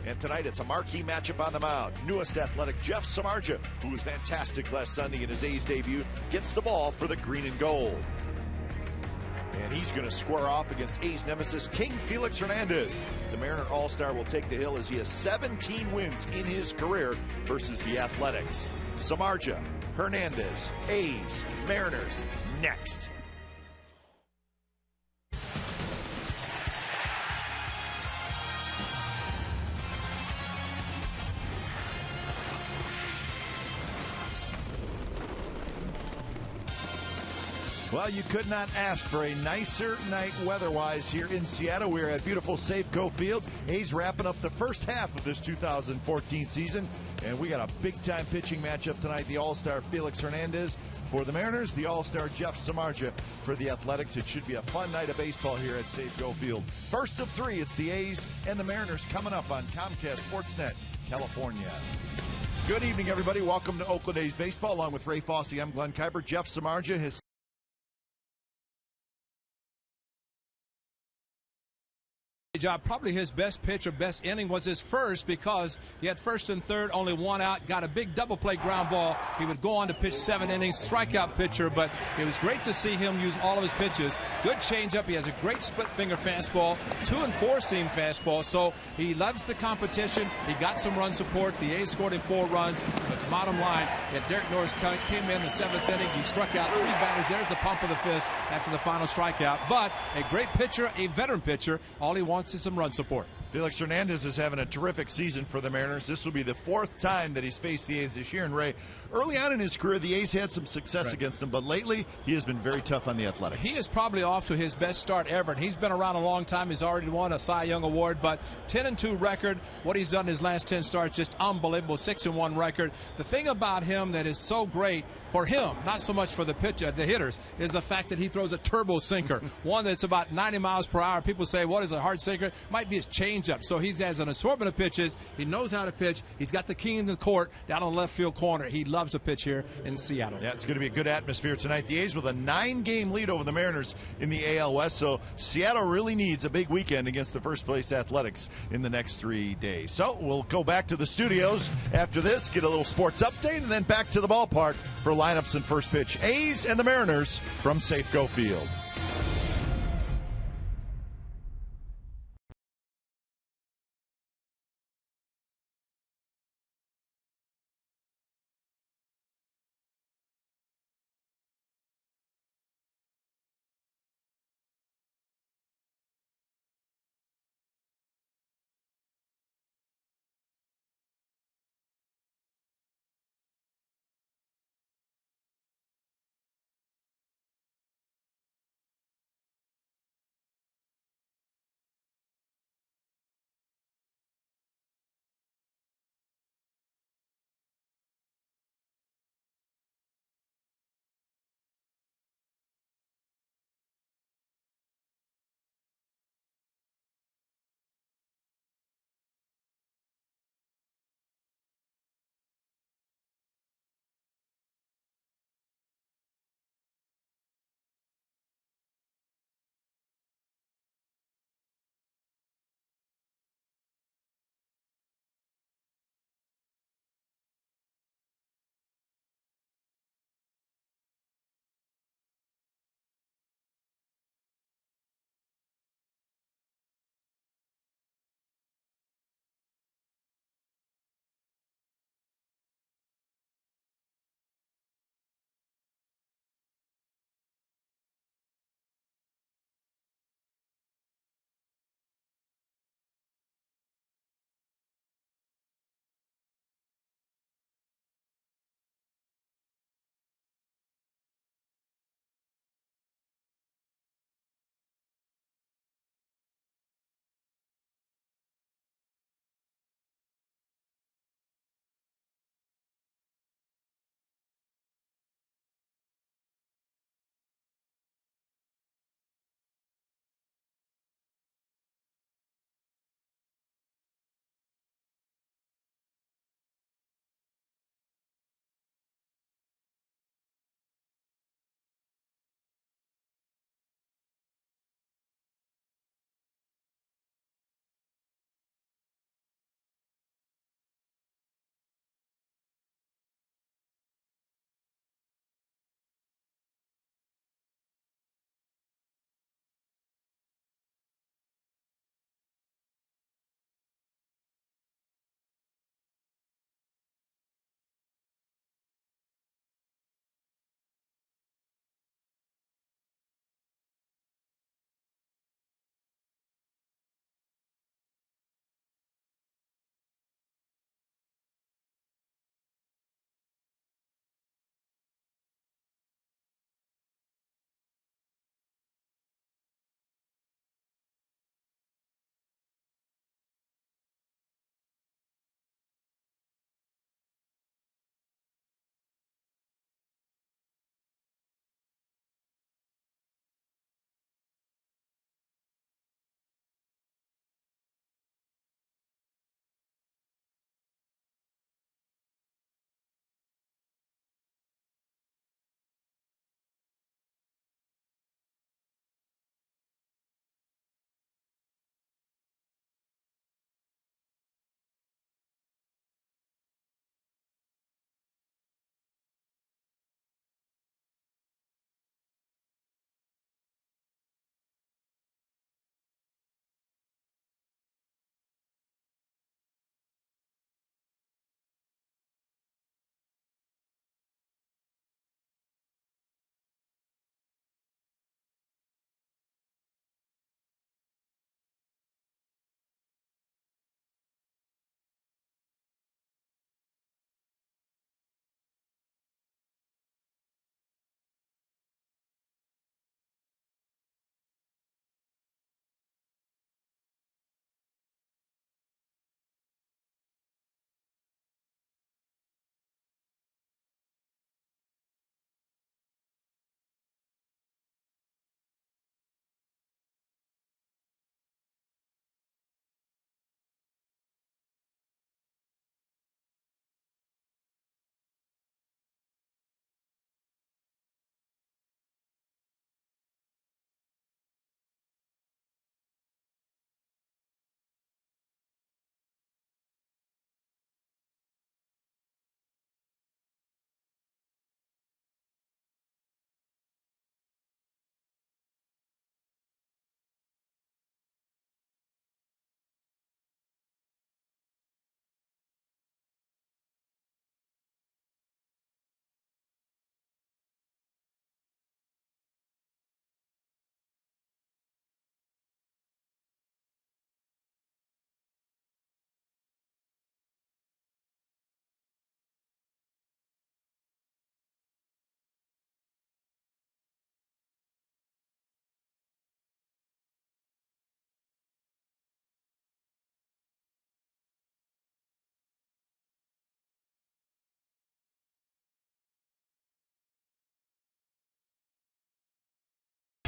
And tonight it's a marquee matchup on the mound. Newest Athletic Jeff Samardzija, who was fantastic last Sunday in his A's debut, gets the ball for the green and gold. And he's going to square off against A's nemesis King Felix Hernandez. The Mariner All-Star will take the hill as he has 17 wins in his career versus the Athletics. Samardzija, Hernandez, A's, Mariners, next. Well, you could not ask for a nicer night weather-wise here in Seattle. We're at beautiful Safeco Field. A's wrapping up the first half of this 2014 season, and we got a big-time pitching matchup tonight. The All-Star Felix Hernandez for the Mariners, the All-Star Jeff Samardzija for the Athletics. It should be a fun night of baseball here at Safeco Field. First of three, it's the A's and the Mariners coming up on Comcast Sportsnet, California. Good evening, everybody. Welcome to Oakland A's Baseball. Along with Ray Fosse, I'm Glenn Kuiper. Jeff Samardzija has job. Probably his best pitch or best inning was his first, because he had first and third, only one out, got a big double play ground ball. He would go on to pitch 7 innings, strikeout pitcher, but it was great to see him use all of his pitches. Good changeup. He has a great split finger fastball, 2 and 4 seam fastball, so he loves the competition. He got some run support. The A's scored him 4 runs, but the bottom line, Derek Norris came in the 7th inning. He struck out 3 batters. There's the pump of the fist after the final strikeout, but a great pitcher, a veteran pitcher. All he wants is some run support. Felix Hernandez is having a terrific season for the Mariners. This will be the 4th time that he's faced the A's this year. And Ray, early on in his career, the A's had some success against him, but lately he has been very tough on the Athletics. He is probably off to his best start ever, and he's been around a long time. He's already won a Cy Young Award, but 10-2 record. What he's done in his last 10 starts, just unbelievable. 6-1 record. The thing about him that is so great for him, not so much for the pitcher, the hitters, is the fact that he throws a turbo sinker, one that's about 90 miles per hour. People say, what is a hard sinker? Might be his changeup. So he has an assortment of pitches. He knows how to pitch. He's got the king in the court down on the left field corner. He loves to pitch here in Seattle. Yeah, it's going to be a good atmosphere tonight. The A's with a 9-game lead over the Mariners in the AL West, so Seattle really needs a big weekend against the first-place Athletics in the next 3 days. So we'll go back to the studios after this, get a little sports update, and then back to the ballpark for lineups and first pitch. A's and the Mariners from Safeco Field.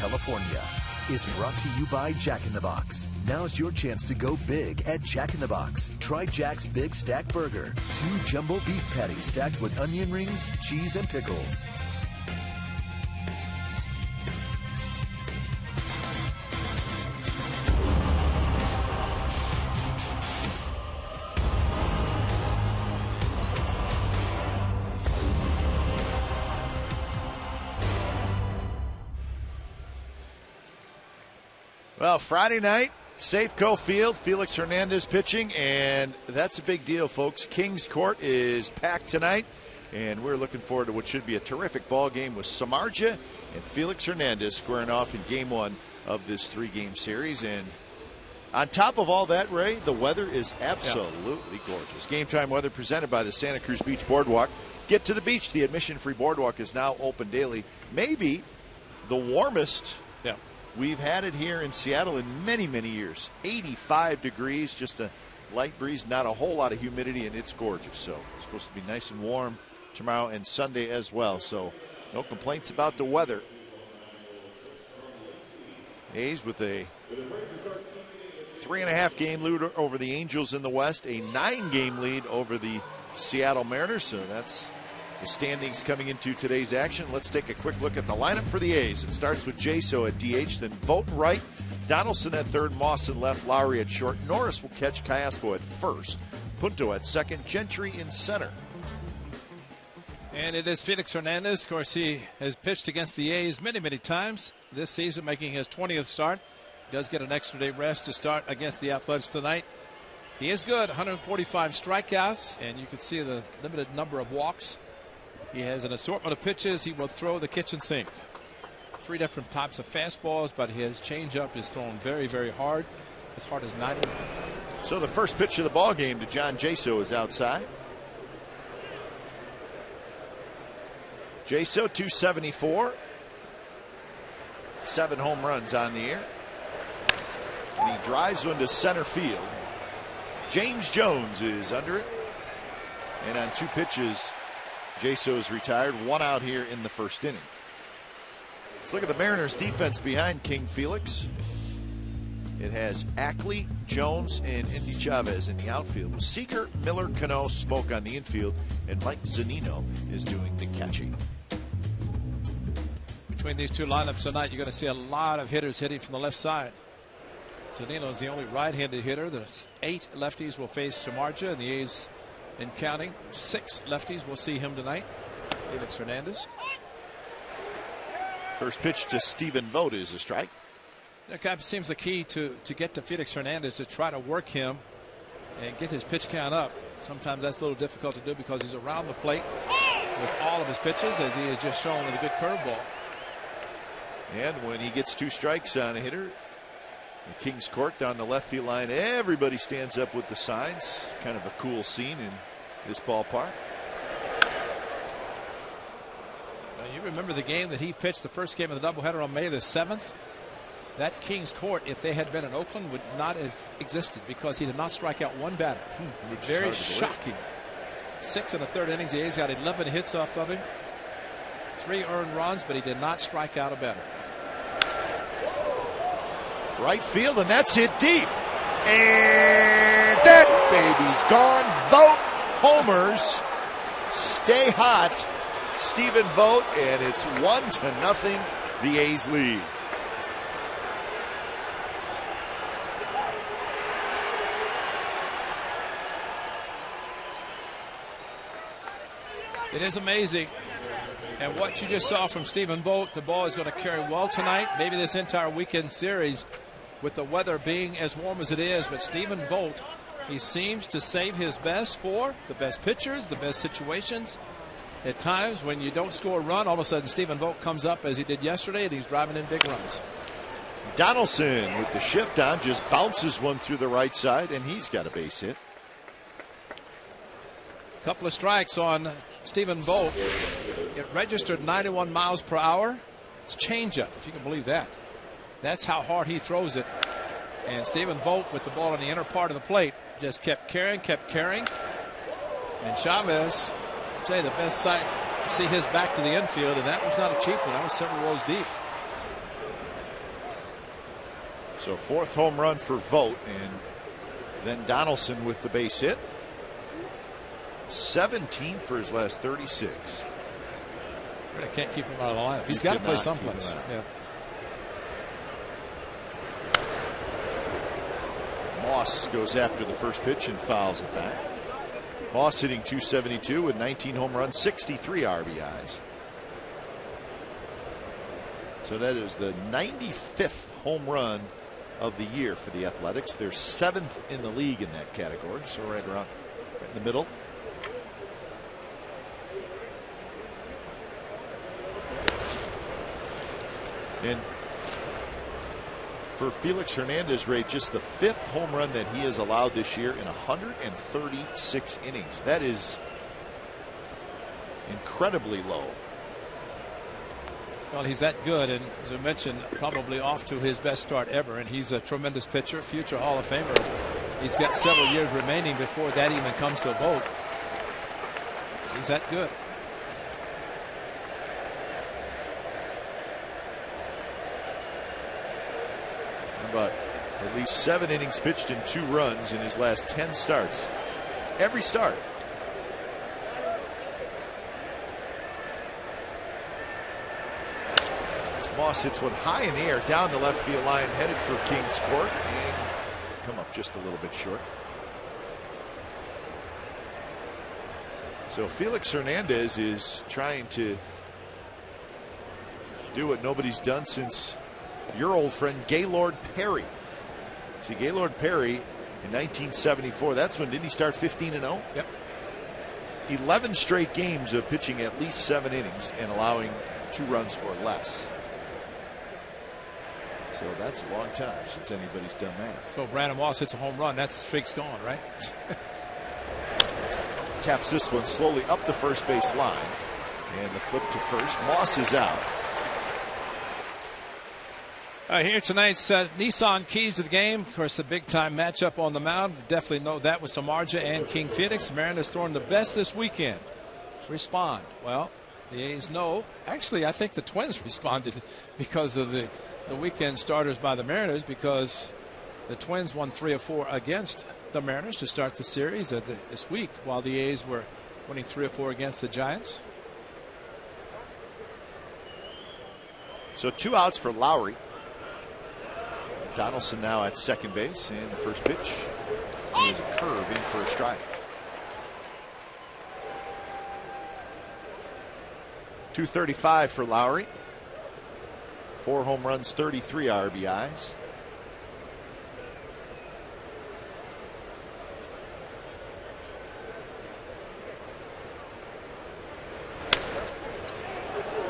California, is brought to you by Jack in the Box. Now's your chance to go big at Jack in the Box. Try Jack's Big Stack Burger. 2 jumbo beef patties stacked with onion rings, cheese, and pickles. Well, Friday night, Safeco Field, Felix Hernandez pitching, and that's a big deal, folks. King's Court is packed tonight, and we're looking forward to what should be a terrific ball game with Samardzija and Felix Hernandez squaring off in Game 1 of this 3-game series. And on top of all that, Ray, the weather is absolutely gorgeous. Game time weather presented by the Santa Cruz Beach Boardwalk. Get to the beach. The admission-free boardwalk is now open daily. Maybe the warmest we've had it here in Seattle in many, many years. 85 degrees, just a light breeze, not a whole lot of humidity, and it's gorgeous. So it's supposed to be nice and warm tomorrow and Sunday as well. So no complaints about the weather. A's with a 3.5 game lead over the Angels in the West, a 9-game lead over the Seattle Mariners. So that's the standings coming into today's action. Let's take a quick look at the lineup for the A's. It starts with Jaso at DH, then Vogt right, Donaldson at third, Mawson left, Lowry at short. Norris will catch Callaspo at first, Punto at second, Gentry in center. And it is Felix Hernandez. Of course, he has pitched against the A's many, many times this season, making his 20th start. He does get an extra day rest to start against the Athletics tonight. He is good, 145 strikeouts, and you can see the limited number of walks. He has an assortment of pitches. He will throw the kitchen sink. 3 different types of fastballs, but his changeup is thrown very, very hard, as hard as 90. So the first pitch of the ball game to John Jaso is outside. Jaso 274, 7 home runs on the year, and he drives one to center field. James Jones is under it, and on 2 pitches, Jaso is retired. 1 out here in the first inning. Let's look at the Mariners defense behind King Felix. It has Ackley, Jones, and Indy Chavez in the outfield, with Seager, Miller, Cano, Smoke on the infield, and Mike Zunino is doing the catching. Between these 2 lineups tonight, you're going to see a lot of hitters hitting from the left side. Zunino is the only right-handed hitter. There's 8 lefties will face Samardzija, and the A's and counting. 6 lefties will see him tonight. Felix Hernandez. First pitch to Stephen Vogt is a strike. That seems the key to get to Felix Hernandez, to try to work him and get his pitch count up. Sometimes that's a little difficult to do because he's around the plate with all of his pitches, as he has just shown with a good curveball. And when he gets 2 strikes on a hitter, the King's Court down the left field line, everybody stands up with the signs. Kind of a cool scene in this ballpark. Now, you remember the game that he pitched, the first game of the doubleheader on May the 7th? That King's Court, if they had been in Oakland, would not have existed because he did not strike out 1 batter. Very shocking. 6 1/3 innings. The A's got 11 hits off of him. 3 earned runs, but he did not strike out a batter. Right field, and that's hit deep. And that baby's gone. Vogt homers. Stay hot. Stephen Vogt, and it's 1-0. The A's lead. It is amazing. And what you just saw from Stephen Vogt, the ball is going to carry well tonight, maybe this entire weekend series, with the weather being as warm as it is. But Stephen Vogt, he seems to save his best for the best pitchers, the best situations. At times when you don't score a run, all of a sudden Stephen Vogt comes up as he did yesterday, and he's driving in big runs. Donaldson with the shift on just bounces one through the right side, and he's got a base hit. A couple of strikes on Stephen Vogt. It registered 91 miles per hour. It's changeup, if you can believe that. That's how hard he throws it. And Stephen Vogt with the ball in the inner part of the plate just kept carrying. And Chavez, I'll tell you, the best sight, see his back to the infield, and that was not a cheap one. That was several rows deep. So 4th home run for Vogt, and then Donaldson with the base hit. 17 for his last 36. Really can't keep him out of the lineup. He's got to play someplace. Yeah. Moss goes after the first pitch and fouls it back. Moss hitting .272 with 19 home runs, 63 RBIs. So that is the 95th home run of the year for the Athletics. They're 7th in the league in that category, so right around in the middle. And for Felix Hernandez, Ray, just the 5th home run that he has allowed this year in 136 innings. That is incredibly low. Well, he's that good, and as I mentioned, probably off to his best start ever, and he's a tremendous pitcher, future Hall of Famer. He's got several years remaining before that even comes to a vote. He's that good. But at least 7 innings pitched and 2 runs in his last 10 starts. Every start. Moss hits one high in the air down the left field line, headed for King's Court, and come up just a little bit short. So Felix Hernandez is trying to do what nobody's done since your old friend Gaylord Perry. See, Gaylord Perry in 1974, that's when, didn't he start 15-0? Yep. 11 straight games of pitching at least 7 innings and allowing 2 runs or less. So that's a long time since anybody's done that. So Brandon Moss hits a home run. That streak's gone, right? Taps this one slowly up the first base line. And the flip to first. Moss is out. Here tonight's Nissan keys to the game. Of course, the big-time matchup on the mound. Definitely know that with Samardzija and King Felix. Mariners throwing the best this weekend. Respond. Well, the A's know. Actually, I think the Twins responded because of the weekend starters by the Mariners, because the Twins won 3 of 4 against the Mariners to start the series this week, while the A's were winning 3 of 4 against the Giants. So 2 outs for Lowry. Donaldson now at second base, and the first pitch is a curve in for a strike. .235 for Lowry. 4 home runs, 33 RBIs.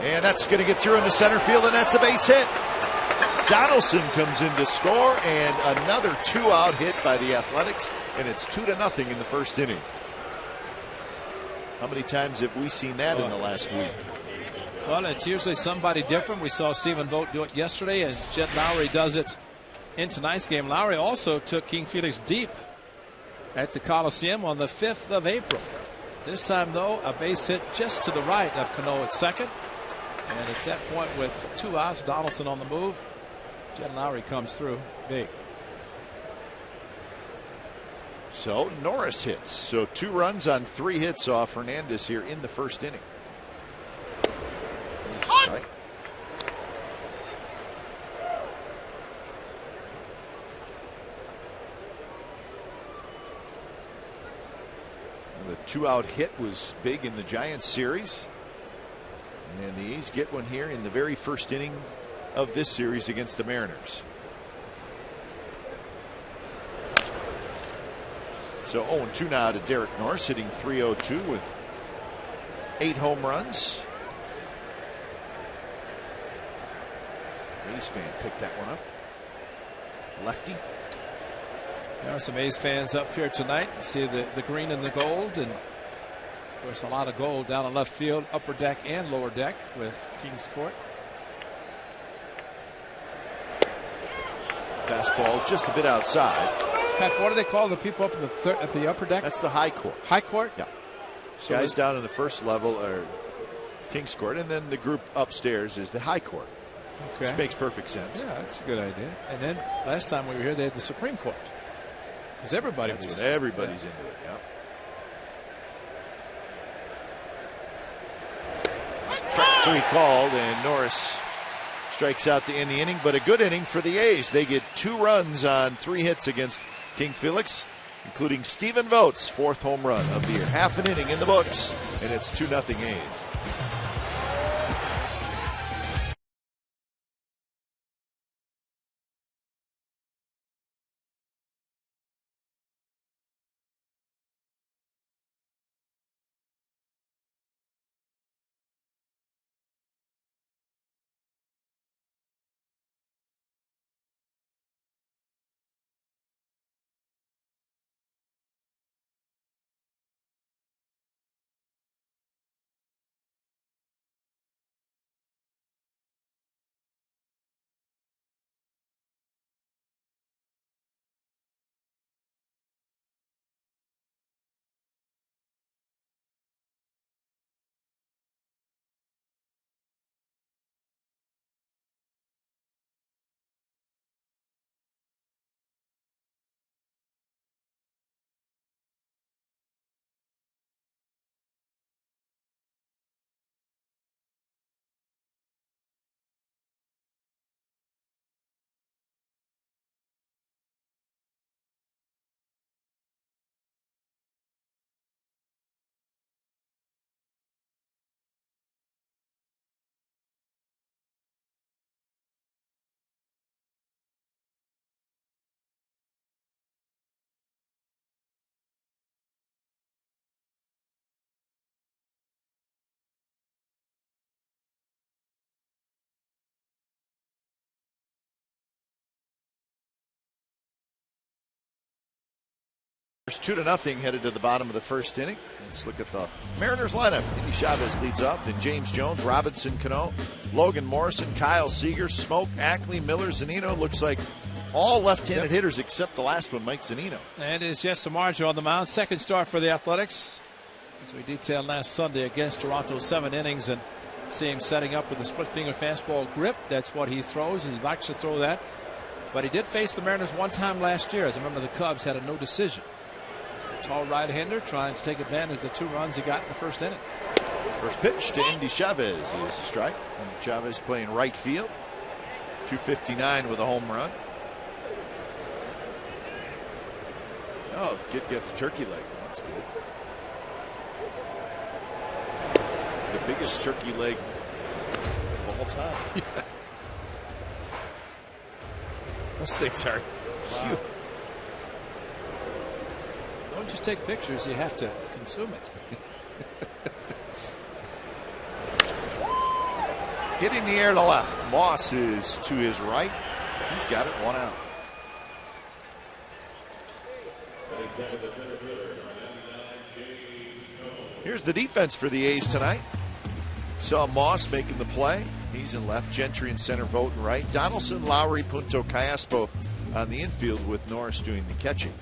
And that's going to get through into center field, and that's a base hit. Donaldson comes in to score, and another 2-out hit by the Athletics, and it's 2-0 in the first inning. How many times have we seen that in the last week? Well, it's usually somebody different. We saw Stephen Vogt do it yesterday, and Jet Lowry does it in tonight's game. Lowry also took King Felix deep at the Coliseum on the 5th of April. This time, though, a base hit just to the right of Cano at second. And at that point, with 2 outs, Donaldson on the move, Jet Lowry comes through big. So Norris hits. So 2 runs on 3 hits off Hernandez here in the first inning. Strike. The 2-out hit was big in the Giants series, and the A's get one here in the very first inning of this series against the Mariners. So 0-2 now to Derek Norris, hitting .302 with 8 home runs. A's fan picked that one up. Lefty. There are some A's fans up here tonight. You see the green and the gold, and of course a lot of gold down on left field, upper deck and lower deck with King's Court. Fastball just a bit outside. Pat, what do they call the people up at the upper deck? That's the high court. High court? Yeah. So guys down in the first level are King's Court, and then the group upstairs is the high court. Okay. Which makes perfect sense. Yeah, that's a good idea. And then last time we were here, they had the Supreme Court. Because everybody's into it. Yeah. So he called, and Norris strikes out to end the inning, but a good inning for the A's. They get 2 runs on 3 hits against King Felix, including Stephen Vogt's 4th home run of the year. Half an inning in the books, and it's 2-0 A's. There's 2-0 headed to the bottom of the first inning. Let's look at the Mariners lineup. Andy Chavez leads off, then James Jones, Robinson Cano, Logan Morrison, Kyle Seager, Smoke, Ackley, Miller, Zunino. Looks like all left-handed hitters except the last one, Mike Zunino. And it's Jeff Samardzija on the mound. Second start for the Athletics. As we detailed last Sunday against Toronto, 7 innings, and see him setting up with a split-finger fastball grip. That's what he throws, and he likes to throw that. But he did face the Mariners one time last year. As a member of the Cubs, had a no decision. Tall right-hander trying to take advantage of the 2 runs he got in the first inning. First pitch to Andy Chavez is a strike. And Chavez playing right field. 259 with a home run. Oh, kid got the turkey leg. That's good. The biggest turkey leg of all time. Yeah. Those things are huge. Don't just take pictures, you have to consume it. Hitting the air to left. Moss is to his right. He's got it, 1 out. Here's the defense for the A's tonight. Saw Moss making the play. He's in left. Gentry in center, Vogt in right. Donaldson, Lowry, Punto, Callaspo on the infield with Norris doing the catching.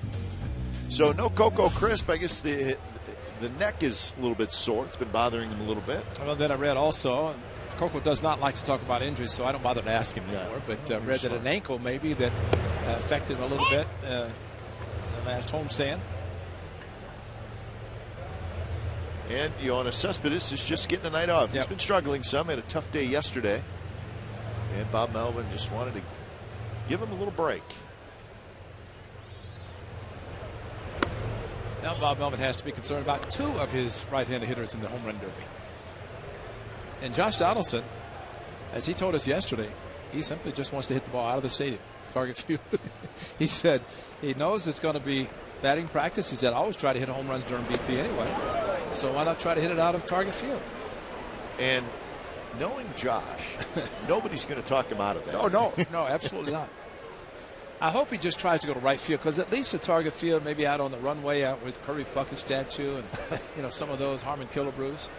So no Coco Crisp. I guess the neck is a little bit sore. It's been bothering him a little bit. Well, then I read also, Coco does not like to talk about injuries, so I don't bother to ask him anymore. But read that an ankle maybe that affected him a little bit in the last homestand. And Yoenis Cespedes is just getting a night off. Yep. He's been struggling some. Had a tough day yesterday. And Bob Melvin just wanted to give him a little break. Now Bob Melvin has to be concerned about 2 of his right-handed hitters in the home run derby. And Josh Donaldson, as he told us yesterday, he simply just wants to hit the ball out of the stadium, target field. He said he knows it's going to be batting practice. He said, I always try to hit home runs during BP anyway. So why not try to hit it out of target field? And knowing Josh, nobody's going to talk him out of that. Oh, no, absolutely not. I hope he just tries to go to right field, because at least the target field, maybe out on the runway out with Kirby Puckett's statue and some of those Harmon Killebrews.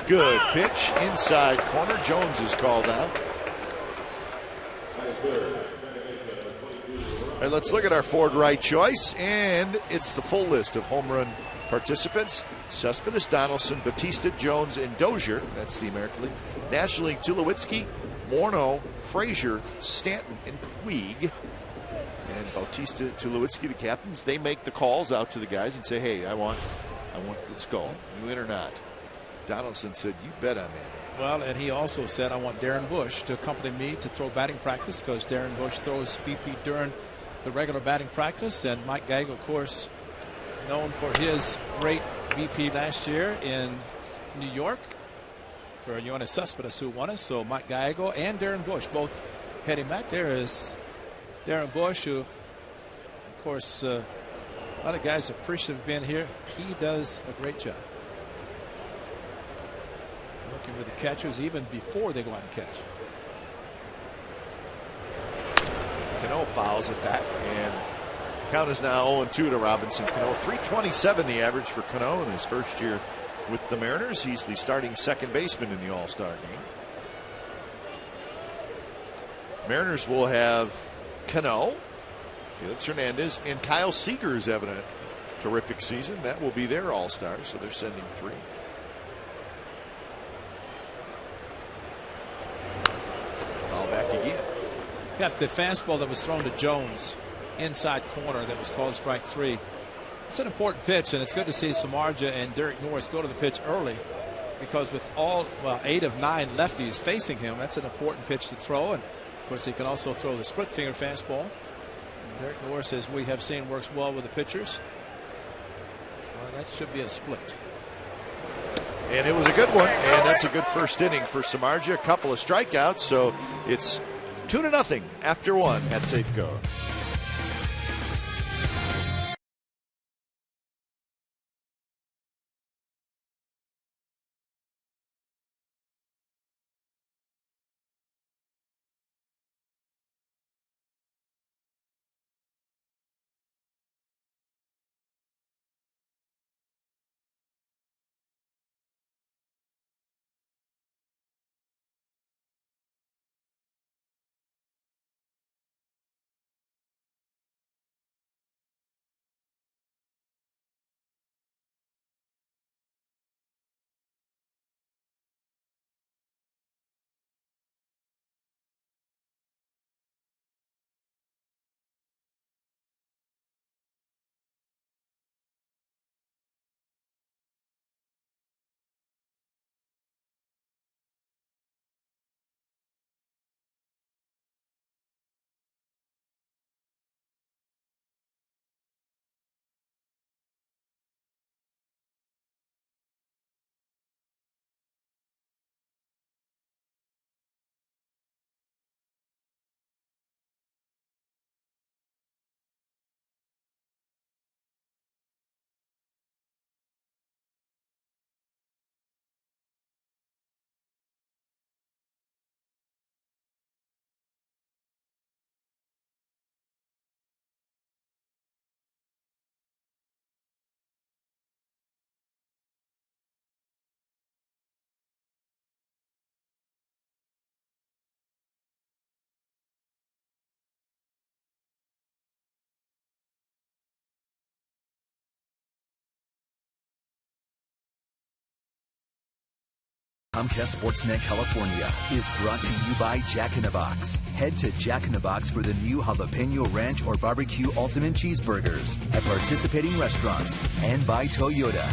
Good pitch inside corner. Jones is called out. All right, let's look at our Ford right choice, and it's the full list of home run participants: Cespedes, Donaldson, Batista, Jones, and Dozier. That's the American League. National League: Tulowitzki, Morneau, Frazier, Stanton, and Puig. And Bautista, Tulowitzki, the captains, they make the calls out to the guys and say, hey, I want, let's go. You in or not? Donaldson said, you bet I'm in. Well, and he also said, I want Darren Bush to accompany me to throw batting practice, because Darren Bush throws BP during the regular batting practice. And Mike Gaggo, of course, known for his great BP last year in New York for Yoenis Cespedes, who won it. So Mike Gallego and Darren Bush both heading back. There is Darren Bush, who, of course, a lot of guys appreciative of being here. He does a great job working with the catchers even before they go out and catch. Cano fouls it back, and count is now 0-2 to Robinson Cano. 327 the average for Cano in his first year with the Mariners. He's the starting second baseman in the All-Star game. Mariners will have Cano, Felix Hernandez, and Kyle Seager is having a terrific season. That will be their All-Stars, so they're sending 3. Foul back again. Got the fastball that was thrown to Jones inside corner that was called strike 3. It's an important pitch, and it's good to see Samardzija and Derek Norris go to the pitch early, because with all 8 of 9 lefties facing him, that's an important pitch to throw. And of course, he can also throw the split finger fastball. And Derek Norris, as we have seen, works well with the pitchers. So that should be a split. And it was a good one, and that's a good first inning for Samardzija. A couple of strikeouts, so it's 2-0 after 1 at Safeco. Comcast Sportsnet California is brought to you by Jack in the Box. Head to Jack in the Box for the new Jalapeno Ranch or Barbecue Ultimate Cheeseburgers at participating restaurants. And by Toyota,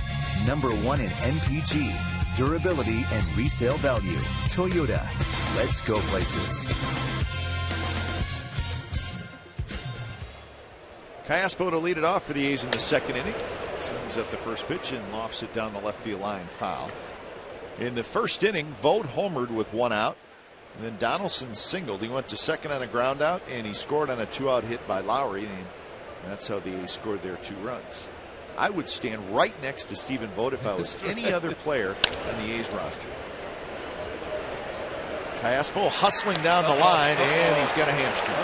#1 in MPG, durability, and resale value. Toyota, let's go places. Callaspo to lead it off for the A's in the second inning. Swings at the first pitch and lofts it down the left field line, foul. In the first inning, Vogt homered with 1 out. And then Donaldson singled. He went to second on a ground out, and he scored on a 2-out hit by Lowry. And that's how the A's scored their 2 runs. I would stand right next to Stephen Vogt if I was any other player on the A's roster. Callaspo hustling down the line, and he's got a hamstring.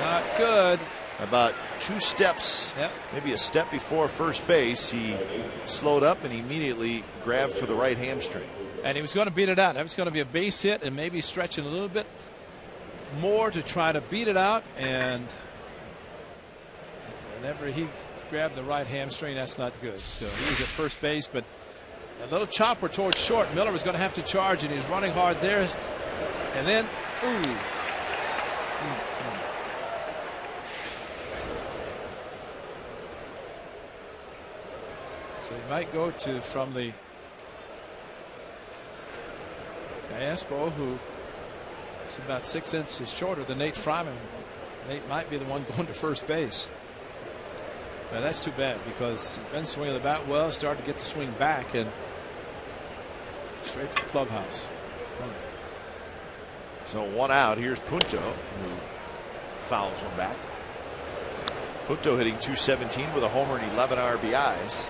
Not good. About 2 steps, maybe a step before first base, he slowed up and immediately grabbed for the right hamstring. And he was going to beat it out. That was going to be a base hit and maybe stretching a little bit more to try to beat it out. And whenever he grabbed the right hamstring, that's not good. So he was at first base, but A little chopper towards short. Miller was going to have to charge, and he's running hard there. And then, So he might go to from the Caspo, who is about 6 inches shorter than Nate Fryman. Nate might be the one going to first base. Now that's too bad because he's been swinging the bat well, started to get the swing back, and straight to the clubhouse. So 1 out. Here's Punto, who fouls one back. Punto hitting .217 with a homer and 11 RBIs.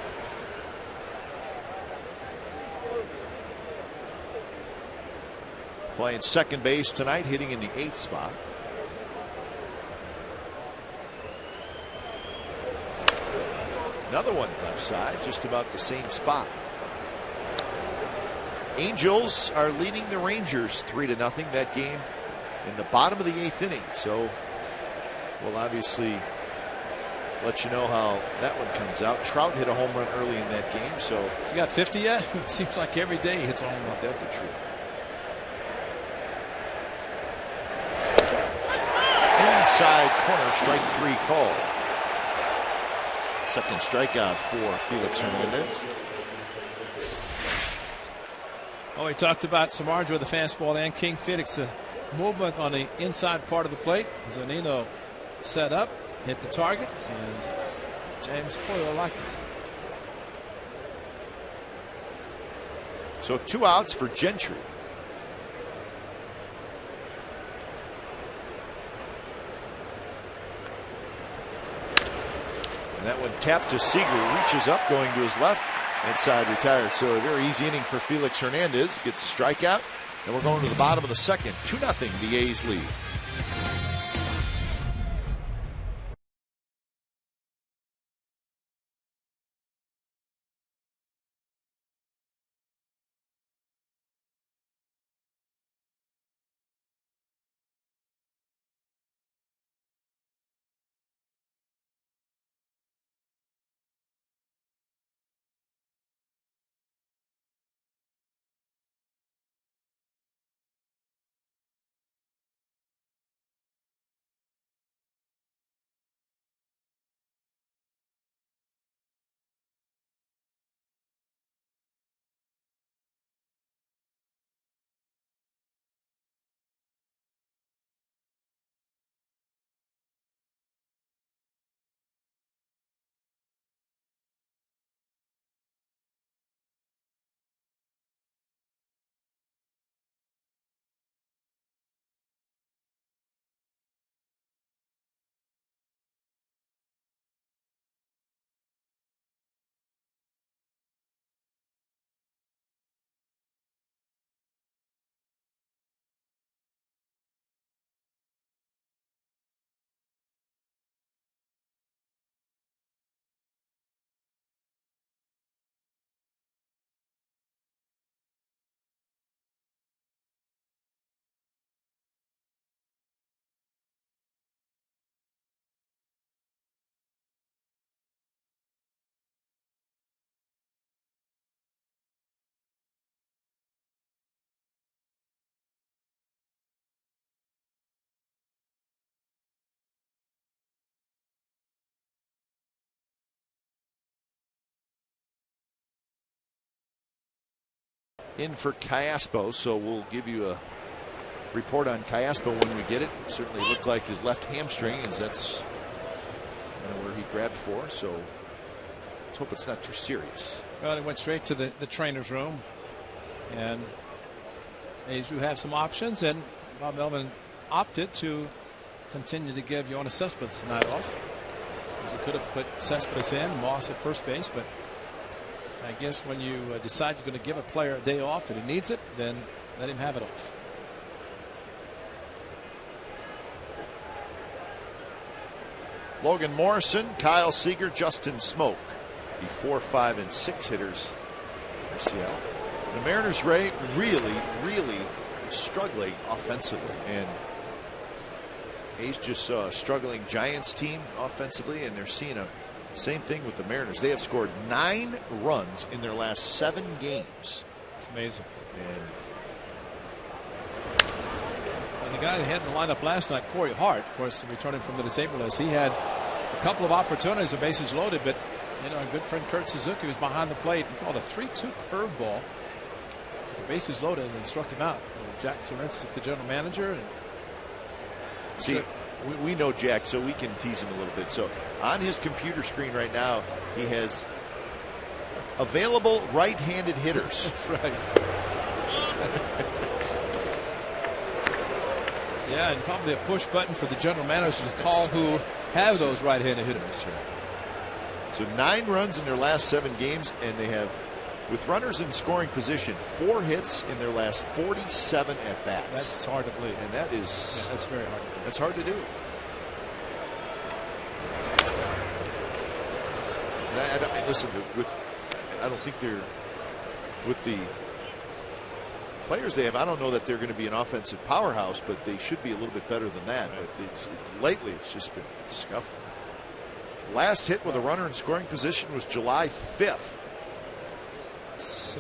Playing second base tonight, hitting in the 8th spot. Another one left side, just about the same spot. Angels are leading the Rangers 3-0. That game in the bottom of the 8th inning. So we'll obviously let you know how that one comes out. Trout hit a home run early in that game. So has he got 50 yet? Seems like every day he hits a home run. That's the truth. Inside corner, strike 3 call. Second strikeout for Felix Hernandez. Oh, he talked about Samardzija with the fastball and King Felix. The movement on the inside part of the plate. Zunino set up, hit the target, and James Coyle liked it. So 2 outs for Gentry. And that one tapped to Seager, reaches up, going to his left. Inside retired. So a very easy inning for Felix Hernandez. Gets a strikeout. And we're going to the bottom of the second. 2-0 the A's lead. In for Callaspo, so we'll give you a report on Callaspo when we get it. Certainly looked like his left hamstring, as that's where he grabbed for. So let's hope it's not too serious. Well, he went straight to the trainer's room, and A's do have some options, and Bob Melvin opted to continue to give Yoenis Cespedes tonight off, as he could have put Cespedes in, Moss at first base, but I guess when you decide you're going to give a player a day off and he needs it, then let him have it off. Logan Morrison, Kyle Seager, Justin Smoke, the 4, 5, and 6 hitters for Seattle. The Mariners, Ray, really struggling offensively, and A's just saw a struggling Giants team offensively, and they're seeing a Same thing with the Mariners. They have scored 9 runs in their last 7 games. It's amazing. And the guy who had in the lineup last night, Corey Hart, of course, returning from the disabled list, he had a couple of opportunities, the bases loaded, but our good friend Kurt Suzuki was behind the plate. He called a 3-2 curveball. The bases loaded and then struck him out. Jack Sorrentz is the general manager. And see, we know Jack, so we can tease him a little bit. So on his computer screen right now, he has available right-handed hitters. That's right. Yeah, and probably a push button for the general manager to call who have those right-handed hitters. That's right. So 9 runs in their last 7 games, and they have, with runners in scoring position, 4 hits in their last 47 at bats. That's hard to believe, and that is that's very hard to believe. That's hard to do. And listen, I don't think they're with the players they have. I don't know that they're going to be an offensive powerhouse, but they should be a little bit better than that. Right. But lately, it's just been scuffling. Last hit with a runner in scoring position was July 5th.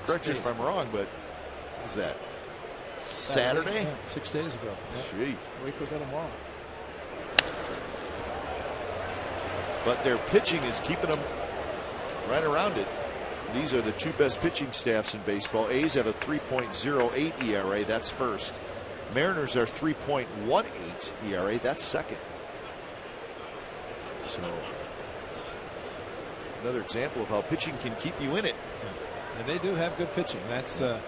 Correct me if I'm wrong, but what was that? Saturday? Yeah, 6 days ago. Gee. A week ago tomorrow. But their pitching is keeping them right around it. These are the 2 best pitching staffs in baseball. A's have a 3.08 ERA. That's first. Mariners are 3.18 ERA. That's second. So another example of how pitching can keep you in it. And they do have good pitching. That's good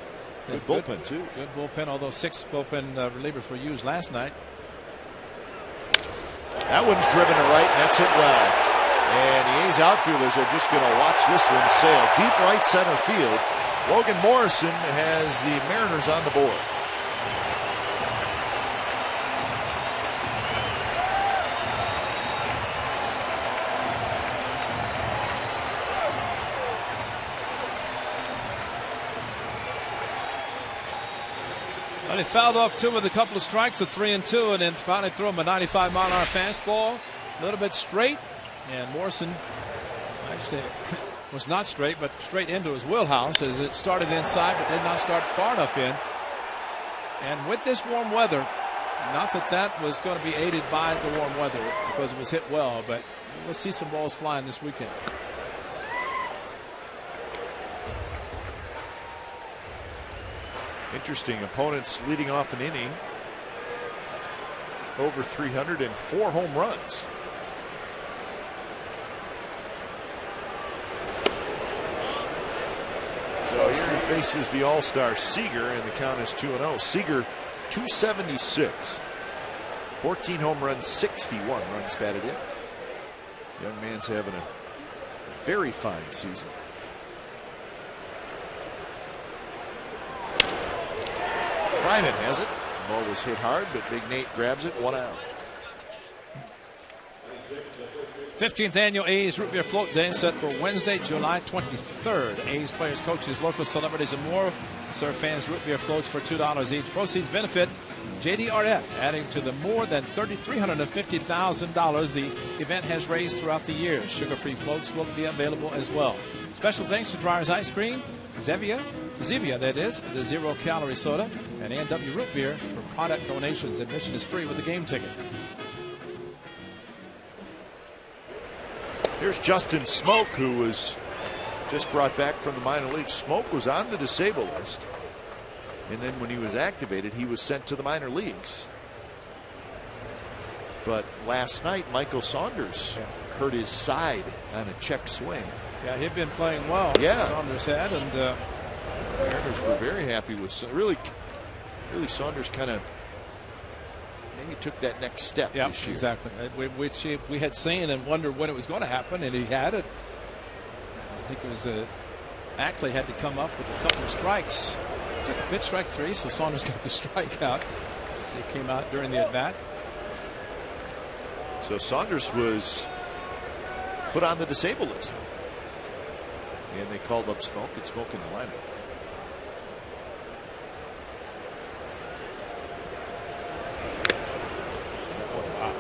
bullpen too. Good bullpen, although 6 bullpen relievers were used last night. That one's driven to right, and that's hit well. And the A's outfielders are just going to watch this one sail deep right center field. Logan Morrison has the Mariners on the board. Well, he fouled off 2 with a couple of strikes, a 3-2, and then finally threw him a 95-mile-an-hour fastball, a little bit straight, and Morrison actually was not straight, but straight into his wheelhouse as it started inside, but did not start far enough in. And with this warm weather, not that that was going to be aided by the warm weather because it was hit well, but we'll see some balls flying this weekend. Interesting. Opponents leading off an inning. Over 304 home runs. So here he faces the All-Star Seager, and the count is 2-0. Seager, 276. 14 home runs, 61 runs batted in. Young man's having a very fine season. Fryman has it. The ball was hit hard, but Big Nate grabs it. 1 out. 15th annual A's Root Beer Float Day set for Wednesday, July 23rd. A's players, coaches, local celebrities, and more serve fans root beer floats for $2 each. Proceeds benefit JDRF, adding to the more than $350,000 the event has raised throughout the years. Sugar-free floats will be available as well. Special thanks to Dreyer's Ice Cream, Zevia, that is, the zero-calorie soda, and A&W Root Beer for product donations. Admission is free with a game ticket. Here's Justin Smoke, who was just brought back from the minor leagues. Smoke was on the disabled list, and then when he was activated, he was sent to the minor leagues. But last night, Michael Saunders hurt his side on a check swing. Yeah, he'd been playing well. Yeah, Saunders had, and the Mariners were very happy with really Saunders kind of maybe took that next step this year. Exactly. Which we had seen and wondered when it was going to happen, and he had it. I think it was Ackley had to come up with a couple of strikes. Took a pitch, strike 3, so Saunders got the strikeout as he came out during the at bat. So Saunders was put on the disabled list, and they called up Smoke, and Smoke in the lineup.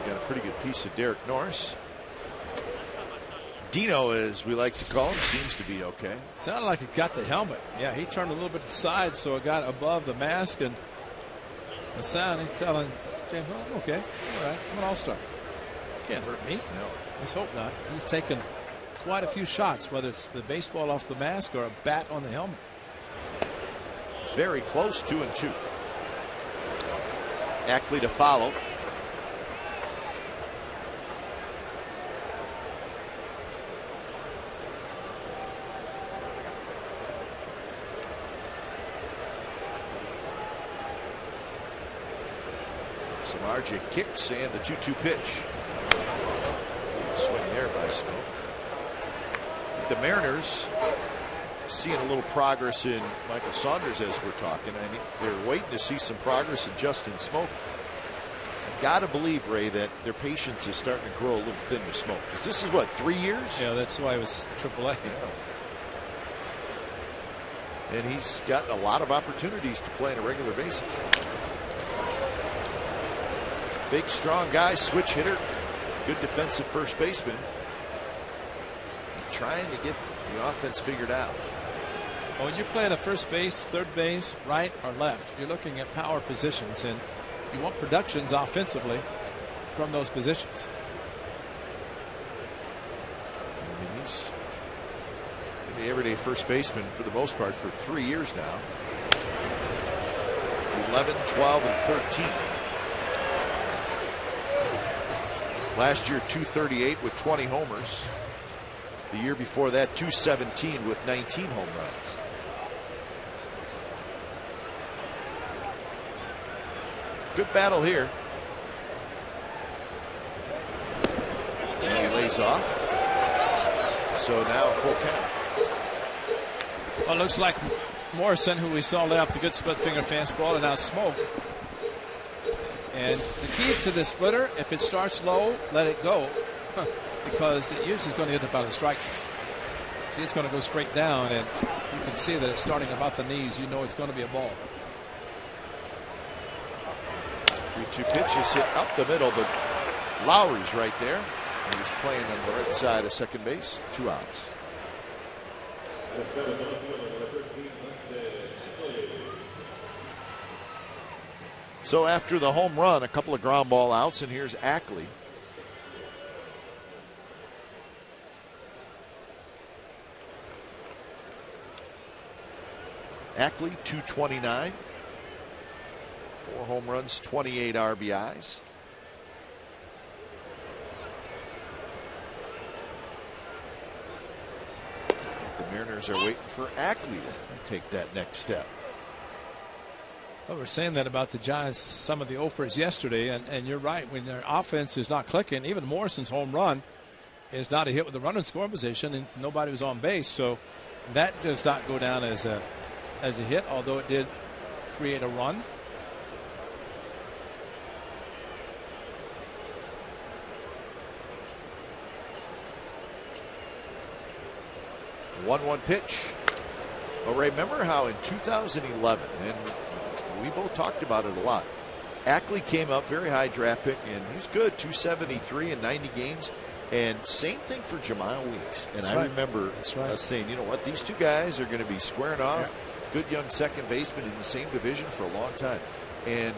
Got a pretty good piece of Derek Norris. Dino, as we like to call him, seems to be okay. Sounded like it got the helmet. Yeah, he turned a little bit to the side, so it got above the mask, and the sound, he's telling James, oh, I'm okay. All right, I'm an all-star. Can't hurt me. No. Let's hope not. He's taken quite a few shots, whether it's the baseball off the mask or a bat on the helmet. Very close, 2-2. Ackley to follow. Samardzija kicks and the 2-2 pitch. Swing there by Smoke. The Mariners seeing a little progress in Michael Saunders as we're talking. I mean, they're waiting to see some progress in Justin Smoke. I've got to believe, Ray, that their patience is starting to grow a little thin with Smoke. Because this is what, 3 years? Yeah, that's why it was AAA. Yeah. And he's gotten a lot of opportunities to play on a regular basis. Big, strong guy, switch hitter, good defensive first baseman. Trying to get the offense figured out. Well, when you're playing at first base, third base, right or left, you're looking at power positions, and you want productions offensively from those positions. I mean, he's been the everyday first baseman for the most part for 3 years now. 11, 12, and 13. Last year, 238 with 20 homers. The year before that, 217 with 19 home runs. Good battle here. And he lays off. So now full count. Well, it looks like Morrison, who we saw lay off the good split finger fastball, and now Smoke. And the key to the splitter, if it starts low, let it go, because it usually is going to end up out of the strike zone. See, it's going to go straight down, and you can see that it's starting about the knees. You know it's going to be a ball. 3-2 pitch is hit up the middle, but Lowry's right there. He's playing on the right side of second base. 2 outs. So after the home run, a couple of ground ball outs, and here's Ackley. Ackley, 229. 4 home runs, 28 RBIs. The Mariners are waiting for Ackley to take that next step. Well, we're saying that about the Giants, some of the offers yesterday, and you're right. When their offense is not clicking, even Morrison's home run is not a hit with the runner in scoring position, and nobody was on base. So that does not go down as a hit, although it did create a run. One pitch. Well, remember how in 2011, and we both talked about it a lot, Ackley came up, very high draft pick, and he's good, 273 in 90 games. And same thing for Jamal Weeks. And I remember us saying, you know what, these two guys are going to be squaring off. Yeah. Good young second baseman in the same division for a long time. And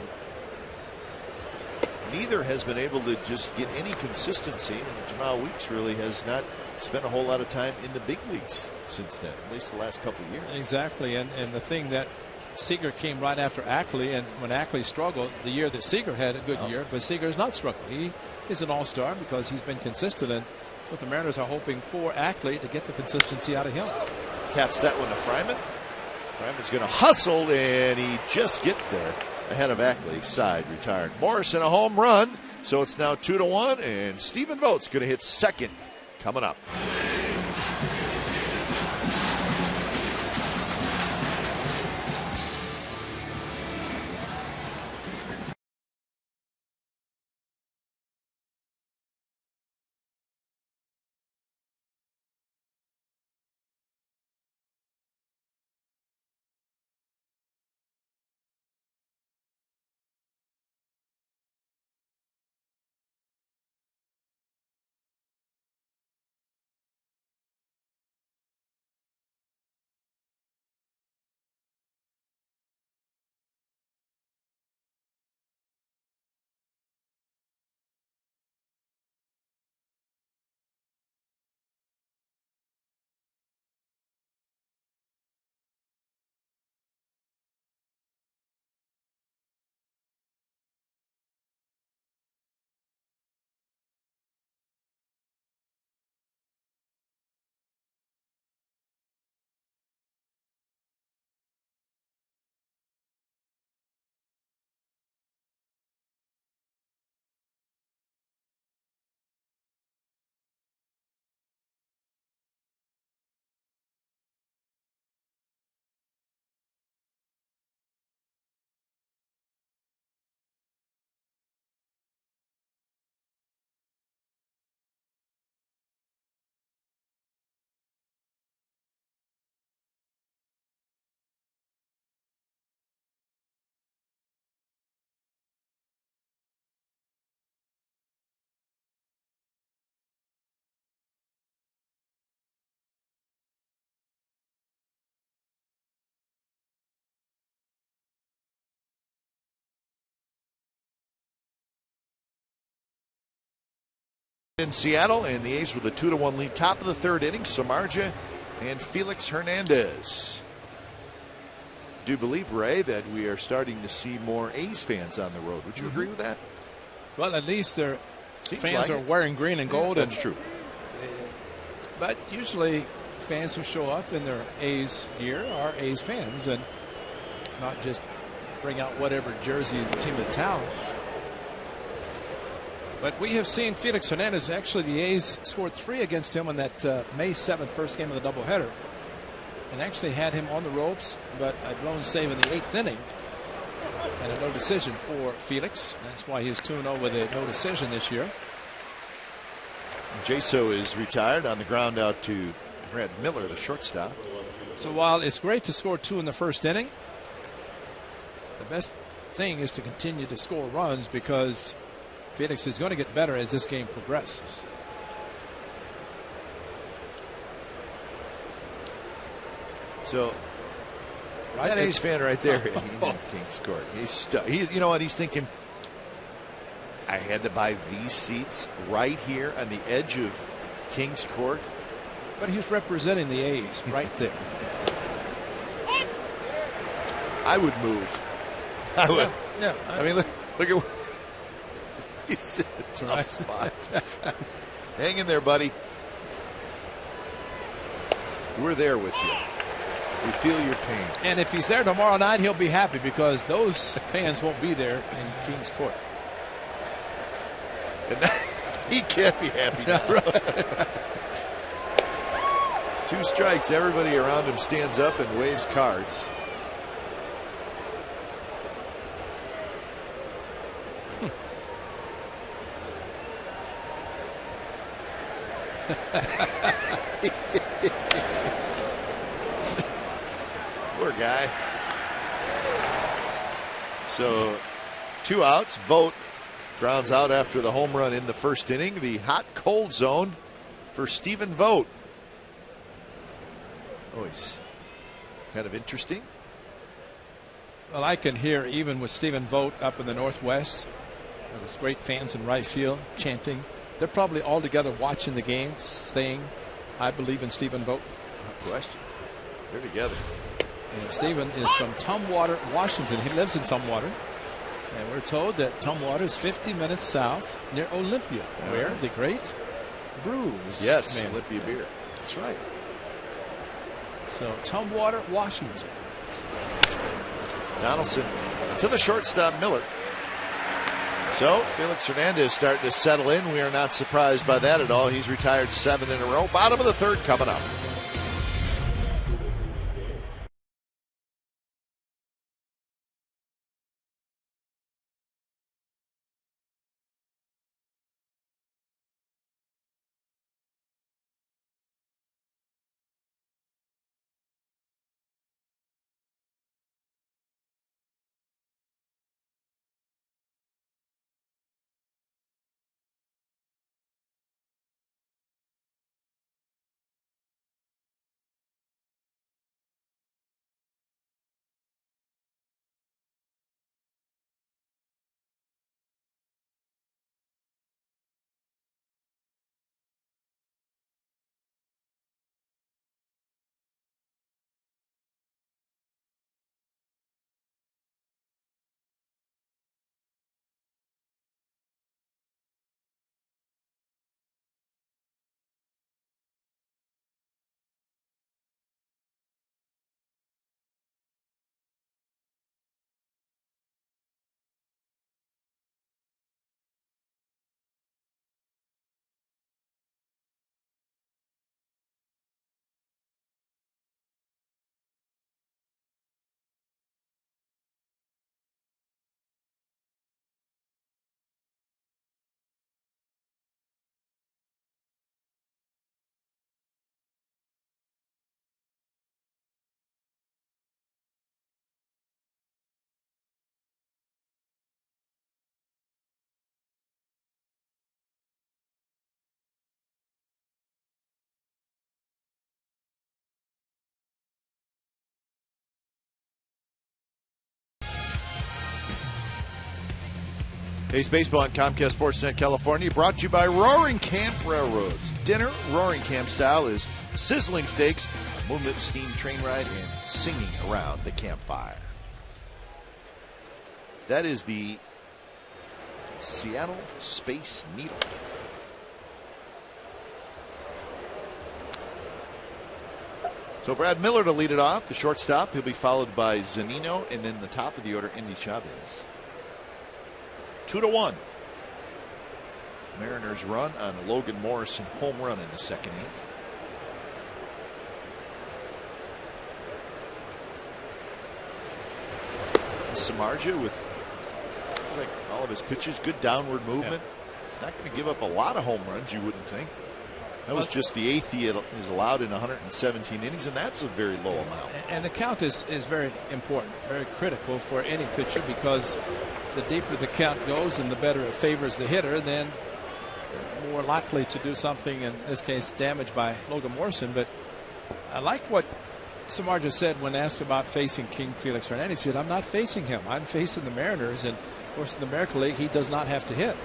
neither has been able to just get any consistency. And Jamal Weeks really has not spent a whole lot of time in the big leagues since then, at least the last couple of years. Exactly. And the thing that Seager came right after Ackley, and when Ackley struggled, the year that Seager had a good year, but Seager has not struggled. He is an all-star because he's been consistent, and what the Mariners are hoping for Ackley to get the consistency out of him. Taps that one to Fryman. Fryman's going to hustle, and he just gets there ahead of Ackley. Side retired. Morrison a home run, so it's now 2-1, and Stephen Vogt's going to hit second coming up. in Seattle, and the A's with a 2-1 lead. Top of the third inning, Samardzija and Felix Hernandez. Do you believe, Ray, that we are starting to see more A's fans on the road? Would you agree with that? Well, at least their Seems fans like are it. wearing green and gold. That's true. But usually fans who show up in their A's gear are A's fans and not just bring out whatever jersey the team in town. But we have seen Felix Hernandez. Actually, the A's scored 3 against him on that May 7th first game of the doubleheader, and actually had him on the ropes, but a blown save in the 8th inning and a no decision for Felix. That's why he's 2-0 with a no decision this year. Jaso is retired on the ground out to Brad Miller, the shortstop. So while it's great to score 2 in the first inning, the best thing is to continue to score runs, because Felix is going to get better as this game progresses. So that A's fan right there, he's in King's Court. He's you know what he's thinking? I had to buy these seats right here on the edge of King's Court. But he's representing the A's right there. I would move. I would. Yeah. I mean, look at. He's in a tough spot. Hang in there, buddy. We're there with you. We feel your pain. And if he's there tomorrow night, he'll be happy, because those fans won't be there in King's Court. And he can't be happy now. 2 strikes. Everybody around him stands up and waves cards. Poor guy. So 2 outs. Vogt grounds out after the home run in the first inning. The hot cold zone for Stephen Vogt. Oh, he's kind of interesting. Well, I can hear, even with Stephen Vogt up in the Northwest, there was great fans in right field chanting. They're probably all together watching the game, saying, "I believe in Stephen Vogt." No question. They're together. And Stephen is from Tumwater, Washington. He lives in Tumwater. And we're told that Tumwater is 50 minutes south near Olympia, where the great Brews. Yes, man. Olympia beer. That's right. So Tumwater, Washington. Donaldson to the shortstop, Miller. So Felix Hernandez starting to settle in. We are not surprised by that at all. He's retired 7 in a row. Bottom of the third coming up. Ace Baseball on Comcast Sportsnet California, brought to you by Roaring Camp Railroads. Dinner, Roaring Camp style, is sizzling steaks, moonlit steam train ride, and singing around the campfire. That is the Seattle Space Needle. So Brad Miller to lead it off, the shortstop. He'll be followed by Zunino, and then the top of the order, Indy Chavez. 2-1. Mariners run on a Logan Morrison home run in the second inning. Samardzija with like all of his pitches, good downward movement. Yeah. Not going to give up a lot of home runs, you wouldn't think. That was just the 8th he is allowed in 117 innings, and that's a very low amount. And the count is very important, very critical for any pitcher, because the deeper the count goes and the better it favors the hitter, then they're more likely to do something, in this case damage by Logan Morrison. But I like what Samardzija said when asked about facing King Felix Hernandez. He said, I'm not facing him, I'm facing the Mariners, and of course in the American League he does not have to hit.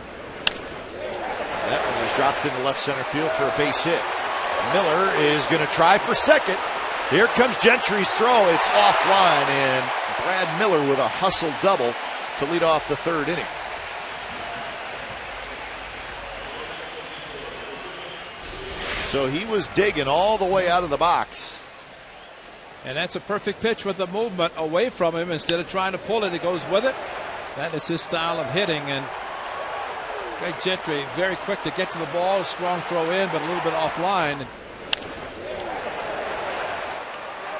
That one was dropped into left center field for a base hit. Miller is going to try for second. Here comes Gentry's throw. It's offline, and Brad Miller with a hustle double to lead off the third inning. So he was digging all the way out of the box. And that's a perfect pitch with the movement away from him. Instead of trying to pull it, he goes with it. That is his style of hitting. And Greg Gentry very quick to get to the ball. Strong throw in, but a little bit offline.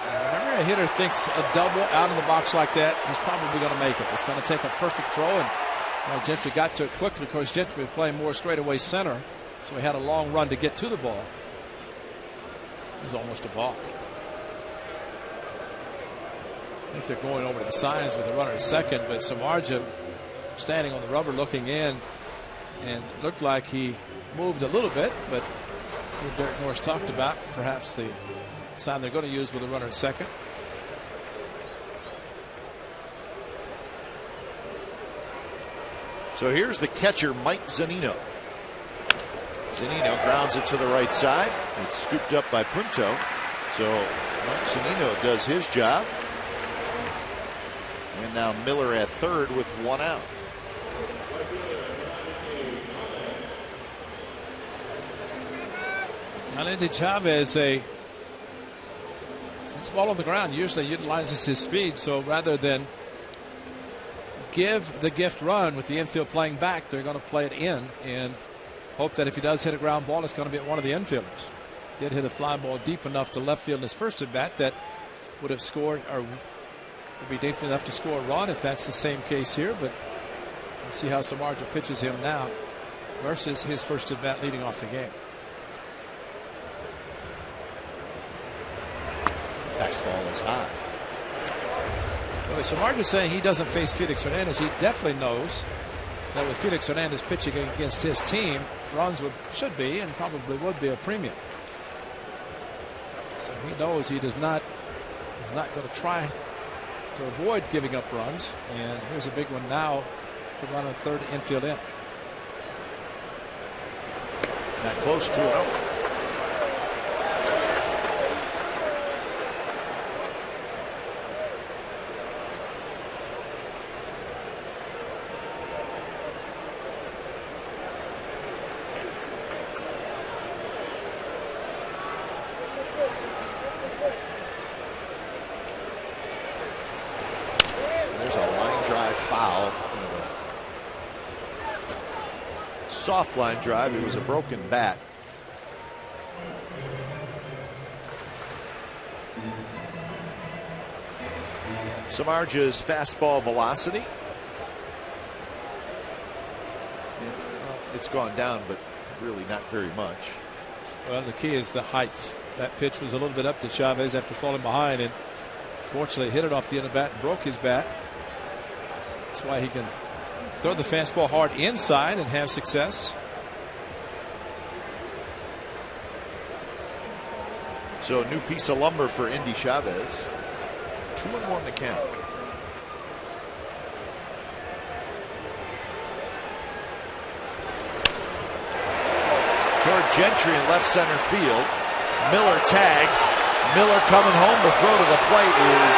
Whenever a hitter thinks a double out of the box like that, he's probably going to make it. It's going to take a perfect throw, and Gentry got to it quickly. Of course, Gentry was playing more straightaway center, so he had a long run to get to the ball. It was almost a balk. I think they're going over to the signs with the runner at second, but Samardzija standing on the rubber looking in, and it looked like he moved a little bit, but what Derek Norris talked about, perhaps the sign they're going to use with the runner at second. So here's the catcher, Mike Zunino. Zunino grounds it to the right side. It's scooped up by Punto. So Mike Zunino does his job. And now Miller at third with one out. Indy Chavez, it's ball on the ground, usually utilizes his speed. So rather than give the gift run with the infield playing back, they're going to play it in and hope that if he does hit a ground ball, it's going to be at one of the infielders. Did hit a fly ball deep enough to left field in his first at bat that would have scored, or would be deep enough to score a run if that's the same case here. But we'll see how Samardzija pitches him now versus his first at bat leading off the game. Fastball is high. Well, Samardzija saying he doesn't face Felix Hernandez. He definitely knows that with Felix Hernandez pitching against his team, runs should be and probably would be a premium. So he knows he does not going to try to avoid giving up runs. And here's a big one now to run on third infield in. Not close to it. Soft line drive. It was a broken bat. Samardzija's fastball velocity. It's gone down, but really not very much. Well, the key is the height. That pitch was a little bit up to Chavez after falling behind, and fortunately hit it off the end of the bat and broke his bat. That's why he can throw the fastball hard inside and have success. So a new piece of lumber for Indy Chavez. 2-1 the count. Gentry in left center field. Miller tags. Miller coming home. The throw to the plate is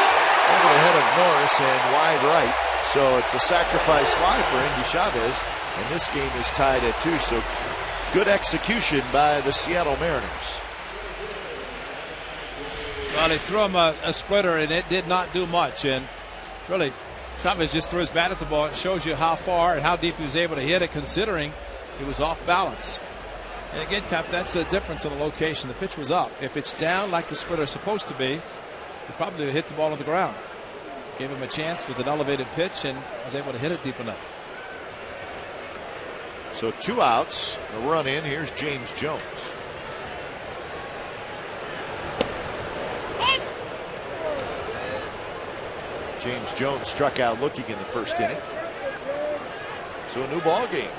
over the head of Norris and wide right. So it's a sacrifice fly for Andy Chavez, and this game is tied at 2. So good execution by the Seattle Mariners. Well, he threw him a splitter, and it did not do much. And really, Chavez just threw his bat at the ball. It shows you how far and how deep he was able to hit it, considering he was off balance. And again, Cap, that's the difference in the location. The pitch was up. If it's down like the splitter is supposed to be, he probably hit the ball on the ground. Gave him a chance with an elevated pitch and was able to hit it deep enough. So 2 outs, a run in. Here's James Jones. James Jones struck out looking in the first inning. So a new ball game.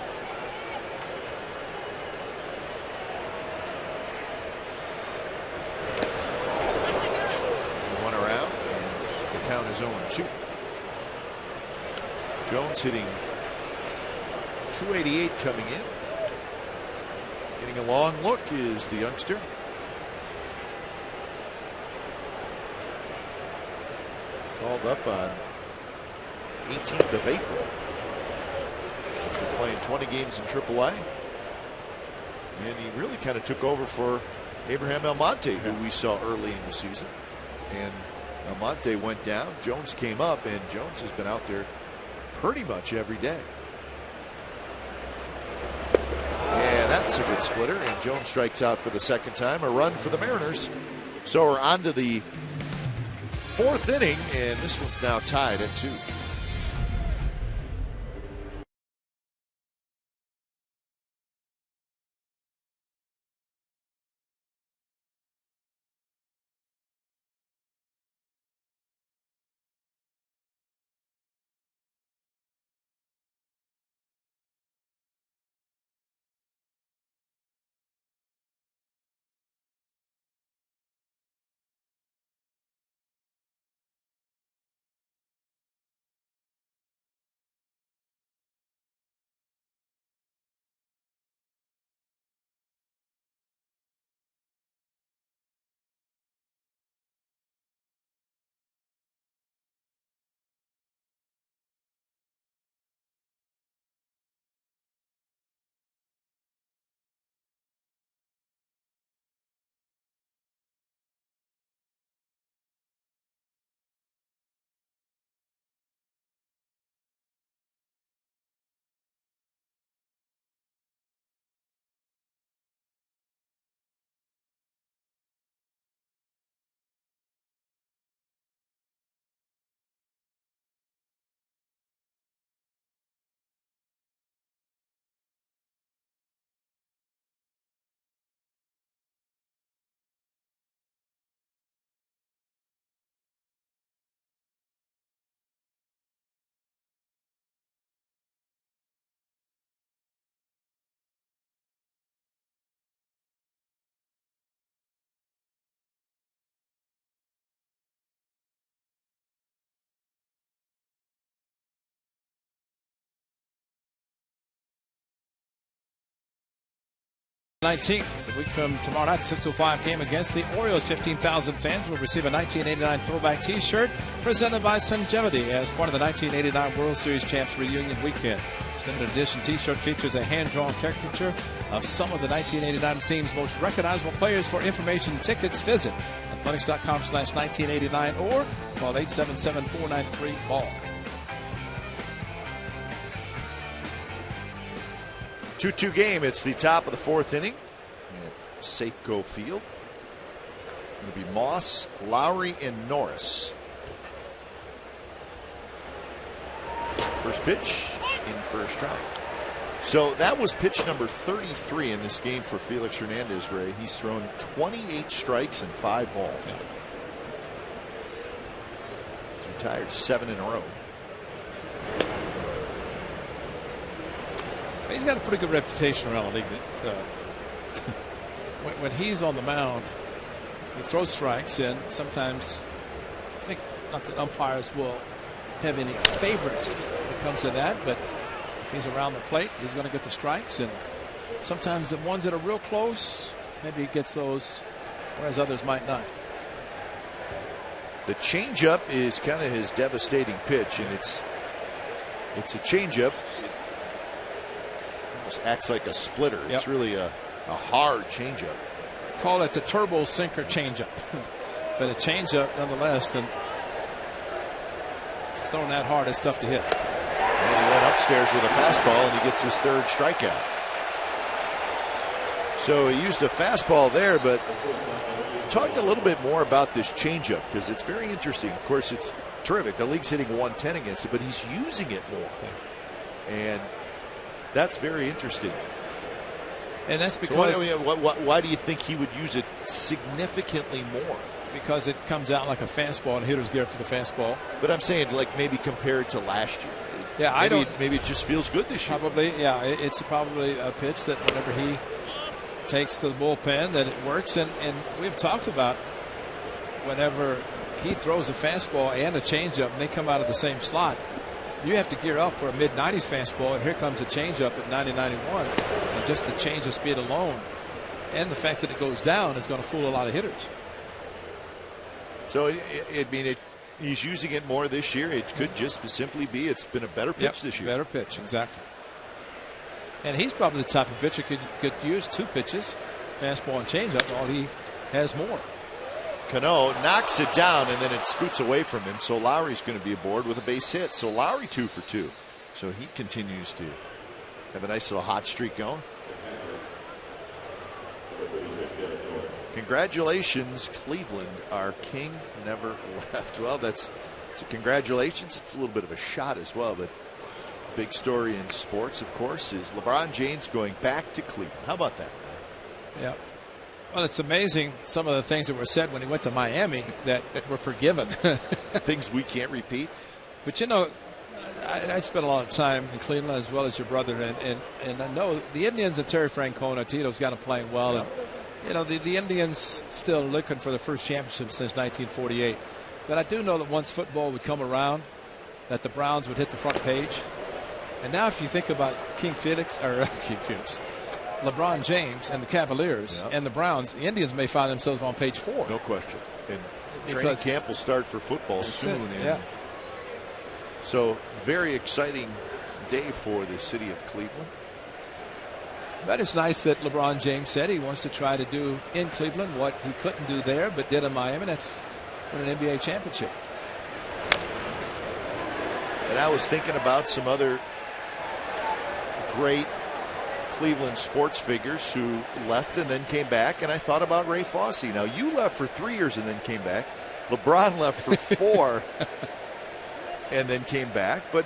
One around. The count is 0-2. Jones hitting .288 coming in. Getting a long look is the youngster. Called up on 18th of April. After playing 20 games in AAA. And he really kind of took over for Abraham Almonte, who we saw early in the season. And Almonte went down. Jones came up, and Jones has been out there pretty much every day. Yeah, that's a good splitter. And Jones strikes out for the second time. A run for the Mariners. So we're on to the 4th inning, and this one's now tied at 2. A week from tomorrow night, 6:05 game against the Orioles. 15,000 fans will receive a 1989 throwback T-shirt presented by Sungevity as part of the 1989 World Series Champs Reunion Weekend. This limited edition T-shirt features a hand-drawn caricature of some of the 1989 team's most recognizable players. For information and tickets, visit athletics.com/1989 or call 877-493-BALL. 2-2 game. It's the top of the 4th inning at Safeco Field. It'll be Moss, Lowry, and Norris. First pitch in first strike. So that was pitch number 33 in this game for Felix Hernandez, Ray. He's thrown 28 strikes and 5 balls. He's retired 7 in a row. He's got a pretty good reputation around the league. That, when he's on the mound, he throws strikes, and sometimes I think not that umpires will have any favorite when it comes to that, but if he's around the plate, he's going to get the strikes, and sometimes the ones that are real close, maybe he gets those, whereas others might not. The changeup is kind of his devastating pitch, and it's a changeup. It almost acts like a splitter. Yep. It's really a hard changeup. Call it the turbo sinker changeup, but a changeup nonetheless. And it's thrown that hard, it's tough to hit. And he went upstairs with a fastball, and he gets his third strikeout. So he used a fastball there, but talk a little bit more about this changeup, because it's very interesting. Of course, it's terrific. The league's hitting 110 against it, but he's using it more. And that's very interesting. And that's because why do you think he would use it significantly more? Because it comes out like a fastball, and hitters gear for the fastball. But I'm saying, like, maybe compared to last year. Yeah, maybe it just feels good this year. Probably, yeah. It's probably a pitch that whenever he takes to the bullpen, that it works. And we've talked about whenever he throws a fastball and a changeup, and they come out of the same slot, you have to gear up for a mid-90s fastball, and here comes a changeup at 90-91, and just the change of speed alone, and the fact that it goes down, is going to fool a lot of hitters. So he's using it more this year. It could just simply be it's been a better pitch this year. Better pitch, exactly. And he's probably the type of pitcher could use two pitches, fastball and changeup. All he has more. Cano knocks it down, and then it scoots away from him. So Lowry's going to be aboard with a base hit. So Lowry 2 for 2. So he continues to have a nice little hot streak going. Congratulations, Cleveland. Our king never left. Well, it's a congratulations. It's a little bit of a shot as well, but big story in sports, of course, is LeBron James going back to Cleveland. How about that? Yeah. Well, it's amazing some of the things that were said when he went to Miami that were forgiven. Things we can't repeat. But, you know, I spent a lot of time in Cleveland as well as your brother, and I know the Indians and Terry Francona, Tito's got them playing well. Yeah. And, you know, the Indians still looking for the first championship since 1948. But I do know that once football would come around, that the Browns would hit the front page. And now if you think about King Felix, LeBron James and the Cavaliers and the Browns, the Indians may find themselves on page 4. No question. And training camp will start for football soon. Yeah. So very exciting day for the city of Cleveland. But it's nice that LeBron James said he wants to try to do in Cleveland what he couldn't do there, but did in Miami. That's win an NBA championship. And I was thinking about some other great Cleveland sports figures who left and then came back, and I thought about Ray Fosse. Now, you left for 3 years and then came back. LeBron left for 4 and then came back, but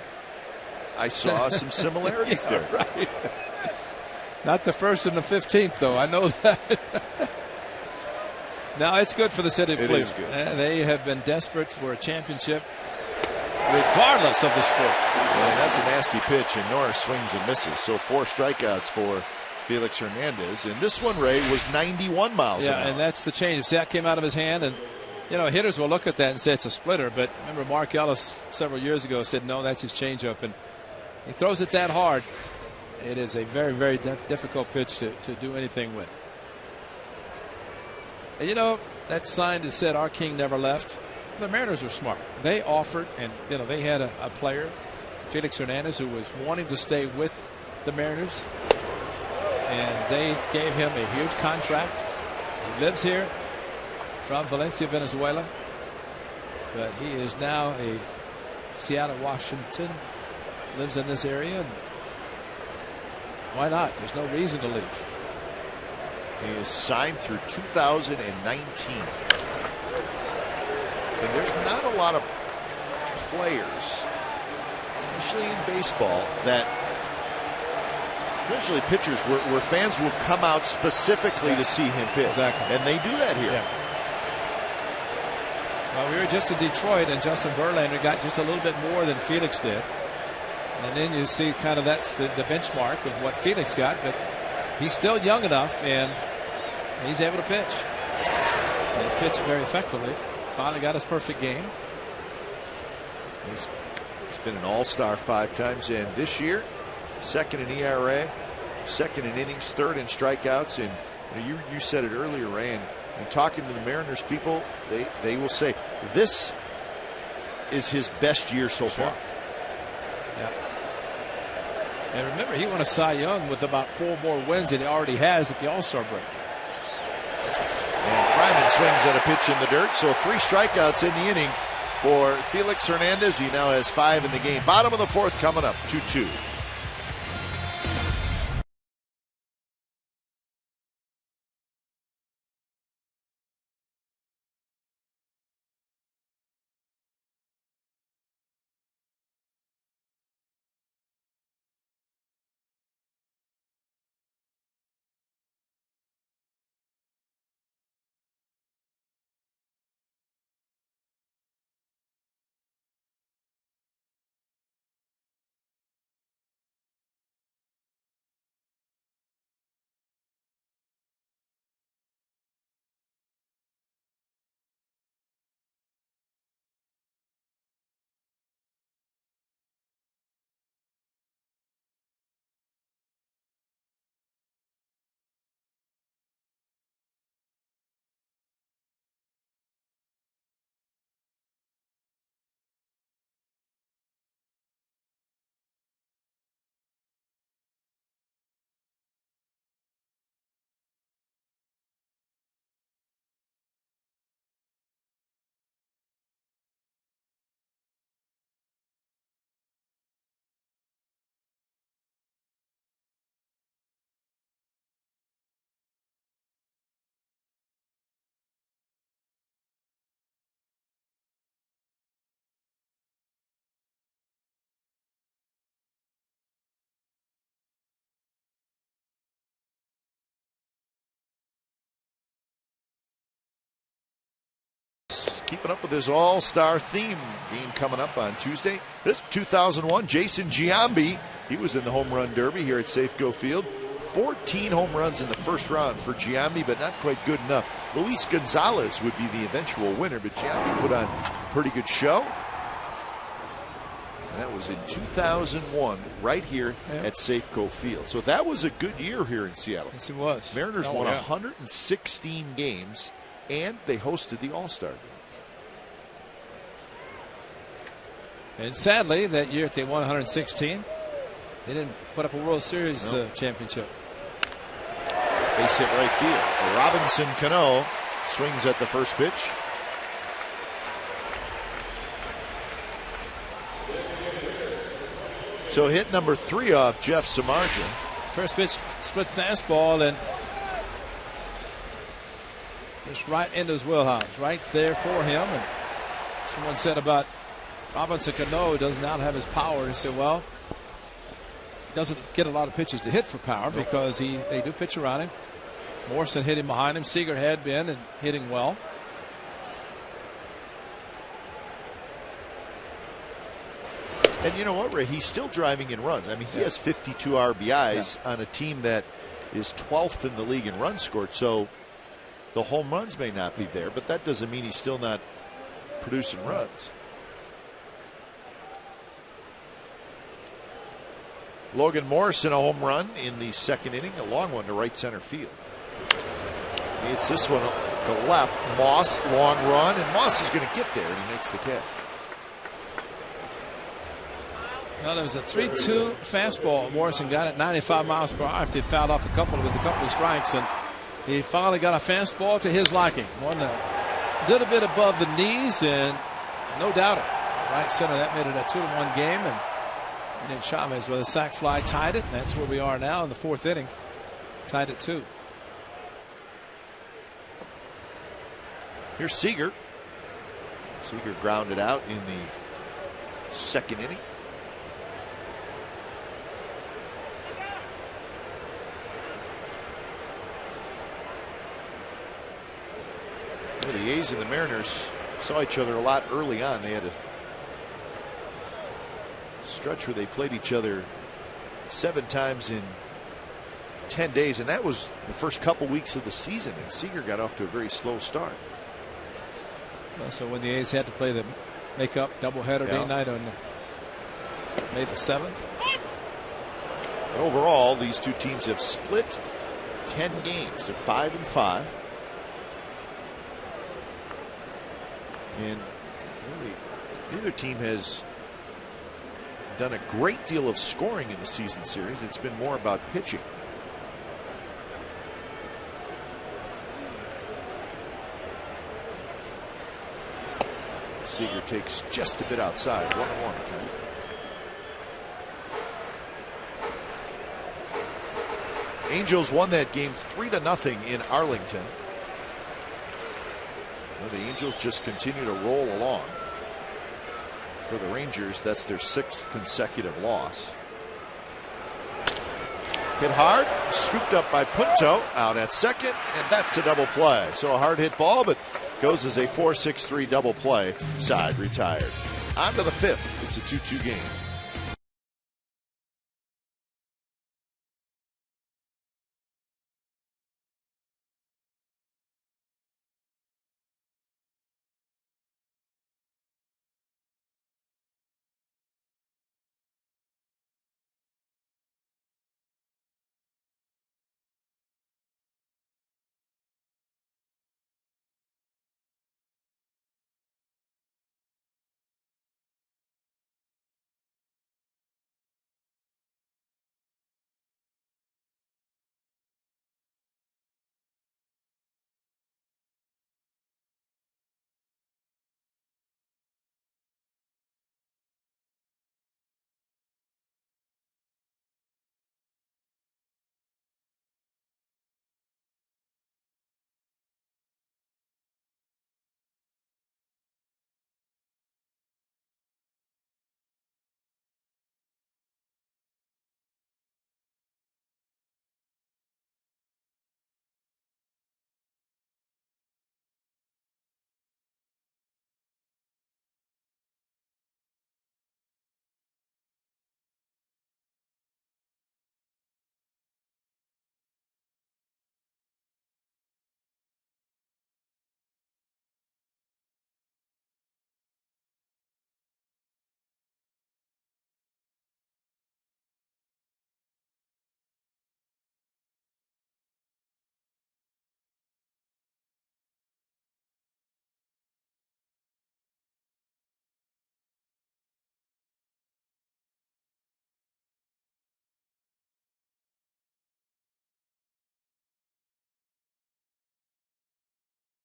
I saw some similarities there. Right. Not the 1st and the 15th, though. I know that. Now, it's good for the city of Cleveland. It is good. They have been desperate for a championship, regardless of the sport. And that's a nasty pitch, and Norris swings and misses. So 4 strikeouts for Felix Hernandez. And this one, Ray, was 91 miles an hour. Yeah, and that's the change. See, that came out of his hand, and, you know, hitters will look at that and say it's a splitter. But remember, Mark Ellis several years ago said, no, that's his changeup. And he throws it that hard. It is a very, very difficult pitch to do anything with. And, you know, that sign that said our king never left, the Mariners were smart. They offered, and, you know, they had a player, Felix Hernandez, who was wanting to stay with the Mariners. And they gave him a huge contract. He lives here from Valencia, Venezuela. But he is now a Seattle, Washington, lives in this area. And why not? There's no reason to leave. He is signed through 2019. And there's not a lot of players, especially in baseball, that usually pitchers where fans will come out specifically to see him pitch. Exactly. And they do that here. Yeah. Well, we were just in Detroit, and Justin Verlander got just a little bit more than Felix did. And then you see kind of that's the benchmark of what Felix got, but he's still young enough, and he's able to pitch. And he pitched very effectively. Finally got his perfect game. He's been an all-star 5 times, and this year, 2nd in ERA, second in innings, third in strikeouts. And you said it earlier, Ray, and talking to the Mariners people, they will say this is his best year so far. Yeah. And remember, he won a Cy Young with about 4 more wins than he already has at the All-Star break. And Fryman swings at a pitch in the dirt, so 3 strikeouts in the inning for Felix Hernandez. He now has 5 in the game. Bottom of the 4th coming up, 2-2. Keeping up with his all-star theme game coming up on Tuesday. This 2001, Jason Giambi. He was in the home run derby here at Safeco Field. 14 home runs in the first round for Giambi, but not quite good enough. Luis Gonzalez would be the eventual winner, but Giambi put on a pretty good show. And that was in 2001, right here at Safeco Field. So that was a good year here in Seattle. Yes, it was. Mariners won 116 games, and they hosted the All-Star game. And sadly, that year they won 116. They didn't put up a World Series championship. Base hit right field. Robinson Cano swings at the first pitch. So hit number 3 off Jeff Samardzija. First pitch, split fastball, and just right into his wheelhouse, right there for him. And someone said about Robinson Cano does not have his power. He said, well, he doesn't get a lot of pitches to hit for power because they do pitch around him. Morrison hit him behind him. Seager had been and hitting well. And you know what, Ray? He's still driving in runs. I mean, he has 52 RBIs on a team that is 12th in the league in runs scored. So the home runs may not be there, but that doesn't mean he's still not producing runs. Logan Morrison, a home run in the second inning, a long one to right center field. He hits this one to left. Moss, long run, and Moss is going to get there, and he makes the catch. Well, there was a 3-2 fastball. Morrison got it 95 miles per hour after he fouled off a couple of strikes, and he finally got a fastball to his liking. One a little bit above the knees, and no doubt right center. That made it a 2-1 game, and then Chavez with a sac fly tied it, and that's where we are now in the 4th inning. Tied at 2. Here's Seager. Seager grounded out in the second inning. Well, the A's and the Mariners saw each other a lot early on. They had a stretch where they played each other 7 times in 10 days, and that was the first couple weeks of the season, and Seager got off to a very slow start. Well, so when the A's had to play the makeup doubleheader day night on May the 7th. Overall, these two teams have split 10 games. They're 5-5. And really, neither team has done a great deal of scoring in the season series. It's been more about pitching. Seager takes just a bit outside. 1-1. Okay. Angels won that game 3-0 in Arlington. Well, the Angels just continue to roll along. For the Rangers, that's their 6th consecutive loss. Hit hard, scooped up by Punto, out at second, and that's a double play. So a hard hit ball, but goes as a 4-6-3 double play. Side retired. On to the 5th. It's a 2-2 game.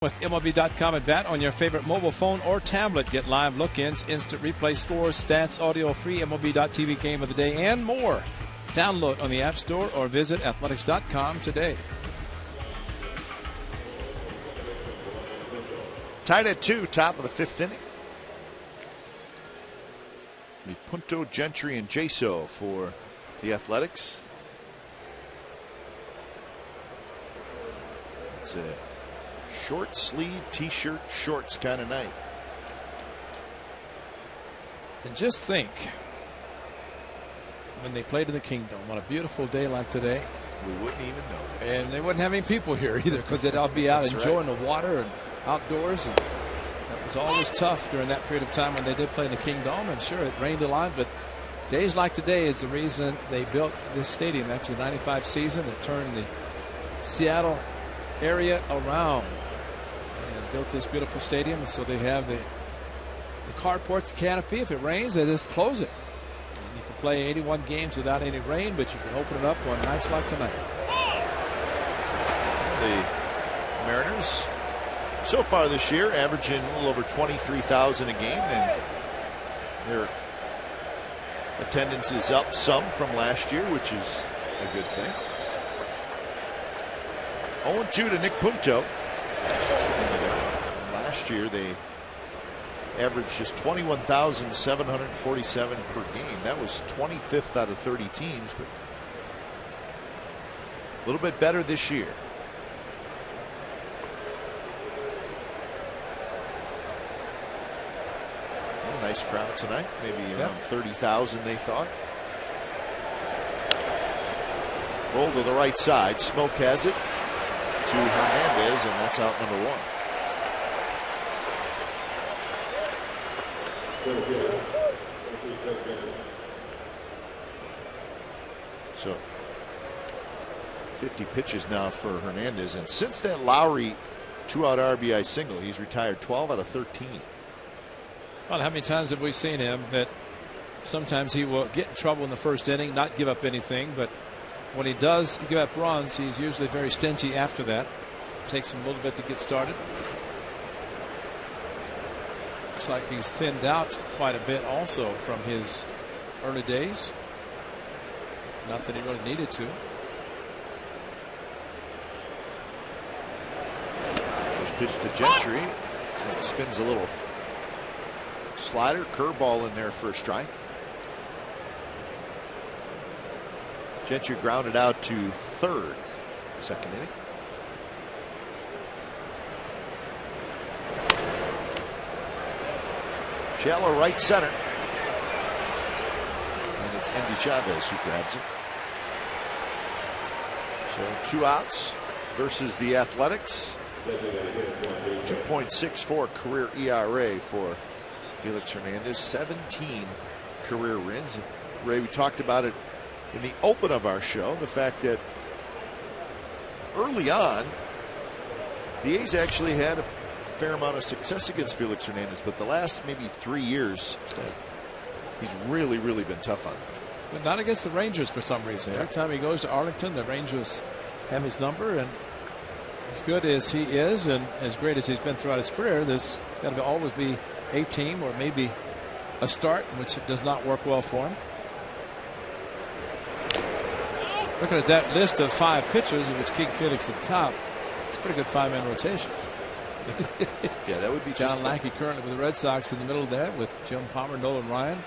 With MLB.com and bat on your favorite mobile phone or tablet. Get live look-ins, instant replay scores, stats, audio, free MLB.tv game of the day, and more. Download on the App Store or visit athletics.com today. Tied at 2, top of the 5th inning. The Punto, Gentry, and Jaso for the Athletics. It's a short sleeve t-shirt shorts kind of night. And just think, when they played in the Kingdom on a beautiful day like today, we wouldn't even know. And they wouldn't have any people here either, because they'd all be out enjoying the water and outdoors. And that was always tough during that period of time when they did play in the Kingdom. And sure, it rained a lot, but days like today is the reason they built this stadium after the '95 season that turned the Seattle area around and built this beautiful stadium. And so they have the carport, the canopy. If it rains, they just close it. And you can play 81 games without any rain, but you can open it up on nights like tonight. The Mariners so far this year averaging a little over 23,000 a game, and their attendance is up some from last year, which is a good thing. 0-2 to Nick Punto. Last year they averaged just 21,747 per game. That was 25th out of 30 teams, but a little bit better this year. Nice crowd tonight, maybe around 30,000 they thought. Roll to the right side. Smoke has it to Hernandez, and that's out number 1. So 50 pitches now for Hernandez, and since that Lowry 2-out RBI single, he's retired 12 out of 13. Well, how many times have we seen him that sometimes he will get in trouble in the first inning, not give up anything, but when he does give up runs, he's usually very stingy after that. Takes him a little bit to get started. Looks like he's thinned out quite a bit also from his early days. Not that he really needed to. First pitch to Gentry. So it spins a little slider, curveball in there for a strike. Gentry grounded out to third, second inning. Shallow right center. And it's Endy Chavez who grabs it. So 2 outs versus the Athletics. 2.64 career ERA for Felix Hernandez. 17 career wins. Ray, we talked about it in the open of our show. The fact that early on, the A's actually had a fair amount of success against Felix Hernandez, but the last maybe 3 years, he's really been tough on them. But not against the Rangers for some reason. Every time he goes to Arlington, the Rangers have his number, and as good as he is and as great as he's been throughout his career, there's got to always be a team or maybe a start in which it does not work well for him. Looking at that list of 5 pitchers, in which King Felix at the top, it's a pretty good 5-man rotation. Yeah, that would be John Lackey currently with the Red Sox in the middle there with Jim Palmer, Nolan Ryan.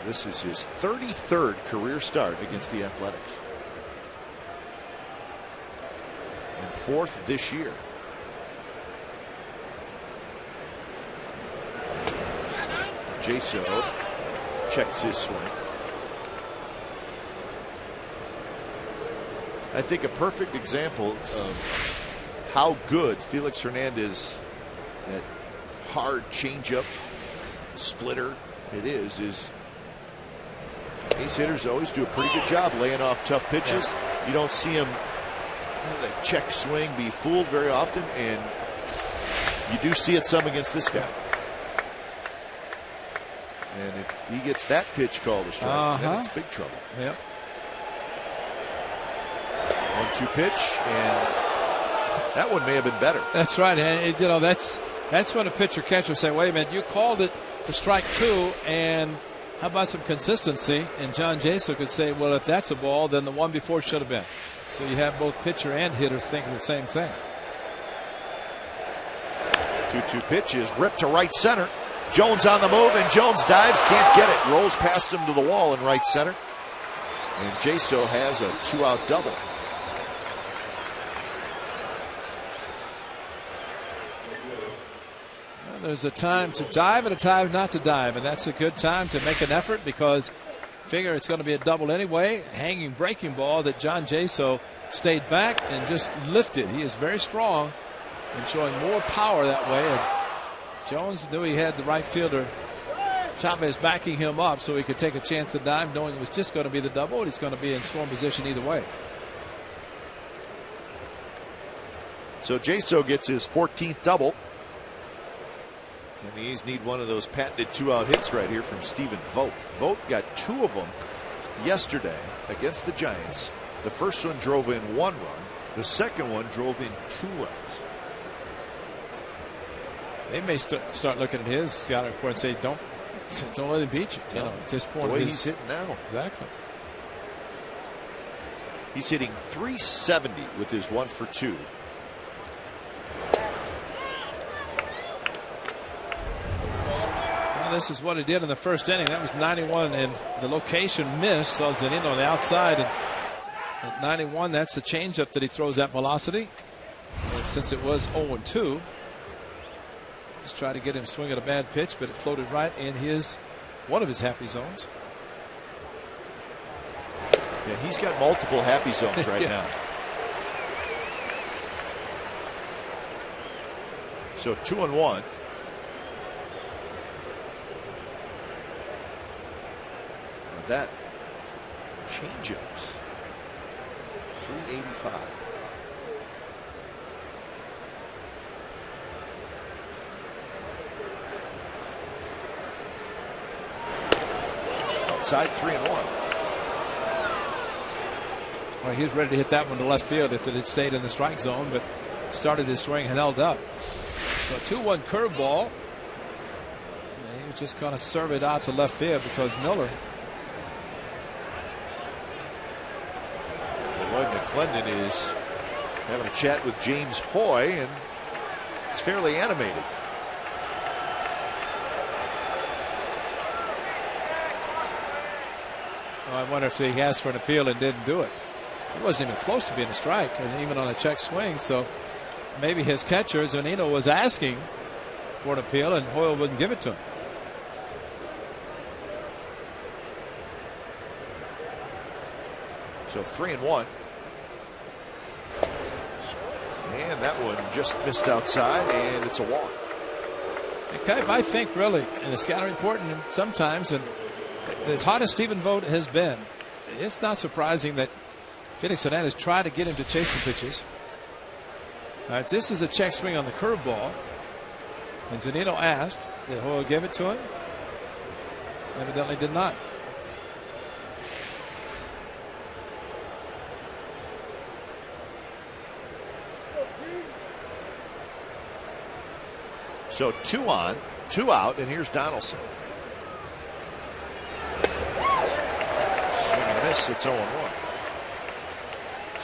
This is his 33rd career start against the Athletics. And 4th this year. Jaso checks his swing. I think a perfect example of how good Felix Hernandez, that hard changeup splitter it is Ace hitters always do a pretty good job laying off tough pitches. Yeah. You don't see him that check swing be fooled very often, and you do see it some against this guy. And if he gets that pitch called a strike, then it's big trouble. Yep. 1-2 pitch, and that one may have been better. That's right, and you know that's when a pitcher catcher say, "Wait a minute, you called it for strike 2, and how about some consistency?" And John Jaso could say, "Well, if that's a ball, then the one before should have been." So you have both pitcher and hitter thinking the same thing. 2-2 pitch is ripped to right center. Jones on the move, and Jones dives, can't get it, rolls past him to the wall in right center, and Jaso has a 2-out double. There's a time to dive and a time not to dive, and that's a good time to make an effort because figure it's going to be a double anyway. Hanging breaking ball that John Jaso stayed back and just lifted. He is very strong and showing more power that way. And Jones knew he had the right fielder Chavez backing him up so he could take a chance to dive, knowing it was just going to be the double, and he's going to be in scoring position either way. So Jaso gets his 14th double. And the A's need one of those patented 2-out hits right here from Stephen Vogt. Vogt got 2 of them yesterday against the Giants. The first one drove in 1 run. The second one drove in 2 runs. They may start looking at his scouting report and say, don't let him beat you. You know, at this point, the way he's hitting now. Exactly. He's hitting .370 with his 1 for 2. This is what he did in the first inning. That was 91, and the location missed. So it's an in on the outside. And at 91, that's the changeup that he throws at velocity. And since it was 0-2, just try to get him swinging a bad pitch, but it floated right in one of his happy zones. Yeah, he's got multiple happy zones right now. So 2-1. That changeups. 385. Outside 3-1. Well, he was ready to hit that one to left field if it had stayed in the strike zone, but started his swing and held up. So 2-1 curveball. And he was just going to serve it out to left field because Miller. Lloyd McClendon is having a chat with James Hoy, and it's fairly animated. Well, I wonder if he asked for an appeal and didn't do it. He wasn't even close to being a strike, and even on a check swing. So maybe his catcher, Zunino, was asking for an appeal, and Hoyle wouldn't give it to him. So 3-1. And that one just missed outside, and it's a walk. Okay, I think really, and it's kind of important sometimes, and as hot as Stephen Vogt has been, it's not surprising that Felix Hernandez tried to get him to chase some pitches. All right, this is a check swing on the curveball. And Zunino asked, did Hoyle give it to him? Evidently did not. So 2 on, 2 out, and here's Donaldson. Swing and a miss, it's 0-1.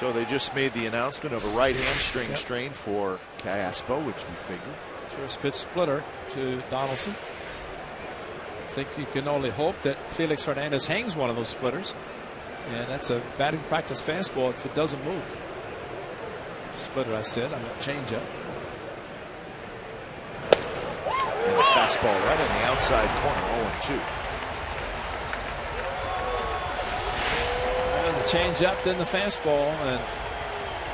So they just made the announcement of a right hamstring strain for Caspo, which we figured. First pitch splitter to Donaldson. I think you can only hope that Felix Hernandez hangs one of those splitters. And that's a batting practice fastball if it doesn't move. Splitter, I said, I'm going to change up. And the fastball right on the outside corner, 0-2. And the change up, then the fastball, and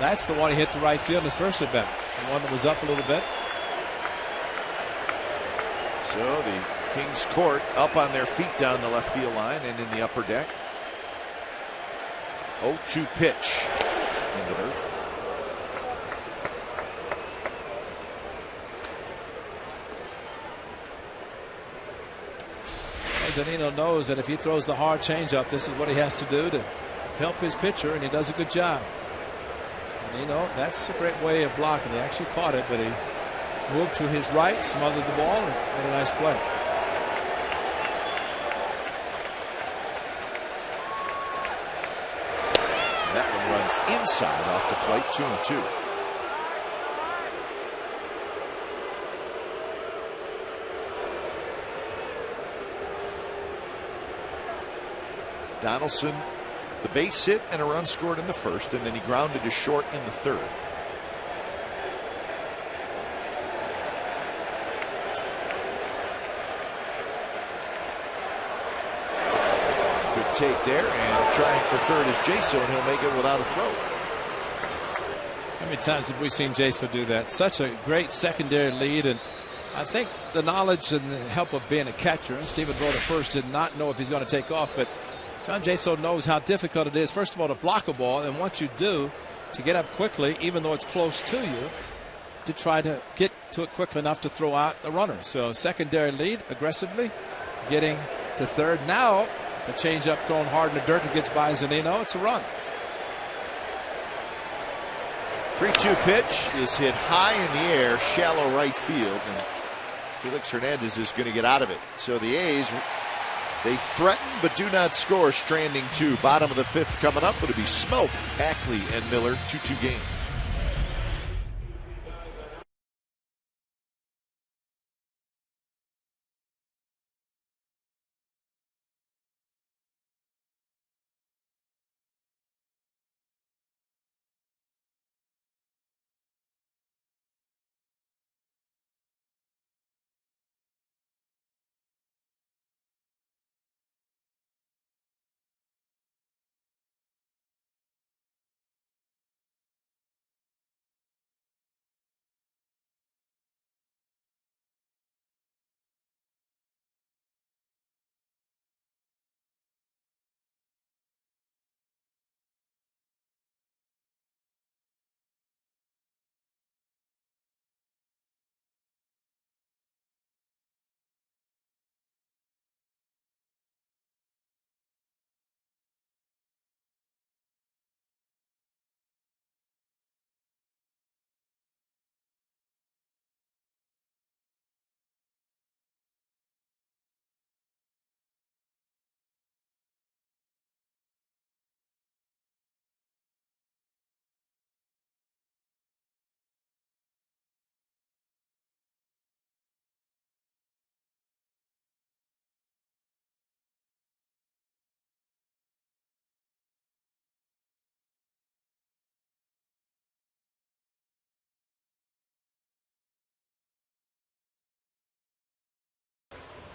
that's the one he hit to right field in his first at bat. The one that was up a little bit. So the Kings court up on their feet down the left field line and in the upper deck. 0-2 pitch in the dirt. Zunino knows that if he throws the hard changeup, this is what he has to do to help his pitcher, and he does a good job. And, that's a great way of blocking. He actually caught it, but he moved to his right, smothered the ball, and made a nice play. And that one runs inside off the plate, 2-2. Donaldson, the base hit and a run scored in the first, and then he grounded to short in the third. Good take there, and trying for third is Jaso, and he'll make it without a throw. How many times have we seen Jaso do that? Such a great secondary lead, and I think the knowledge and the help of being a catcher, and Stephen Vogt at first did not know if he's going to take off, but John Jaso knows how difficult it is, first of all, to block a ball, and once you do, to get up quickly, even though it's close to you, to try to get to it quickly enough to throw out the runner. So secondary lead, aggressively getting to third. Now, it's a changeup thrown hard in the dirt. It gets by Zunino. It's a run. 3-2 pitch is hit high in the air, shallow right field, and Felix Hernandez is going to get out of it. So the A's, they threaten but do not score, stranding 2. Bottom of the 5th coming up. It'll be Smoke, Ackley, and Miller, 2-2 game.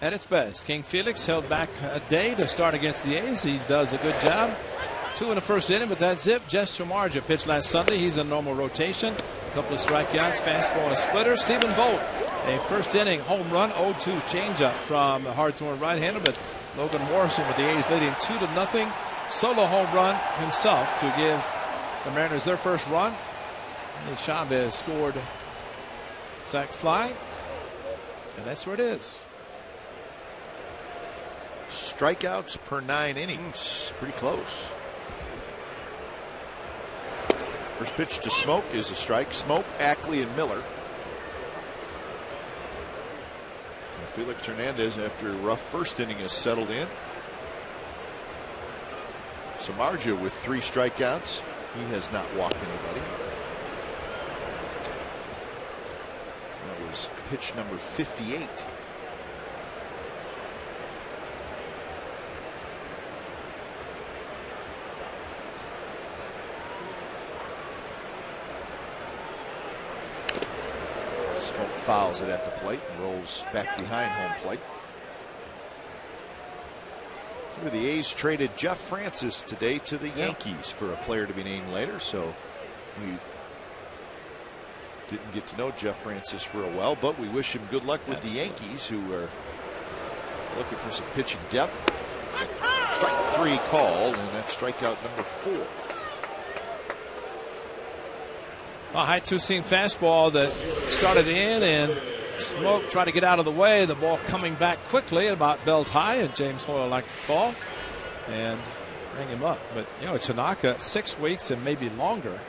at its best. King Felix held back a day to start against the A's. He does a good job. 2 in the first inning with that zip. Jeff Samardzija pitched last Sunday. He's in normal rotation. A couple of strikeouts, fastball and a splitter. Stephen Vogt, a first inning home run, 0-2 changeup from the hard-throwing right-hander, but Logan Morrison with the A's leading 2-0. Solo home run himself to give the Mariners their first run. And Chavez scored sac fly, and that's where it is. Strikeouts per 9 innings. Pretty close. First pitch to Smoke is a strike. Smoke, Ackley, and Miller. And Felix Hernandez, after a rough first inning, has settled in. Samardzija with 3 strikeouts. He has not walked anybody. That was pitch number 58. Smoke fouls it at the plate and rolls back behind home plate. The A's traded Jeff Francis today to the Yankees for a player to be named later, so we didn't get to know Jeff Francis real well, but we wish him good luck with the Yankees, who are looking for some pitching depth. Strike 3 call, and that's strikeout number 4. A high two-seam fastball that started in, and Smoke tried to get out of the way. The ball coming back quickly, about belt high, and James Hoyle liked the call and rang him up. But you know, Tanaka 6 weeks and maybe longer,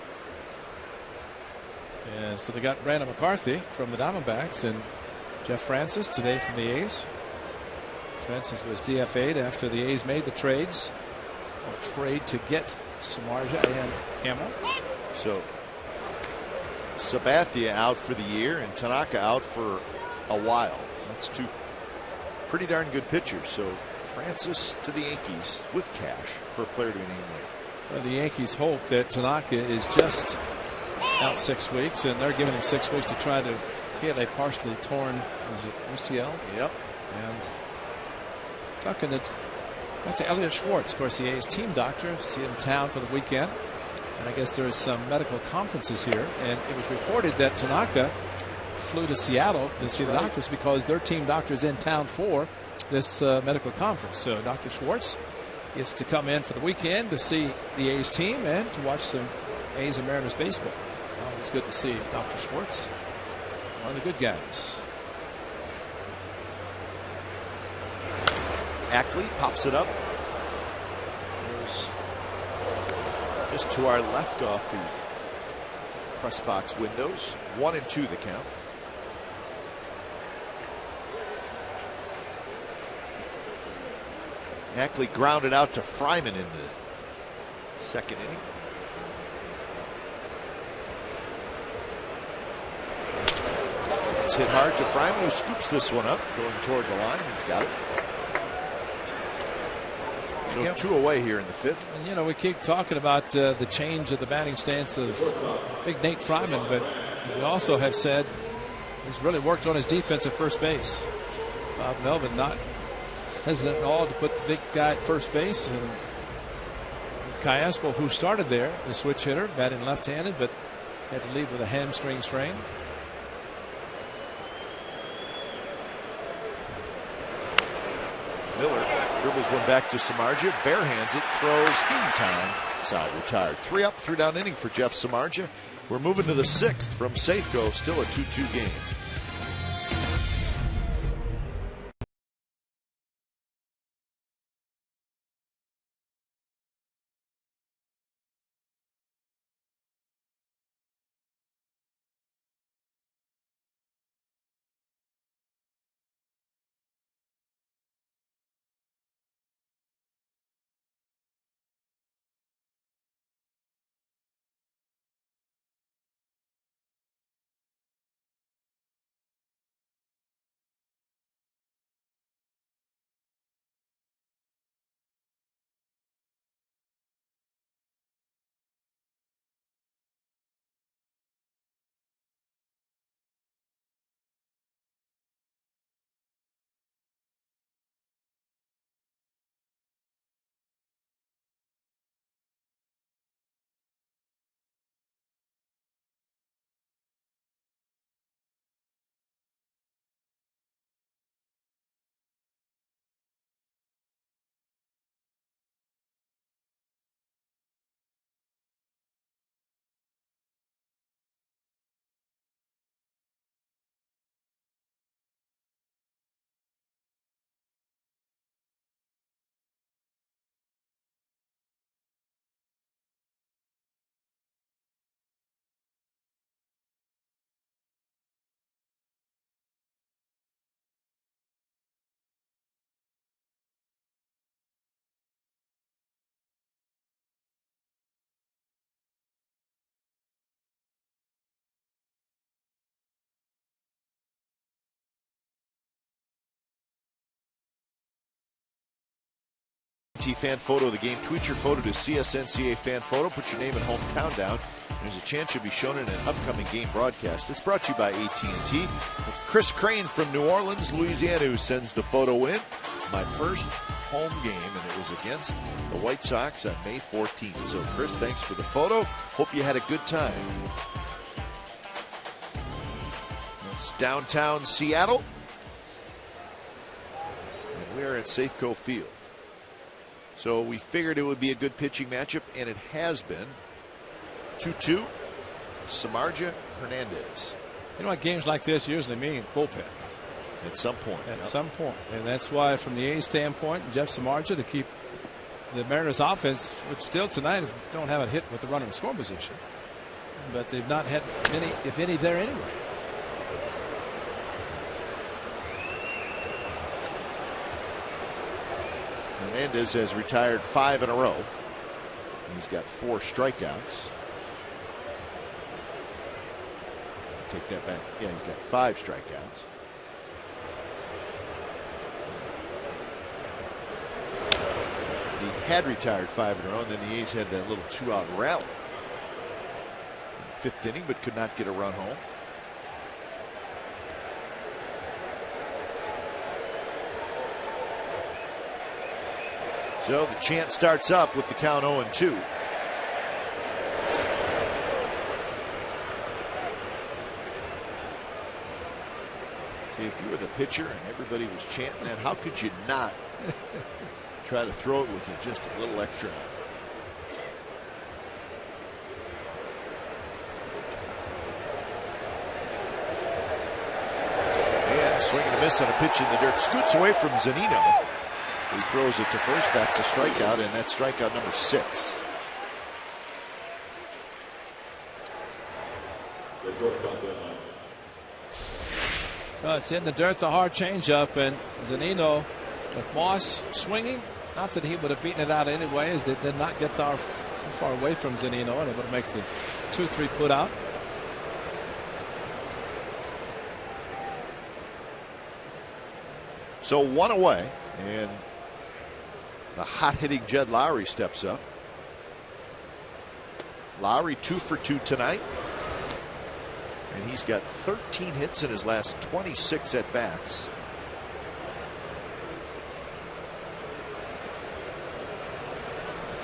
and so they got Brandon McCarthy from the Diamondbacks and Jeff Francis today from the A's. Francis was DFA'd after the A's made the trades, a trade to get Samardzija and Hamill. So Sabathia out for the year and Tanaka out for a while. That's 2 pretty darn good pitchers. So Francis to the Yankees with cash for a player to be named later. Well, the Yankees hope that Tanaka is just out 6 weeks, and they're giving him 6 weeks to try to heal a partially torn UCL. Yep. And talking to Dr. Elliot Schwartz, of course, the A's team doctor, is in town for the weekend. And I guess there's some medical conferences here, and it was reported that Tanaka flew to Seattle to see the doctors because their team doctor is in town for this medical conference. So Dr. Schwartz gets to come in for the weekend to see the A's team and to watch some A's and Mariners baseball. Always good to see Dr. Schwartz, one of the good guys. Ackley pops it up. Just to our left off the press box windows. 1-2 the count. Ackley grounded out to Fryman in the 2nd inning. It's hit hard to Fryman, who scoops this one up going toward the line. He's got it. So 2 away here in the 5th. And you know, we keep talking about the change of the batting stance of big Nate Fryman, but as we also have said, he's really worked on his defense at first base. Bob Melvin not hesitant at all to put the big guy at first base, and Cayaspo, who started there, the switch hitter, batting left-handed, but had to leave with a hamstring strain. Miller dribbles one back to Samardzija, barehands it, throws in time. Side retired. 3 up, 3 down inning for Jeff Samardzija. We're moving to the 6th from Safeco, still a 2-2 game. TNT fan photo of the game. Tweet your photo to CSNCA fan photo. Put your name and hometown down. There's a chance you'll be shown in an upcoming game broadcast. It's brought to you by AT&T. It's Chris Crane from New Orleans, Louisiana, who sends the photo in. My first home game, and it was against the White Sox on May 14th. So, Chris, thanks for the photo. Hope you had a good time. It's downtown Seattle. And we're at Safeco Field. So we figured it would be a good pitching matchup, and it has been. 2-2, Samardzija, Hernandez. You know what, games like this usually mean bullpen. At some point. At some point. And that's why, from the A's standpoint, Jeff Samardzija to keep the Mariners offense, which still tonight don't have a hit with the runner in scoring position. But they've not had many, if any, there anyway. Hernandez has retired 5 in a row. He's got 4 strikeouts. Take that back. Yeah, he's got 5 strikeouts. He had retired 5 in a row, and then the A's had that little 2-out rally in the 5th inning, but could not get a run home. So the chant starts up with the count 0-2. See, if you were the pitcher and everybody was chanting that, how could you not try to throw it with just a little extra? And swing and a miss on a pitch in the dirt. Scoots away from Zunino. He throws it to first. That's a strikeout, and that's strikeout number 6. It's in the dirt, the hard changeup, and Zunino with Moss swinging. Not that he would have beaten it out anyway, as they did not get far away from Zunino and able to make the 2-3 put out. So 1 away, and the hot-hitting Jed Lowry steps up. Lowry 2 for 2 tonight. And he's got 13 hits in his last 26 at-bats.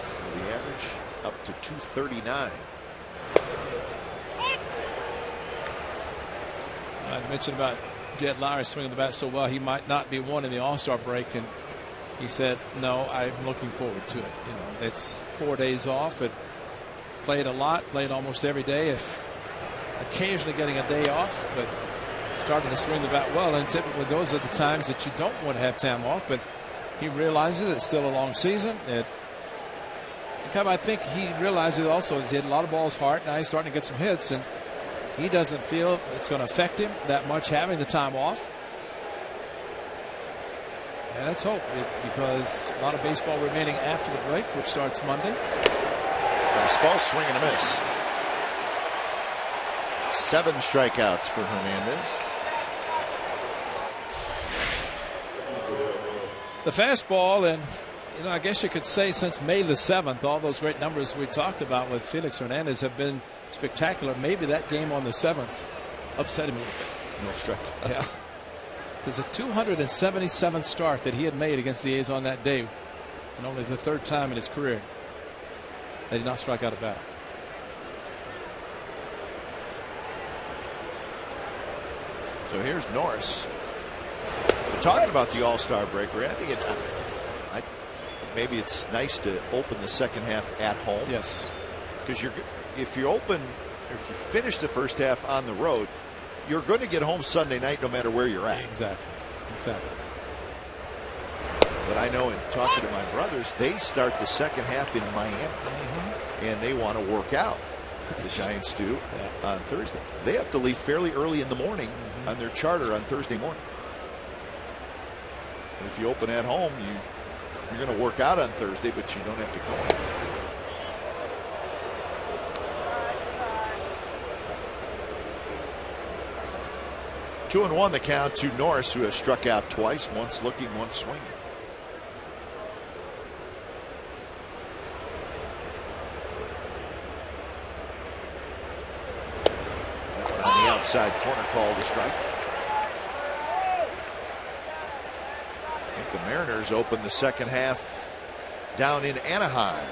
So the average up to 239. I mentioned about Jed Lowry swinging the bat so well he might not be one in the All-Star break, and he said, no, I'm looking forward to it. You know, it's 4 days off. It played a lot, played almost every day, if occasionally getting a day off, but starting to swing the bat well. And typically those are the times that you don't want to have time off, but he realizes it's still a long season. I think he realizes also he's hit a lot of balls hard. Now he's starting to get some hits, and he doesn't feel it's going to affect him that much having the time off. And let's hope, because a lot of baseball remaining after the break, which starts Monday. Baseball, swing and a miss. 7 strikeouts for Hernandez. The fastball, and you know, I guess you could say since May the 7th, all those great numbers we talked about with Felix Hernandez have been spectacular. Maybe that game on the 7th upset him a little bit. No strikeouts. Yeah. There's a 277th start that he had made against the A's on that day, and only the 3rd time in his career that he did not strike out a batter. So here's Norris. We're talking about the All-Star break, Ray. I think maybe it's nice to open the second half at home. Yes. Because if you finish the first half on the road, you're going to get home Sunday night no matter where you're at. Exactly. But I know in talking to my brothers, they start the second half in Miami, and they want to work out. The Giants do on Thursday. They have to leave fairly early in the morning on their charter on Thursday morning. And if you open at home, you're going to work out on Thursday, but you don't have to go. 2-1 the count to Norris, who has struck out twice, once looking, once swinging. inside corner call to strike. I think the Mariners open the second half down in Anaheim.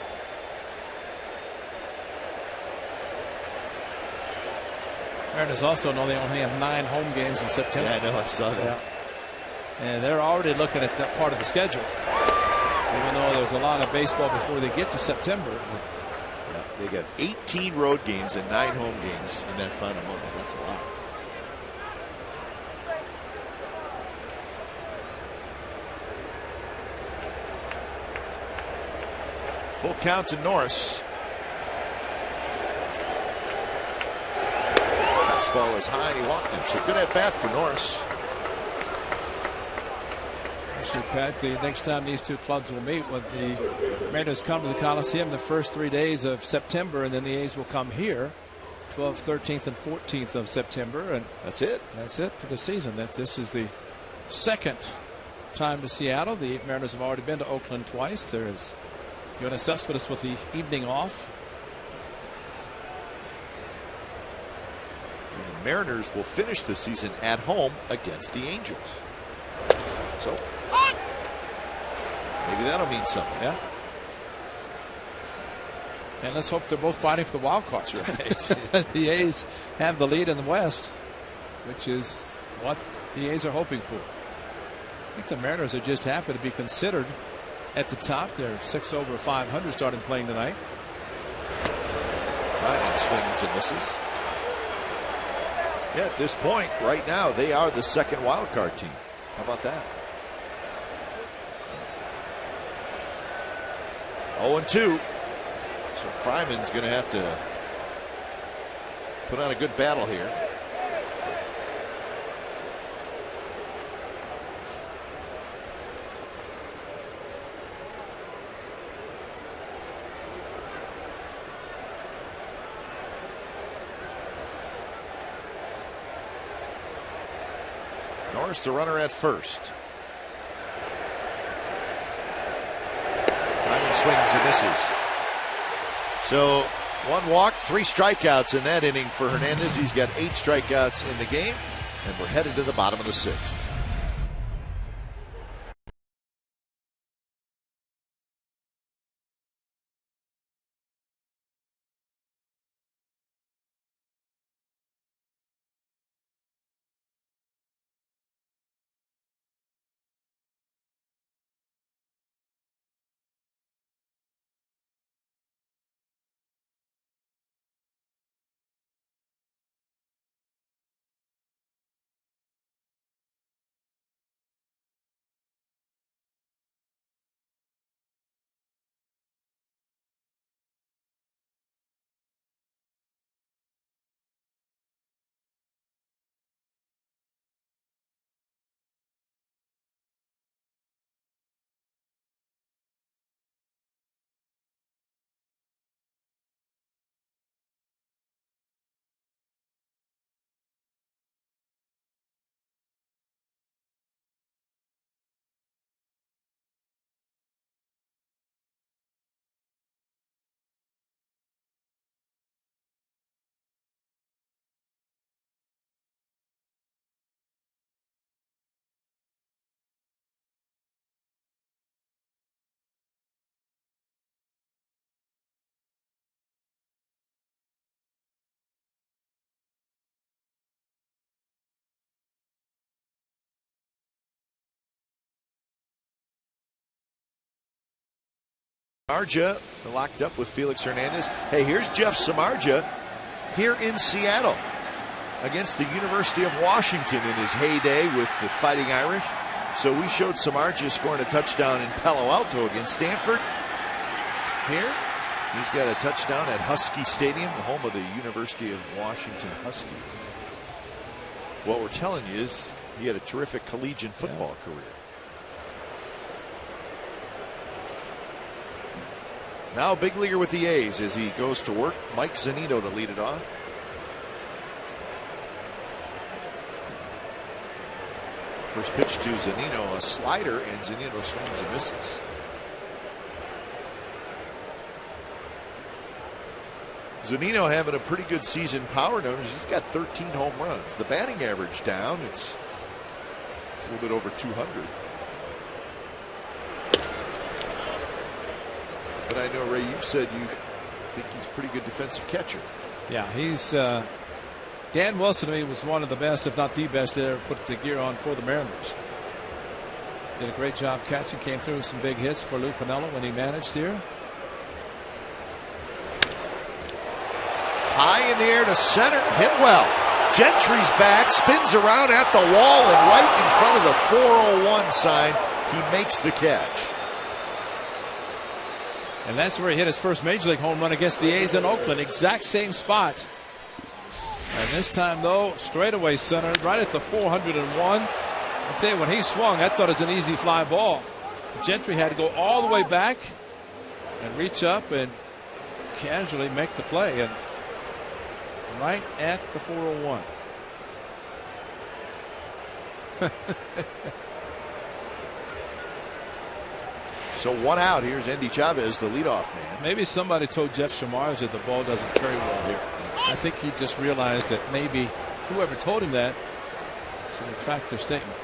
Mariners also know they only have 9 home games in September. Yeah, I know, I saw that. Yeah. And they're already looking at that part of the schedule. Even though there's a lot of baseball before they get to September. Yeah, they got 18 road games and 9 home games in that final month. That's a lot. Full count to Norris. Fastball is high and he walked him. So good at bat for Norris. Actually, Pat, the next time these two clubs will meet, when the Mariners come to the Coliseum the first 3 days of September, and then the A's will come here 12th, 13th, and 14th of September. And that's it. That's it for the season. This is the second time to Seattle. The Mariners have already been to Oakland twice. There is Yoenis Cespedes with the evening off. And the Mariners will finish the season at home against the Angels. So maybe that'll mean something. Yeah. And let's hope they're both fighting for the wild card. That's right. The A's have the lead in the West, which is what the A's are hoping for. I think the Mariners are just happy to be considered at the top. They're 6 over 500 starting playing tonight. Ryan swings and misses. Yeah, at this point, right now, they are the second wild card team. How about that? 0-2. So Fryman's going to have to put on a good battle here. Norris, the runner at first. Fryman swings and misses. So 1 walk, 3 strikeouts in that inning for Hernandez. He's got 8 strikeouts in the game, and we're headed to the bottom of the 6th. Samardzija locked up with Felix Hernandez. Hey, here's Jeff Samardzija here in Seattle against the University of Washington in his heyday with the Fighting Irish. So we showed Samardzija scoring a touchdown in Palo Alto against Stanford. Here, he's got a touchdown at Husky Stadium, the home of the University of Washington Huskies. What we're telling you is he had a terrific collegiate football career. Now a big leaguer with the A's as he goes to work. Mike Zunino to lead it off. First pitch to Zunino, a slider, and Zunino swings and misses. Zunino having a pretty good season power numbers. He's got 13 home runs. The batting average down. It's a little bit over 200. But I know, Ray, you've said you think he's a pretty good defensive catcher. Yeah, he's Dan Wilson to me was one of the best, if not the best, to ever put the gear on for the Mariners. Did a great job catching. Came through with some big hits for Lou Piniella when he managed here. High in the air to center, hit well. Gentry's back, spins around at the wall, and right in front of the 401 sign, he makes the catch. And that's where he hit his first Major League home run against the A's in Oakland. Exact same spot. And this time, though, straightaway center, right at the 401. I'll tell you, when he swung, I thought it was an easy fly ball. Gentry had to go all the way back and reach up and casually make the play. And right at the 401. So 1 out. Here's Endy Chavez, the leadoff man. Maybe somebody told Jeff Shamars that the ball doesn't carry well here. I think he just realized that maybe whoever told him that should retract their statement.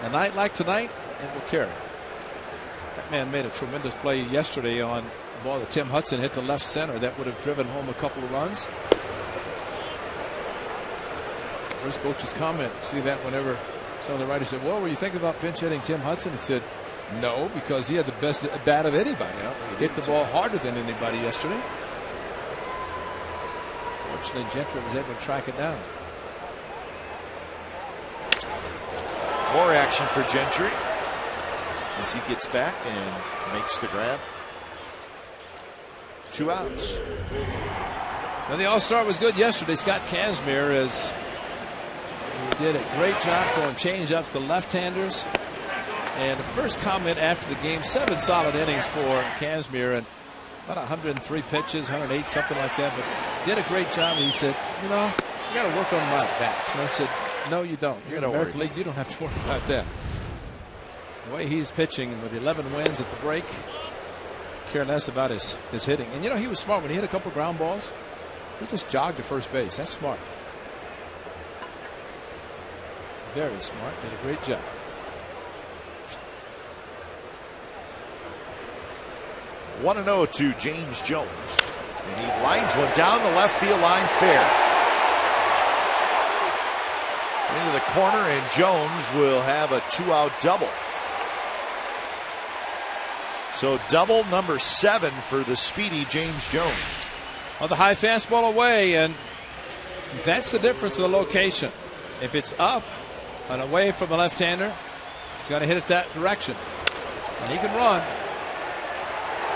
A night like tonight, it will carry. That man made a tremendous play yesterday on the ball that Tim Hudson hit to left center. That would have driven home a couple of runs. First coach's comment. See that whenever some of the writers said, well, were you thinking about pinch hitting Tim Hudson? He said, no, because he had the best bat of anybody. Yeah, hit the ball harder than anybody yesterday. Fortunately, Gentry was able to track it down. More action for Gentry as he gets back and makes the grab. 2 outs. Now the All-Star was good yesterday. Scott Kazmir is he did a great job throwing change-ups to left-handers. And the first comment after the game, 7 solid innings for Kazmir and about 103 pitches, 108, something like that. But did a great job. He said, you know, you got to work on my bats. And I said, no, you don't. You're in the American League. You don't have to worry about that. The way he's pitching with 11 wins at the break, care less about his hitting. And, you know, he was smart. When he hit a couple ground balls, he just jogged to first base. That's smart. Very smart. Did a great job. One and 0 to James Jones. And he lines one down the left field line fair. Into the corner, and Jones will have a 2-out double. So double number 7 for the speedy James Jones. On the high fastball away, and that's the difference in the location. If it's up and away from the left-hander, he's got to hit it that direction. And he can run.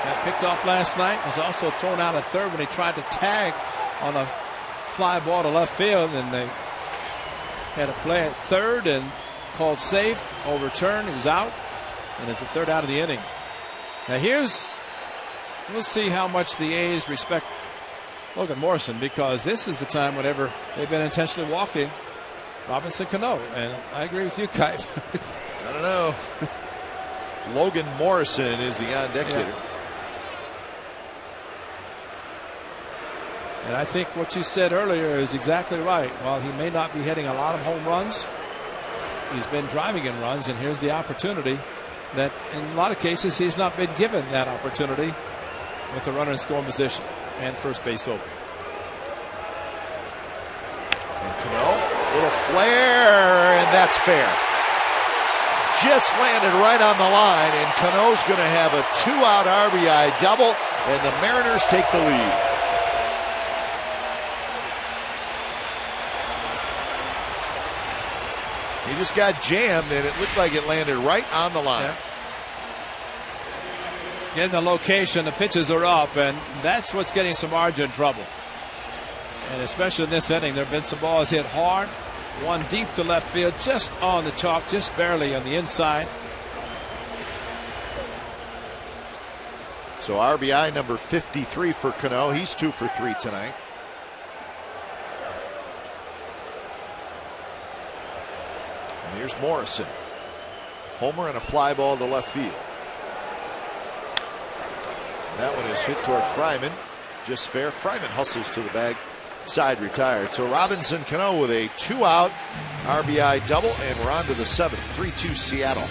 Got picked off last night. Was also thrown out at third when he tried to tag on a fly ball to left field, and they had a play at third and called safe, overturned. He was out, and it's the 3rd out of the inning. Now we'll see how much the A's respect Logan Morrison, because this is the time whenever they've been intentionally walking Robinson Cano, and I agree with you, Kite. I don't know. Logan Morrison is the on-deck hitter. And I think what you said earlier is exactly right. While he may not be hitting a lot of home runs, he's been driving in runs, and here's the opportunity that in a lot of cases he's not been given that opportunity with the runner in scoring position and first base open. And Cano, little flare, and that's fair. Just landed right on the line, and Cano's going to have a 2-out RBI double, and the Mariners take the lead. He just got jammed, and it looked like it landed right on the line. Yeah. In the location, the pitches are up, and that's what's getting Samardzija in trouble. And especially in this inning, there have been some balls hit hard. One deep to left field, just on the chalk, just barely on the inside. So RBI number 53 for Cano. He's 2 for 3 tonight. And here's Morrison. Homer and a fly ball to left field. That one is hit toward Fryman. just fair. Fryman hustles to the bag. Side retired. So Robinson Cano with a 2-out RBI double, and we're on to the 7th. 3-2 Seattle.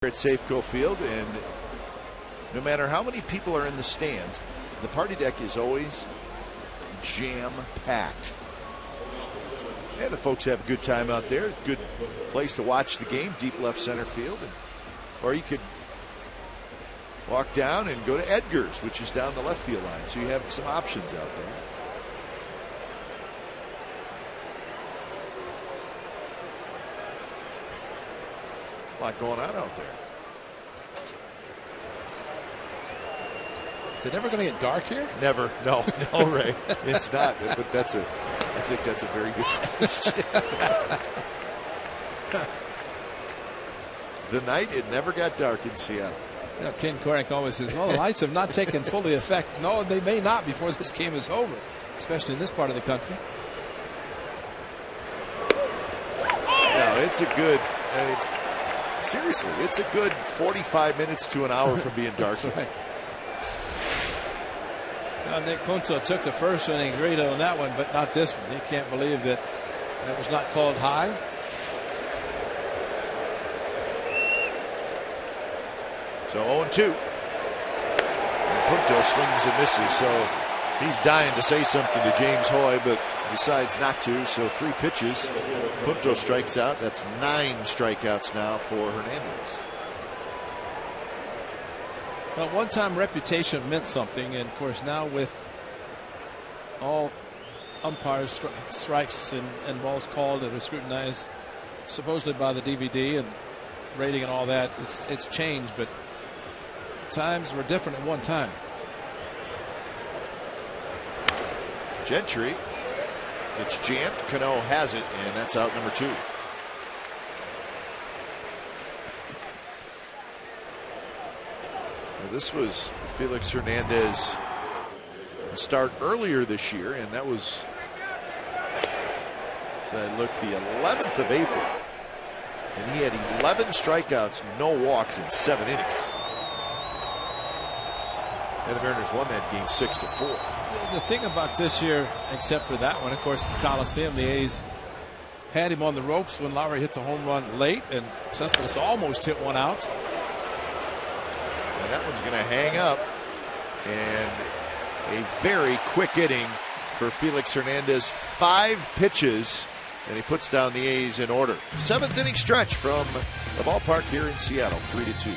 At Safeco Field, and no matter how many people are in the stands, the party deck is always jam-packed. And the folks have a good time out there. Good place to watch the game, deep left center field. Or you could walk down and go to Edgar's, which is down the left field line. So you have some options out there. A lot going on out there. Is it ever going to get dark here? Never. No, Ray. It's not. But I think that's a very good question. The night it never got dark in Seattle. You know, Ken Korach always says, well, the lights have not taken fully effect. No, they may not before this game is over, especially in this part of the country. No, it's a good. Seriously, it's a good 45 minutes to an hour from being dark. Right. Now, Nick Punto took the first inning great on that one, but not this one. He can't believe that was not called high. So 0-2. And Punto swings and misses. So he's dying to say something to James Hoy, but decides not to. So 3 pitches. Punto strikes out. That's 9 strikeouts now for Hernandez. Well, one time reputation meant something, and of course now with all umpires strikes and balls called that are scrutinized supposedly by the DVD and rating and all that, it's changed, but times were different at one time. Gentry gets jammed. Cano has it, and that's out number 2. Well, this was Felix Hernandez start earlier this year, and that was, so I look, the 11th of April, and he had 11 strikeouts, no walks in 7 innings. And the Mariners won that game 6-4. The thing about this year, except for that one, of course, the Coliseum, the A's had him on the ropes when Lowry hit the home run late, and Cespedes almost hit one out. And that one's going to hang up. And a very quick inning for Felix Hernandez. 5 pitches, and he puts down the A's in order. 7th inning stretch from the ballpark here in Seattle, 3-2.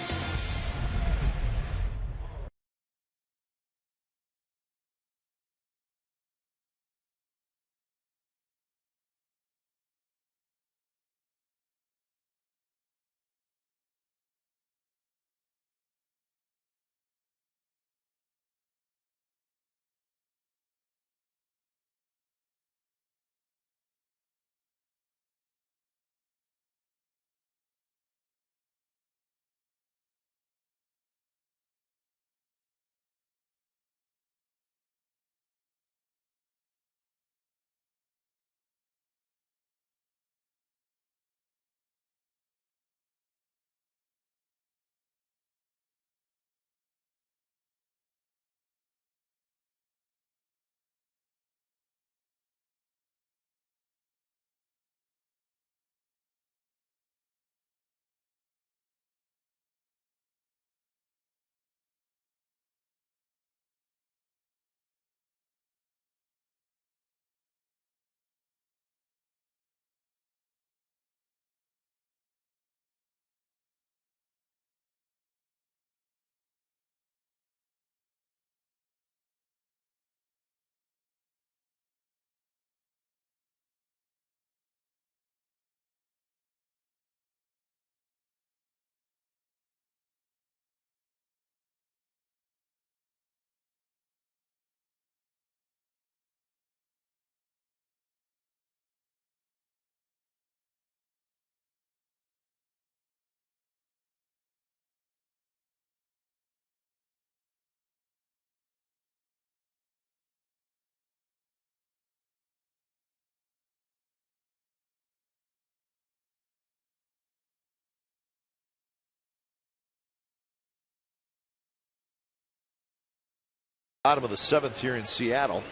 Bottom of the 7th here in Seattle.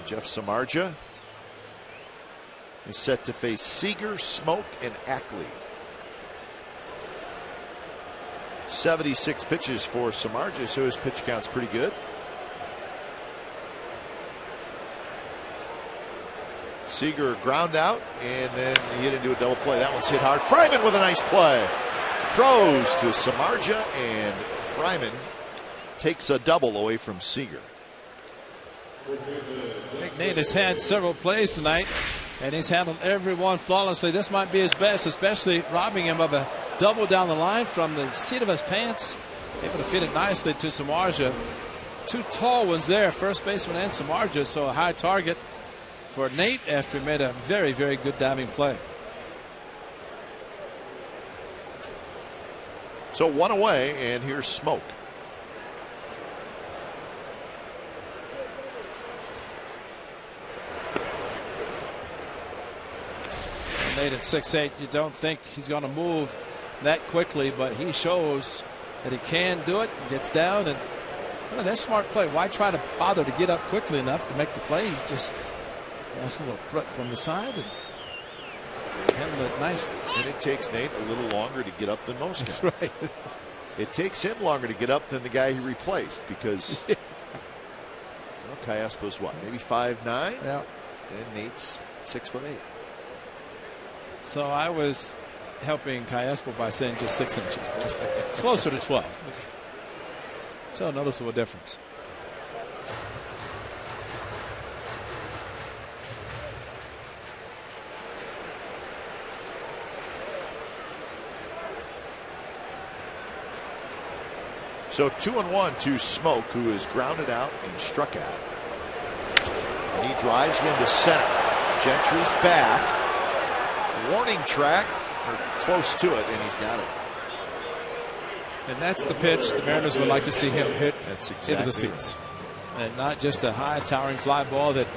Jeff Samardzija is set to face Seager, Smoke, and Ackley. 76 pitches for Samardzija, so his pitch count's pretty good. Seager ground out, and then he hit into a double play. That one's hit hard. Fryman with a nice play. Throws to Samardzija, and Fryman takes a double away from Seager. Nate has had several plays tonight, and he's handled every one flawlessly. This might be his best, especially robbing him of a double down the line from the seat of his pants. Able to fit it nicely to Samardzija. Two tall ones there, first baseman and Samardzija, so a high target for Nate after he made a very, very good diving play. So one away, and here's Smoke. Nate at 6'8", you don't think he's going to move that quickly, but he shows that he can do it. Gets down, and that's a smart play. Why try to bother to get up quickly enough to make the play? He just nice little foot from the side and handled it nicely. And it takes Nate a little longer to get up than most guys. That's right. It takes him longer to get up than the guy he replaced because Callaspo's what, maybe 5'9"? Yeah. And Nate's 6'8". So I was helping Callaspo by saying just 6 inches. It's closer to 12. So a noticeable difference. So 2-1 to Smoke, who is grounded out and struck out. And he drives one to center. Gentry's back. Warning track, or close to it, and he's got it. And that's the pitch the Mariners would like to see him hit into the right. seats. And not just a high towering fly ball that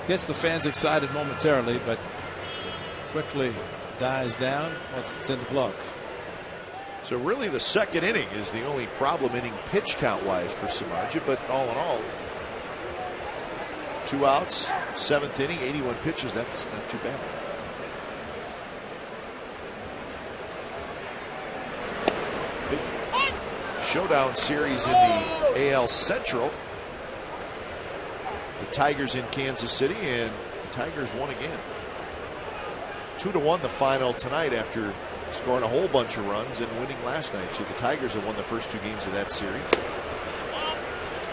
gets the fans excited momentarily, but quickly dies down once it's in the glove. So really the second inning is the only problem inning pitch count wise for Samardzija, but all in all, 2 outs, 7th inning, 81 pitches, that's not too bad. Big showdown series in the AL Central. The Tigers in Kansas City, and the Tigers won again. 2-1 the final tonight after scoring a whole bunch of runs and winning last night. So the Tigers have won the first 2 games of that series.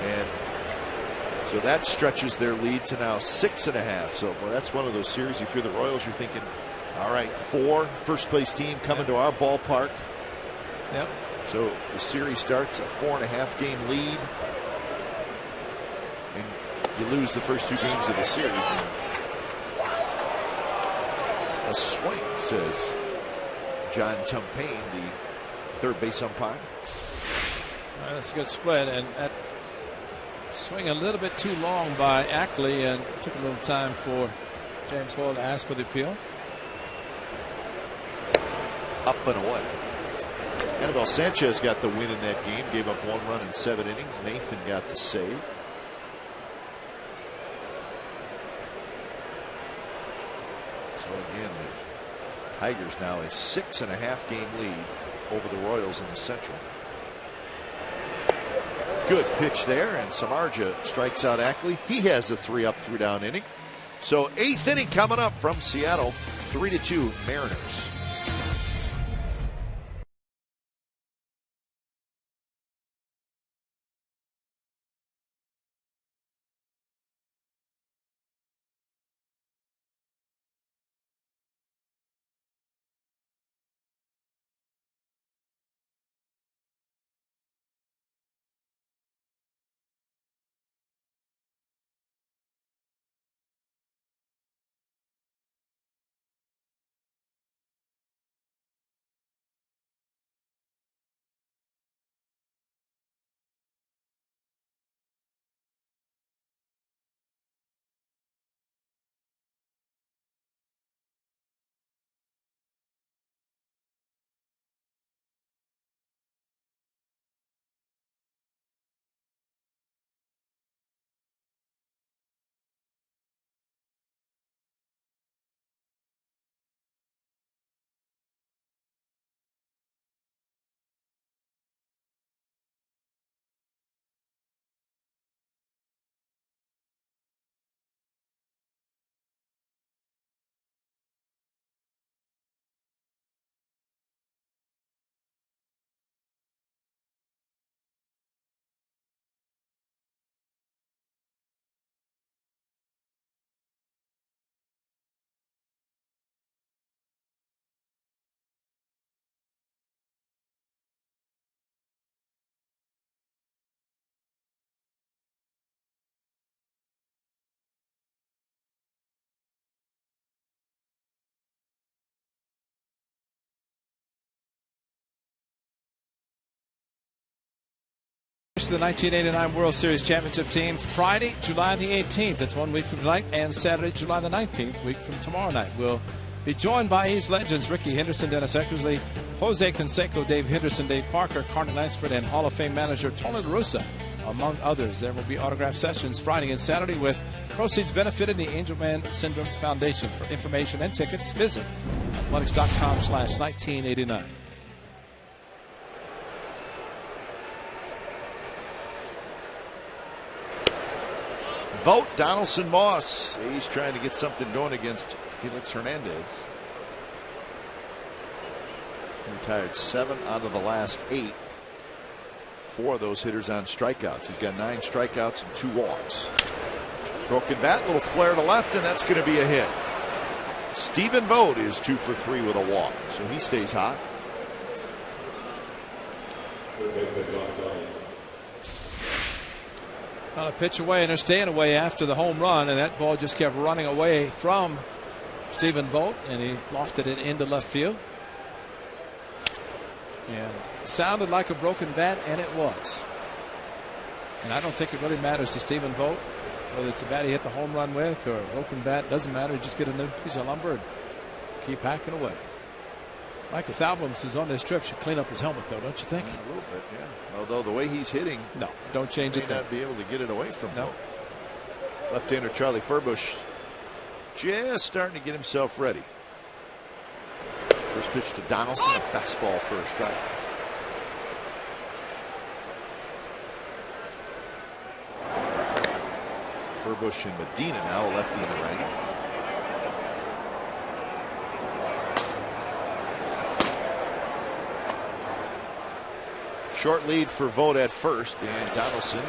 And so that stretches their lead to now 6.5. So well, that's one of those series. If you're the Royals, you're thinking, all right, 4 first place team coming to our ballpark. Yep. So the series starts a 4.5 game lead. And you lose the first 2 games of the series. A swing, says John Tumpain, the third base umpire. That's a good split, and that swing a little bit too long by Ackley, and took a little time for James Hall to ask for the appeal. Up and away. Anibal Sanchez got the win in that game, gave up 1 run in 7 innings. Nathan got the save. So again, the Tigers now a 6.5 game lead over the Royals in the Central. Good pitch there, and Samardzija strikes out Ackley. He has a 3-up, 3-down inning. So 8th inning coming up from Seattle, 3-2 Mariners. The 1989 World Series championship team Friday, July the 18th. That's 1 week from tonight, and Saturday, July the 19th, week from tomorrow night. We'll be joined by A's legends Ricky Henderson, Dennis Eckersley, Jose Canseco, Dave Henderson, Dave Parker, Carter Lansford, and Hall of Fame manager Tony La Russa, among others. There will be autograph sessions Friday and Saturday with proceeds benefiting the Angelman Syndrome Foundation. For information and tickets, visit athletics.com/1989. Vogt, Donaldson, Moss. He's trying to get something going against Felix Hernandez. He retired 7 out of the last 8. 4 of those hitters on strikeouts. He's got 9 strikeouts and 2 walks. Broken bat, little flare to left, and that's going to be a hit. Stephen Vogt is 2 for 3 with a walk, so he stays hot. A pitch away, and they're staying away after the home run, and that ball just kept running away from Stephen Vogt, and he lofted it into left field. And it sounded like a broken bat, and it was. And I don't think it really matters to Stephen Vogt whether it's a bat he hit the home run with or a broken bat. Doesn't matter. Just get a new piece of lumber and keep hacking away. Michael Thalbums is on this trip. Should clean up his helmet, though, don't you think? A little bit, yeah. Although the way he's hitting, no, don't change it. May not be able to get it away from him. No. Left-hander Charlie Furbush just starting to get himself ready. First pitch to Donaldson, a fastball for a strike. Furbush and Medina now, a lefty and a righty. Short lead for Vogt at first, and Donaldson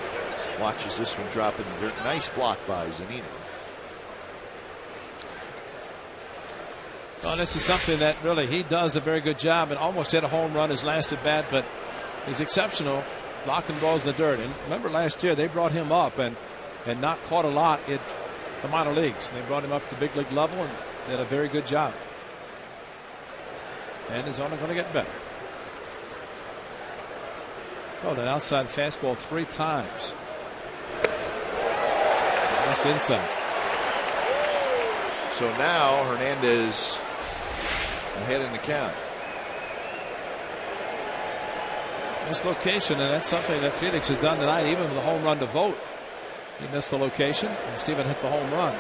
watches this one drop in dirt. Nice block by Zunino. Well, this is something that really he does a very good job, and almost hit a home run his last at bat, but he's exceptional blocking balls in the dirt. And remember last year they brought him up and not caught a lot in the minor leagues. They brought him up to big league level and did a very good job. And is only going to get better. Oh, an outside fastball 3 times. Just inside. So now Hernandez ahead in the count. Missed location, and that's something that Felix has done tonight, even with the home run to Vogt. He missed the location, and Steven hit the home run.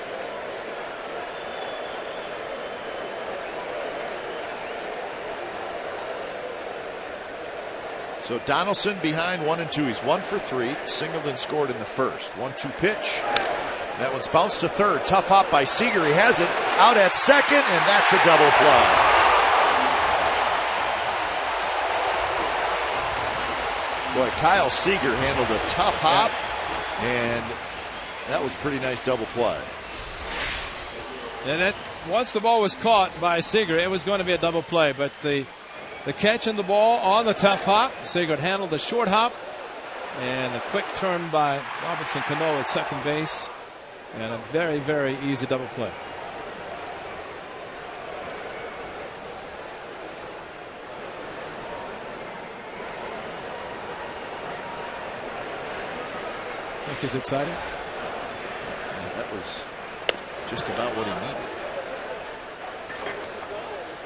So Donaldson behind 1-2. He's 1 for 3. Singled and scored in the first. 1-2 pitch. That one's bounced to third. Tough hop by Seager. He has it out at second, and that's a double play. Boy, Kyle Seager handled a tough hop, and that was a pretty nice double play. And once the ball was caught by Seager, it was going to be a double play, but the catch and the ball on the tough hop. Seager handled the short hop, and a quick turn by Robinson Cano at second base, and a very, very easy double play. Think he's excited? Yeah, that was just about what he needed.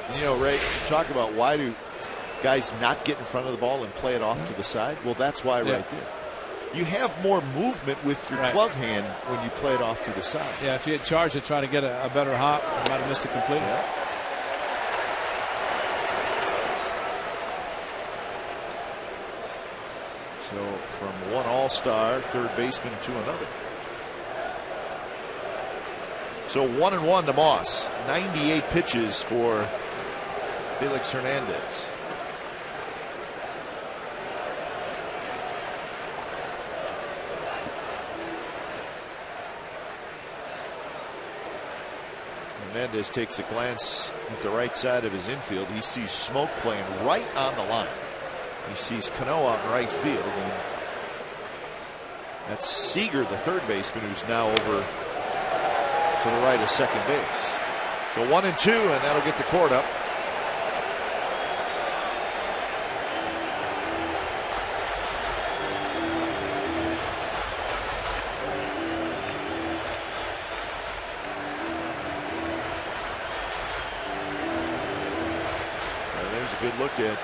And, you know, Ray, talk about why do guys not get in front of the ball and play it off to the side? Well, that's why right there. You have more movement with your glove hand when you play it off to the side. Yeah, if you had charged it trying to get a better hop, you might have missed it completely. Yeah. So from one all-star third baseman to another. So 1-1 to Moss. 98 pitches for Felix Hernandez. Hernandez takes a glance at the right side of his infield. He sees Smoke playing right on the line. He sees Cano out in right field. And that's Seager, the third baseman, who's now over to the right of second base. So 1-2, and that'll get the cord up. good look at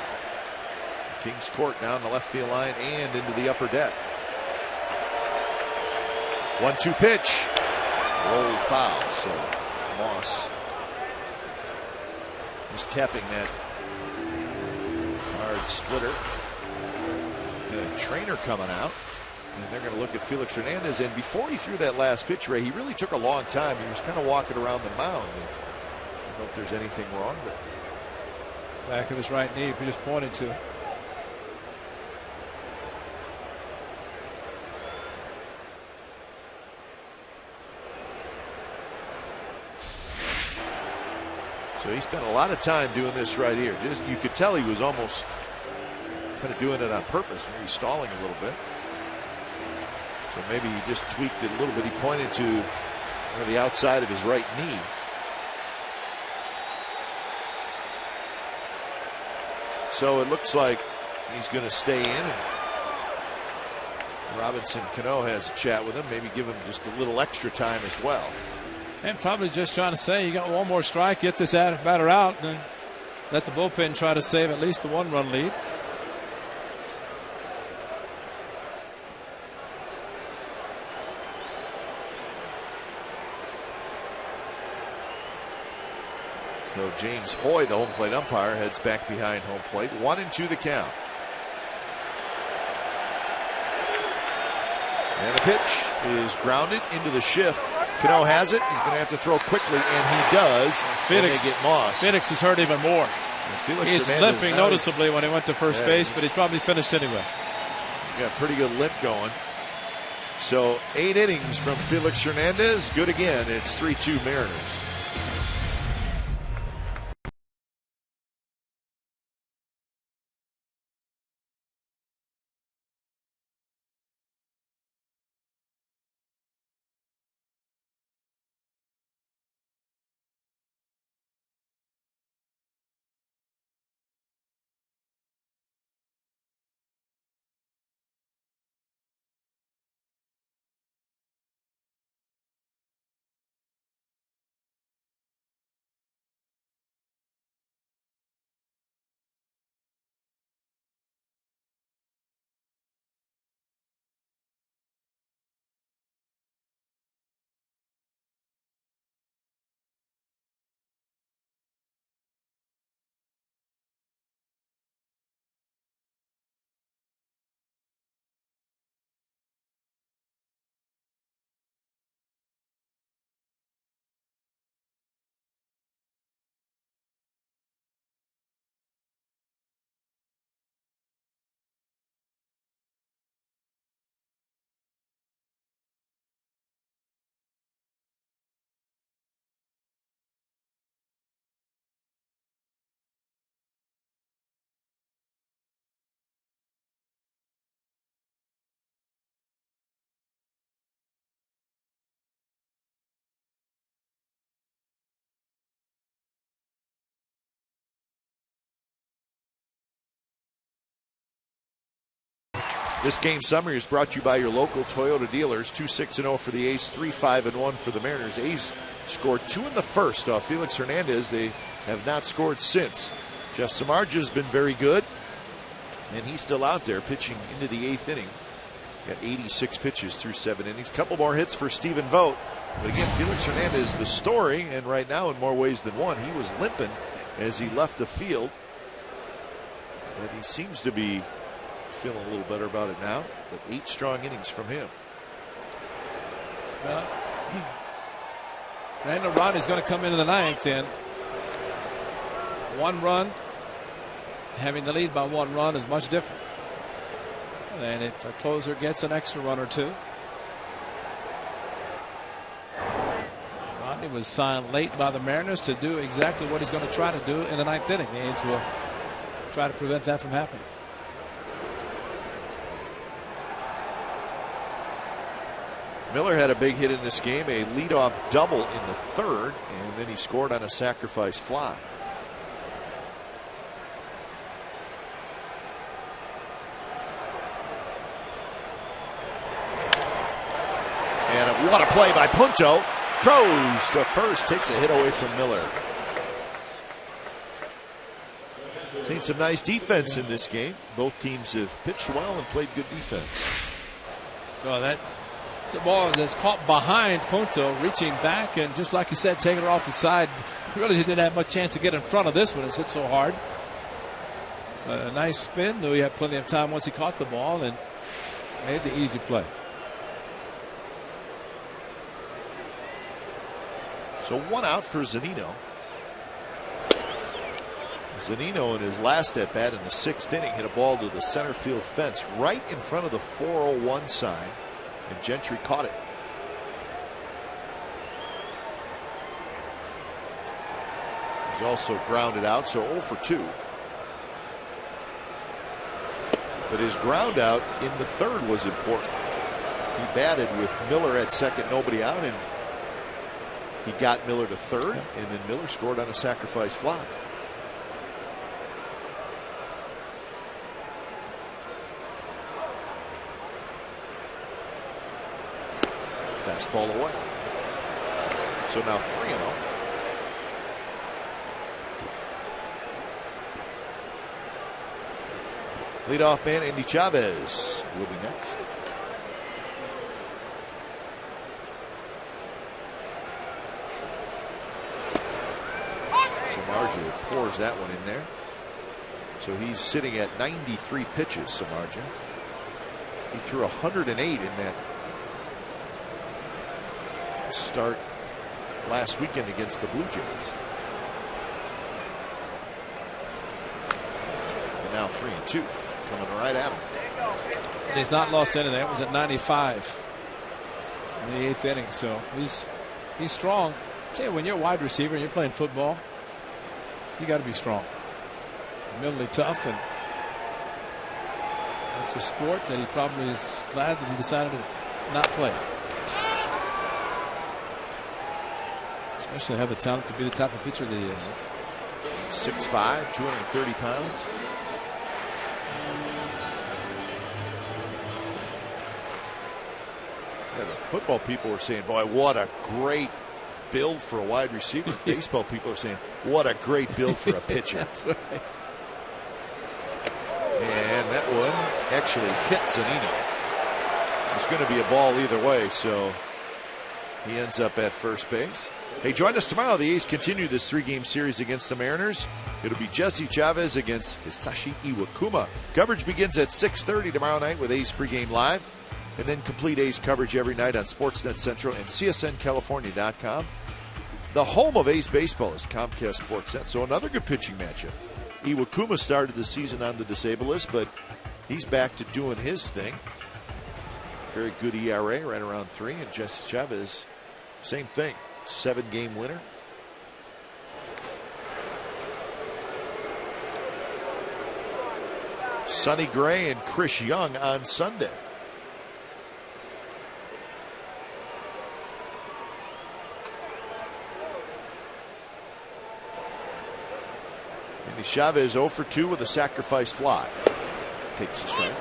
King's Court down the left field line and into the upper deck. 1-2 pitch. Roll foul. So Moss is tapping that hard splitter. And a trainer coming out. And they're going to look at Felix Hernandez. And before he threw that last pitch, Ray, he really took a long time. He was kind of walking around the mound. And I don't know if there's anything wrong with it. Back of his right knee, if he just pointed to. So he spent a lot of time doing this right here. Just you could tell he was almost kind of doing it on purpose, maybe stalling a little bit. So maybe he just tweaked it a little bit. He pointed to the outside of his right knee. So it looks like he's going to stay in. And Robinson Cano has a chat with him, maybe give him just a little extra time as well. And probably just trying to say, you got one more strike, get this batter out, and then let the bullpen try to save at least the 1-run lead. So James Hoy, the home plate umpire, heads back behind home plate. 1-2 the count. And the pitch is grounded into the shift. Cano has it. He's going to have to throw quickly, and he does. Felix, and they get Moss. Felix is hurt even more. He's Hernandez limping noticeably when he went to first base, but he probably finished anyway. Got a pretty good limp going. So 8 innings from Felix Hernandez. Good again. It's 3-2 Mariners. This game summary is brought to you by your local Toyota dealers. 2-6-0 for the A's, 3-5-1 for the Mariners. A's scored 2 in the first off Felix Hernandez. They have not scored since. Jeff Samardzija has been very good, and he's still out there pitching into the 8th inning. Got 86 pitches through 7 innings. Couple more hits for Stephen Vogt. But again, Felix Hernandez, the story, and right now in more ways than one, he was limping as he left the field. And he seems to be feeling a little better about it now, but 8 strong innings from him. Randall Rodney's going to come into the 9th, and 1 run, having the lead by 1 run is much different. And if a closer gets an extra run or 2. Rodney was signed late by the Mariners to do exactly what he's going to try to do in the 9th inning. The A's will try to prevent that from happening. Miller had a big hit in this game, a leadoff double in the 3rd, and then he scored on a sacrifice fly. And what a play by Punto. Throws to first, takes a hit away from Miller. Seen some nice defense in this game. Both teams have pitched well and played good defense. Well, that's the ball that's caught behind Punto, reaching back, and just like you said, taking it off the side. Really didn't have much chance to get in front of this one. It's hit so hard. A nice spin. Knew he had plenty of time once he caught the ball and made the easy play. So 1 out for Zunino. Zunino in his last at bat in the 6th inning hit a ball to the center field fence right in front of the 401 sign, and Gentry caught it. He's also grounded out, so 0 for 2. But his ground out in the 3rd was important. He batted with Miller at second, nobody out, and he got Miller to 3rd, and then Miller scored on a sacrifice fly. Fastball away. So now 3-0. Leadoff man Andy Chavez will be next. Samardzija pours that one in there. So he's sitting at 93 pitches, Samardzija. He threw 108 in that start last weekend against the Blue Jays. And now 3-2 coming right at him. And he's not lost anything. That was at 95 in the 8th inning. So he's strong. I tell you, when you're a wide receiver and you're playing football, you got to be strong, mentally tough, and that's a sport that he probably is glad that he decided to not play. Especially have the talent to be the type of pitcher that he is. 6'5", 230 pounds. Yeah, the football people were saying, boy, what a great build for a wide receiver. Baseball people are saying, what a great build for a pitcher. That's right. And that one actually hit Zunino. It's going to be a ball either way, so he ends up at first base. Hey, join us tomorrow. The A's continue this 3-game series against the Mariners. It'll be Jesse Chavez against Hisashi Iwakuma. Coverage begins at 6:30 tomorrow night with A's pregame live. And then complete A's coverage every night on Sportsnet Central and CSNCalifornia.com. The home of A's baseball is Comcast Sportsnet. So another good pitching matchup. Iwakuma started the season on the disabled list, but he's back to doing his thing. Very good ERA, right around 3. And Jesse Chavez, same thing. 7-game winner. Sonny Gray and Chris Young on Sunday. Andy Chavez 0 for 2 with a sacrifice fly. Takes a strike.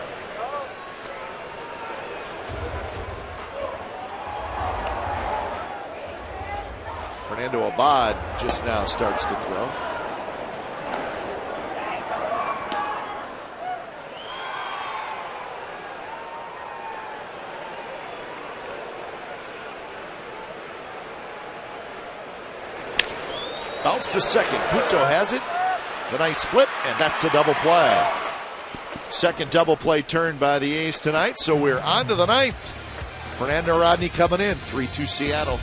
Fernando Abad just now starts to throw. Bounce to second. Punto has it. The nice flip, and that's a double play. Second double play turn by the A's tonight, so we're on to the 9th. Fernando Rodney coming in, 3-2 Seattle.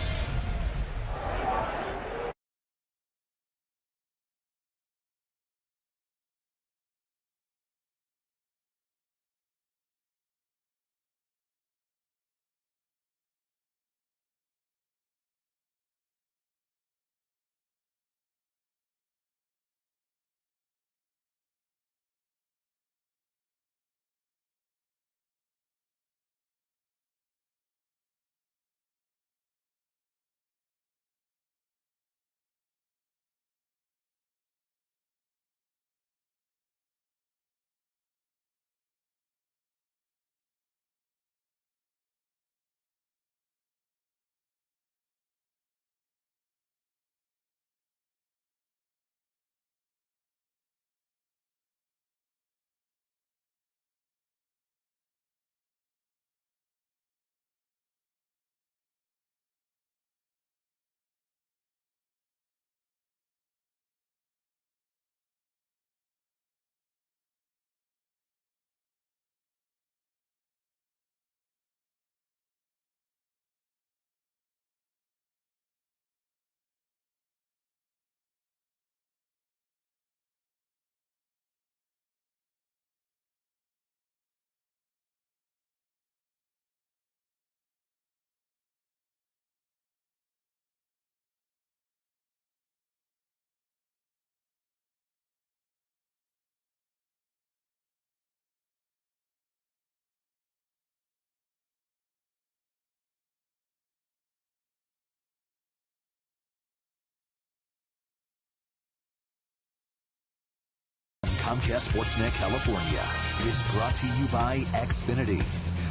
Comcast Sportsnet California is brought to you by Xfinity,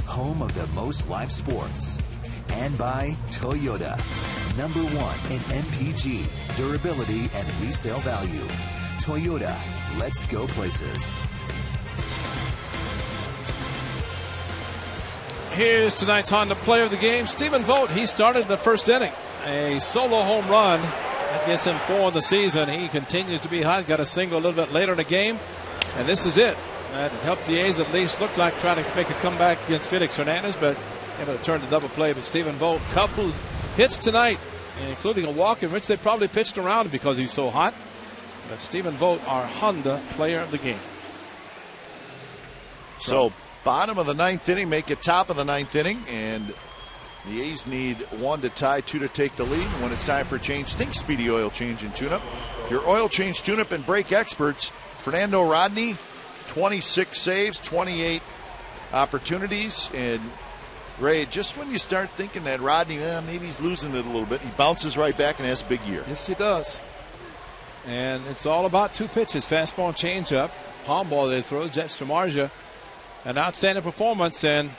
home of the most live sports, and by Toyota, #1 in MPG, durability, and resale value. Toyota, let's go places. Here's tonight's Honda player of the game, Stephen Vogt. He started the first inning. A solo home run. That gets him 4 in the season. He continues to be hot. Got a single a little bit later in the game. And this is it. That helped the A's at least look like trying to make a comeback against Felix Hernandez, but able to turn the double play. But Stephen Vogt, couple hits tonight, including a walk in which they probably pitched around because he's so hot. But Stephen Vogt, our Honda player of the game. So bottom of the 9th inning, make it top of the 9th inning, and the A's need 1 to tie, 2 to take the lead. When it's time for change, think Speedy Oil Change and Tune-Up. Your oil change, tune-up, and brake experts. Fernando Rodney, 26 saves, 28 opportunities. And, Ray, just when you start thinking that Rodney, maybe he's losing it a little bit, he bounces right back and has a big year. Yes, he does. And it's all about 2 pitches, fastball and changeup. Palm ball they throw, Jeff Samardzija. An outstanding performance, and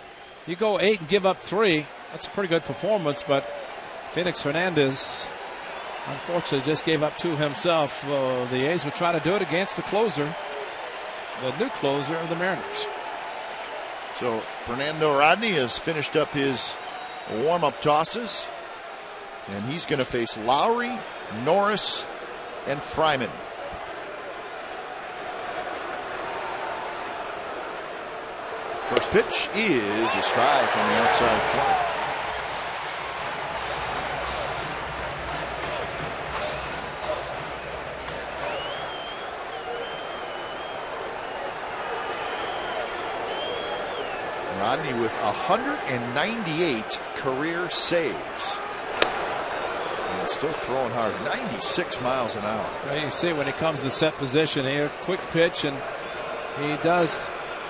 you go 8 and give up 3. That's a pretty good performance, but Felix Hernandez unfortunately just gave up 2 himself. The A's would try to do it against the closer, the new closer of the Mariners. So Fernando Rodney has finished up his warm-up tosses, and he's going to face Lowry, Norris, and Fryman. First pitch is a strike on the outside corner. Rodney with 198 career saves. And still throwing hard, 96 miles an hour. Well, you see when it comes to set position here, quick pitch, and he does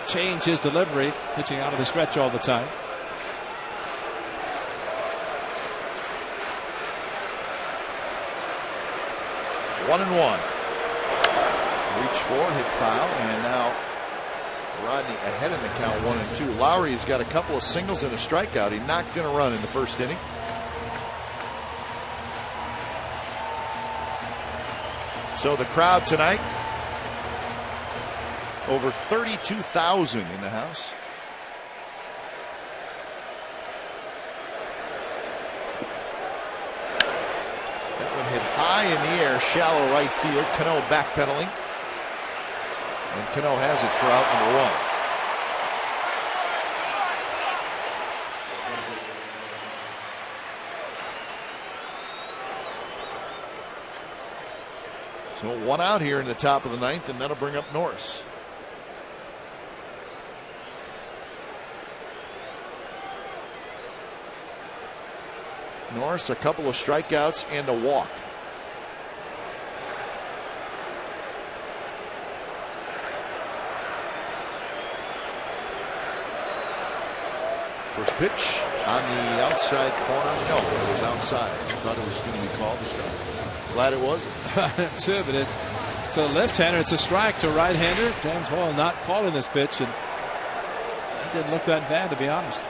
change his delivery, pitching out of the stretch all the time. One and one. Reach for, hit foul, and now Rodney ahead in the count, 1-2. Lowry has got a couple of singles and a strikeout. He knocked in a run in the first inning. So the crowd tonight, over 32,000 in the house. That one hit high in the air, shallow right field. Cano backpedaling. And Cano has it for out number 1. So 1 out here in the top of the 9th, and that'll bring up Norris. Norris, a couple of strikeouts and a walk. First pitch on the outside corner. No, it was outside. I thought it was going to be called a strike. Glad it wasn't. Too, but to the left-hander, it's a strike. To right-hander, James Hoyle not calling this pitch, and it didn't look that bad, to be honest.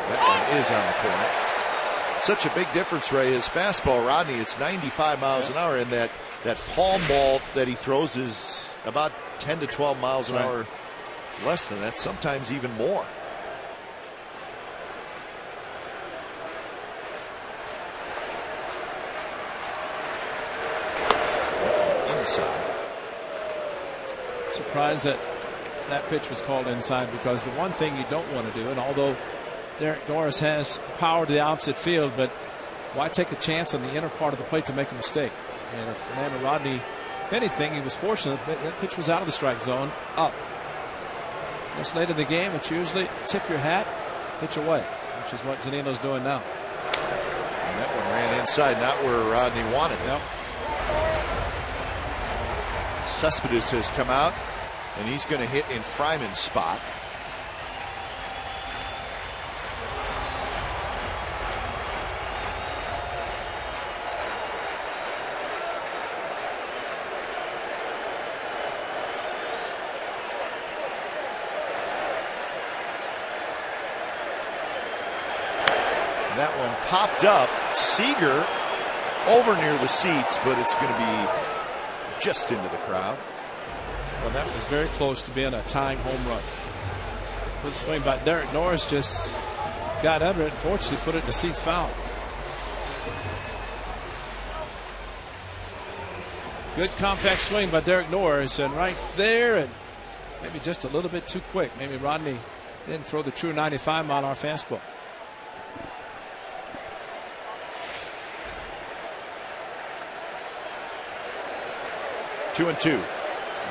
That one is on the corner. Such a big difference, Ray. His fastball, Rodney, it's 95 miles an hour, and that palm ball that he throws is about 10 to 12 miles an hour less than that, sometimes even more. Inside. Surprised that pitch was called inside, because the one thing you don't want to do, and although Derek Norris has power to the opposite field, but why take a chance on the inner part of the plate to make a mistake? And if Fernando Rodney, if anything, he was fortunate, but that pitch was out of the strike zone, up. This late in the game, it's usually tip your hat, pitch away, which is what Zunino's doing now. And that one ran inside, not where Rodney wanted it. Yep. Cespedes has come out, and he's going to hit in Fryman's spot. That one popped up. Seager over near the seats, but it's going to be just into the crowd. Well, that was very close to being a tying home run. Good swing by Derek Norris, just got under it. Unfortunately, put it in the seats foul. Good compact swing by Derek Norris, and right there, and maybe just a little bit too quick. Maybe Rodney didn't throw the true 95-mile-an-hour fastball. Two and two.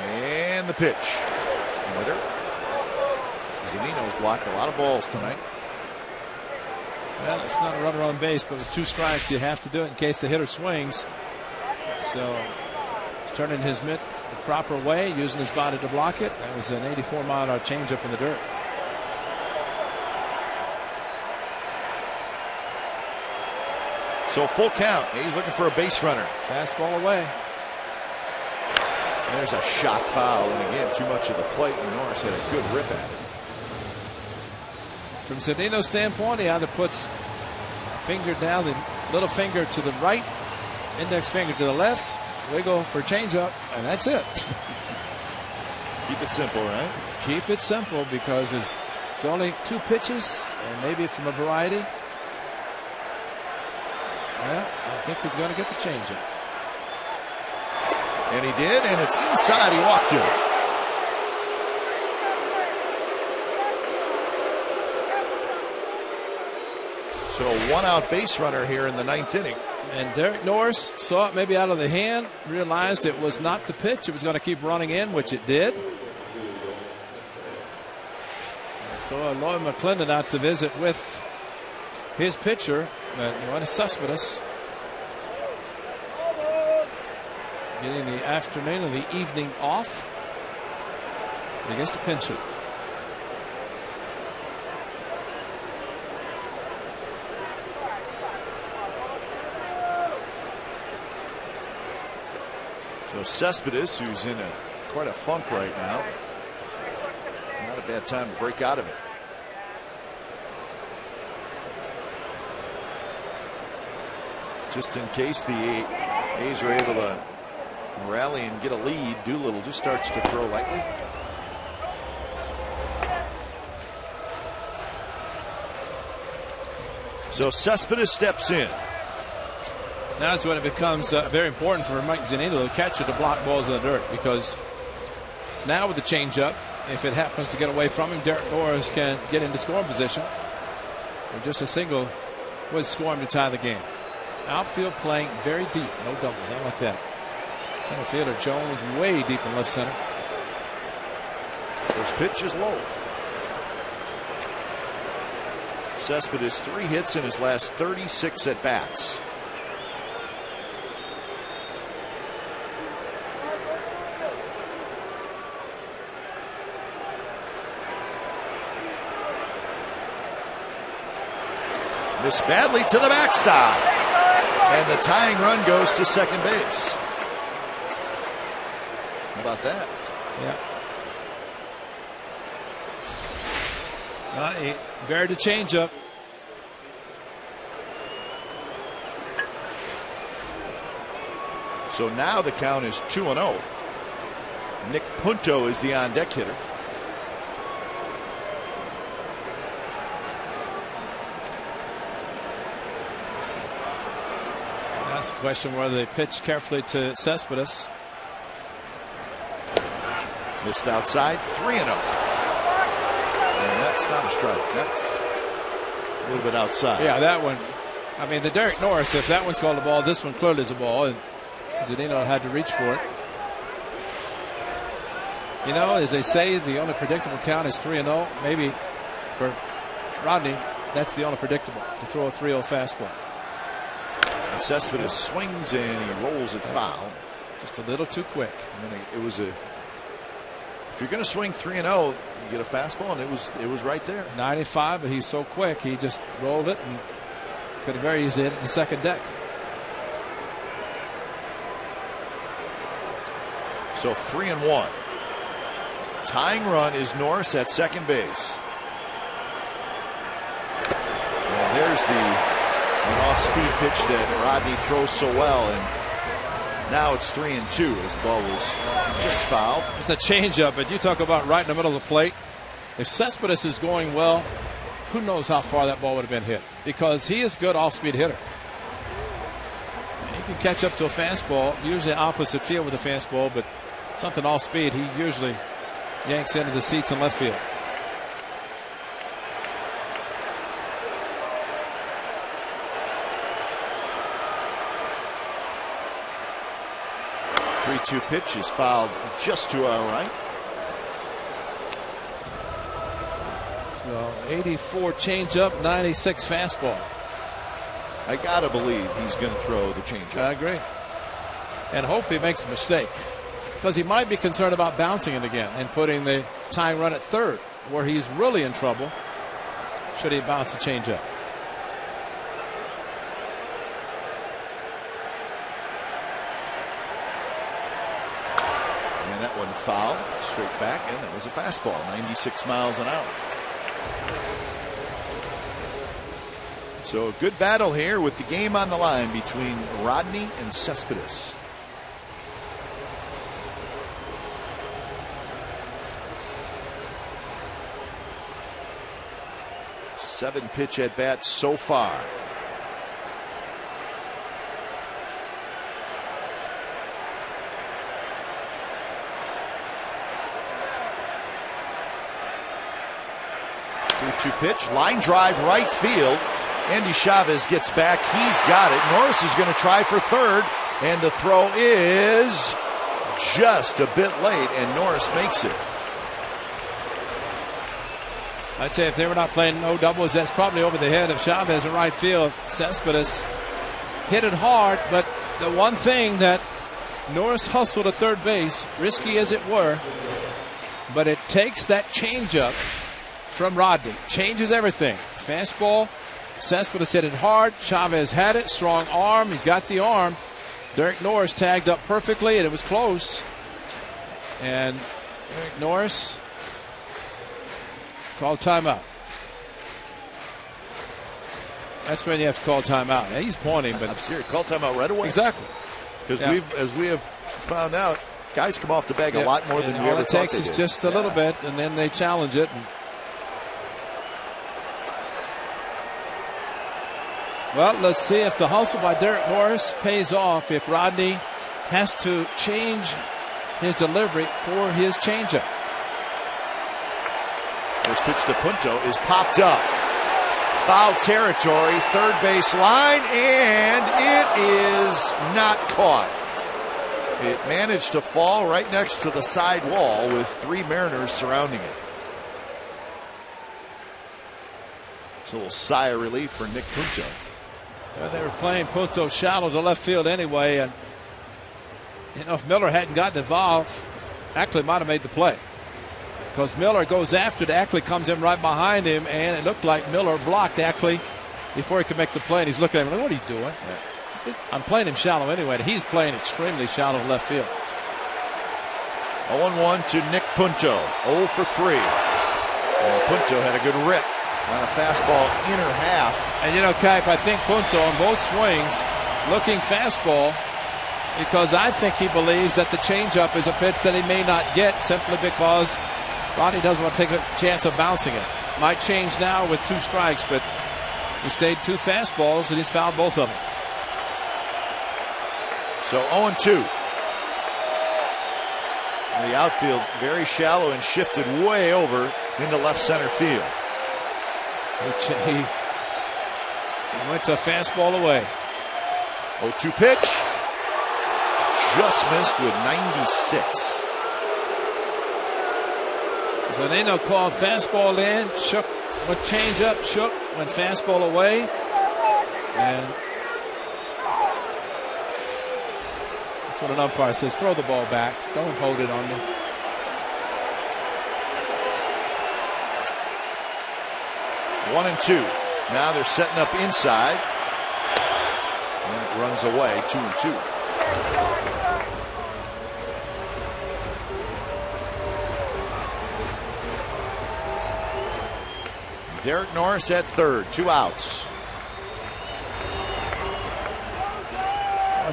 And the pitch. Hitter. Zunino's blocked a lot of balls tonight. Well, it's not a runner on base, but with 2 strikes, you have to do it in case the hitter swings. So he's turning his mitts the proper way, using his body to block it. That was an 84-mile-an-hour changeup in the dirt. So full count. He's looking for a base runner. Fastball away. There's a shot foul, and again, too much of the plate, and Norris had a good rip at it. From Zunino's standpoint, he either puts a finger down, the little finger to the right, index finger to the left, wiggle for changeup, and that's it. Keep it simple, right? Keep it simple, because there's only 2 pitches, and maybe from a variety. Well, I think he's going to get the changeup. And he did, and it's inside. He walked to it. So a 1-out base runner here in the 9th inning. And Derek Norris saw it maybe out of the hand, realized it was not the pitch. It was going to keep running in, which it did. And so Lloyd McClendon out to visit with his pitcher, Yoenis Cespedes. Getting the afternoon and the evening off against a pinch hit. So Cespedes, who's in quite a funk right now, not a bad time to break out of it. Just in case the A's are able to rally and get a lead, Doolittle just starts to throw lightly. So Cespedes steps in. That's when it becomes very important for Mike Zunino, the catcher, to block balls in the dirt, because now with the changeup, if it happens to get away from him, Derek Norris can get into scoring position. Or just a single would score him to tie the game. Outfield playing very deep, no doubles. I like that. Center fielder Jones way deep in left center. First pitch is low. Cespedes 3 hits in his last 36 at bats. Missed badly to the backstop, and the tying run goes to second base. How about that? Yeah. He buried the changeup. So now the count is 2-0. Nick Punto is the on-deck hitter. That's a question whether they pitch carefully to Cespedes. Missed outside, 3-0. And that's not a strike. That's a little bit outside. Yeah, that one. I mean, the Derek Norris, if that one's called a ball, this one clearly is a ball, and Zunino had to reach for it. You know, as they say, the only predictable count is 3-0. Maybe for Rodney, that's the only predictable, to throw a 3-0 fastball. And Cespedes swings and he rolls it foul. Just a little too quick. And it was a. If you're going to swing 3-0, you get a fastball, and it was right there. 95, but he's so quick, he just rolled it and could have very easily hit it in the second deck. So 3-1. Tying run is Norris at second base. And there's the An off-speed pitch that Rodney throws so well, and now it's 3-2 as the ball was just fouled. It's a changeup, but you talk about right in the middle of the plate. If Cespedes is going well, who knows how far that ball would have been hit, because he is a good off-speed hitter. And he can catch up to a fastball, usually opposite field with a fastball, but something off-speed, he usually yanks into the seats in left field. The 3-2 pitch is fouled just to our right. So 84 changeup, 96 fastball. I gotta believe he's going to throw the changeup. I agree, and hope he makes a mistake, because he might be concerned about bouncing it again and putting the tying run at third, where he's really in trouble should he bounce a changeup. And that one fouled straight back, and that was a fastball, 96 miles an hour. So a good battle here with the game on the line between Rodney and Cespedes. Seven pitch at bats so far. Two pitch, line drive right field. Andy Chavez gets back. He's got it. Norris is going to try for third, and the throw is just a bit late, and Norris makes it. I tell you, if they were not playing no doubles, that's probably over the head of Chavez in right field. Cespedes hit it hard, but the one thing that Norris hustled at third base, risky as it were, but it takes that changeup from Rodney, changes everything. Fastball, Cespedes hit it hard. Chavez had it, strong arm. He's got the arm. Derek Norris tagged up perfectly, and it was close. And Derek Norris called timeout. That's when you have to call timeout. Yeah, he's pointing, but I'm serious. Call timeout right away. Exactly. Because as we have found out, guys come off the bag a lot more than we ever thought they did. All it takes is just a little bit, and then they challenge it. Well, let's see if the hustle by Derek Norris pays off, if Rodney has to change his delivery for his changeup. First pitch to Punto is popped up. Foul territory, third base line, and it is not caught. It managed to fall right next to the side wall with three Mariners surrounding it. So a little sigh of relief for Nick Punto. Well, they were playing Punto shallow to left field anyway, and you know, if Miller hadn't gotten involved, Ackley might have made the play. Because Miller goes after it, Ackley comes in right behind him, and it looked like Miller blocked Ackley before he could make the play. And he's looking at him like, "What are you doing?" Yeah. I'm playing him shallow anyway. He's playing extremely shallow left field. 0-1 to Nick Punto, 0 for 3. And Punto had a good rip on a fastball inner half. And you know, Kipe, I think Punto on both swings looking fastball, because I think he believes that the changeup is a pitch that he may not get, simply because Rodney doesn't want to take a chance of bouncing it. Might change now with 2 strikes, but he stayed 2 fastballs and he's fouled both of them. So 0-2. The outfield very shallow and shifted way over into left center field. He went to a fastball away. 0-2 pitch. Just missed with 96. Zunino called fastball in, shook, went change up, shook, went fastball away. And that's what an umpire says, throw the ball back. Don't hold it on me. One and 2. Now they're setting up inside. And it runs away, 2-2. Derek Norris at third, 2 outs.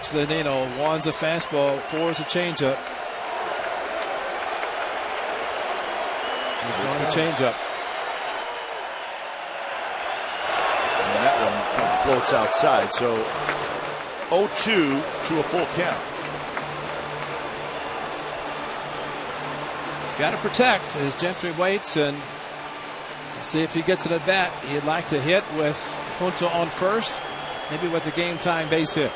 Watch Zunino. 1's a fastball, 4's a changeup. He's going to change up. And that one kind of floats outside. So 0-2 to a full count. Got to protect as Gentry waits and see if he gets an at bat. He'd like to hit with Punto on first, maybe with a game time base hit.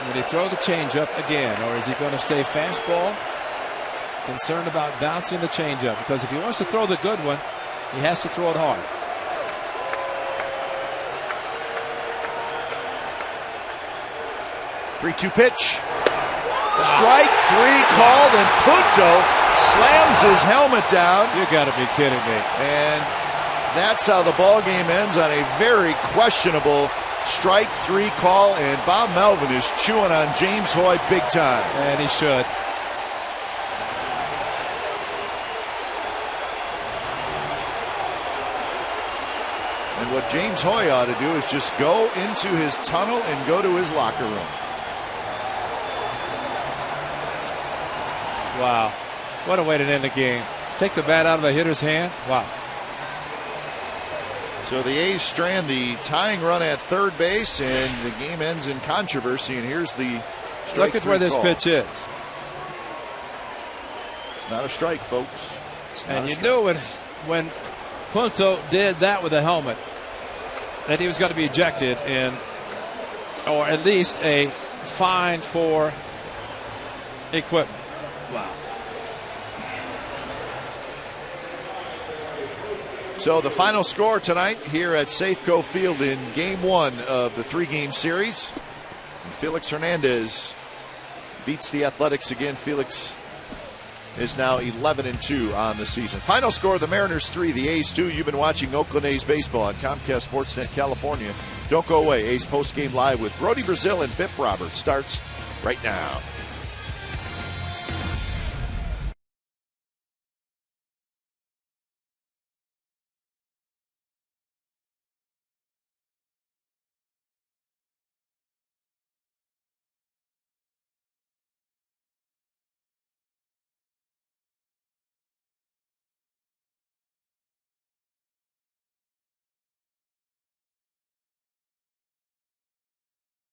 Will he throw the changeup again, or is he going to stay fastball? Concerned about bouncing the changeup, because if he wants to throw the good one, he has to throw it hard. Three-two pitch. Strike three called, and Punto slams his helmet down. You got to be kidding me. And that's how the ball game ends, on a very questionable strike three call. And Bob Melvin is chewing on James Hoy big time. And he should. And what James Hoy ought to do is just go into his tunnel and go to his locker room. Wow. What a way to end the game. Take the bat out of the hitter's hand. Wow. So the A's strand the tying run at third base, and the game ends in controversy. And here's the strike. Look at where this call. pitch is. It's not a strike, folks. And you knew it when Punto did that with the helmet, that he was going to be ejected, or at least a fine for equipment. Wow. So the final score tonight here at Safeco Field in Game 1 of the 3-game series. Felix Hernandez beats the Athletics again. Felix is now 11-2 on the season. Final score: the Mariners 3, the A's 2. You've been watching Oakland A's baseball on Comcast Sportsnet California. Don't go away. A's postgame live with Brody Brazil and Bip Roberts starts right now.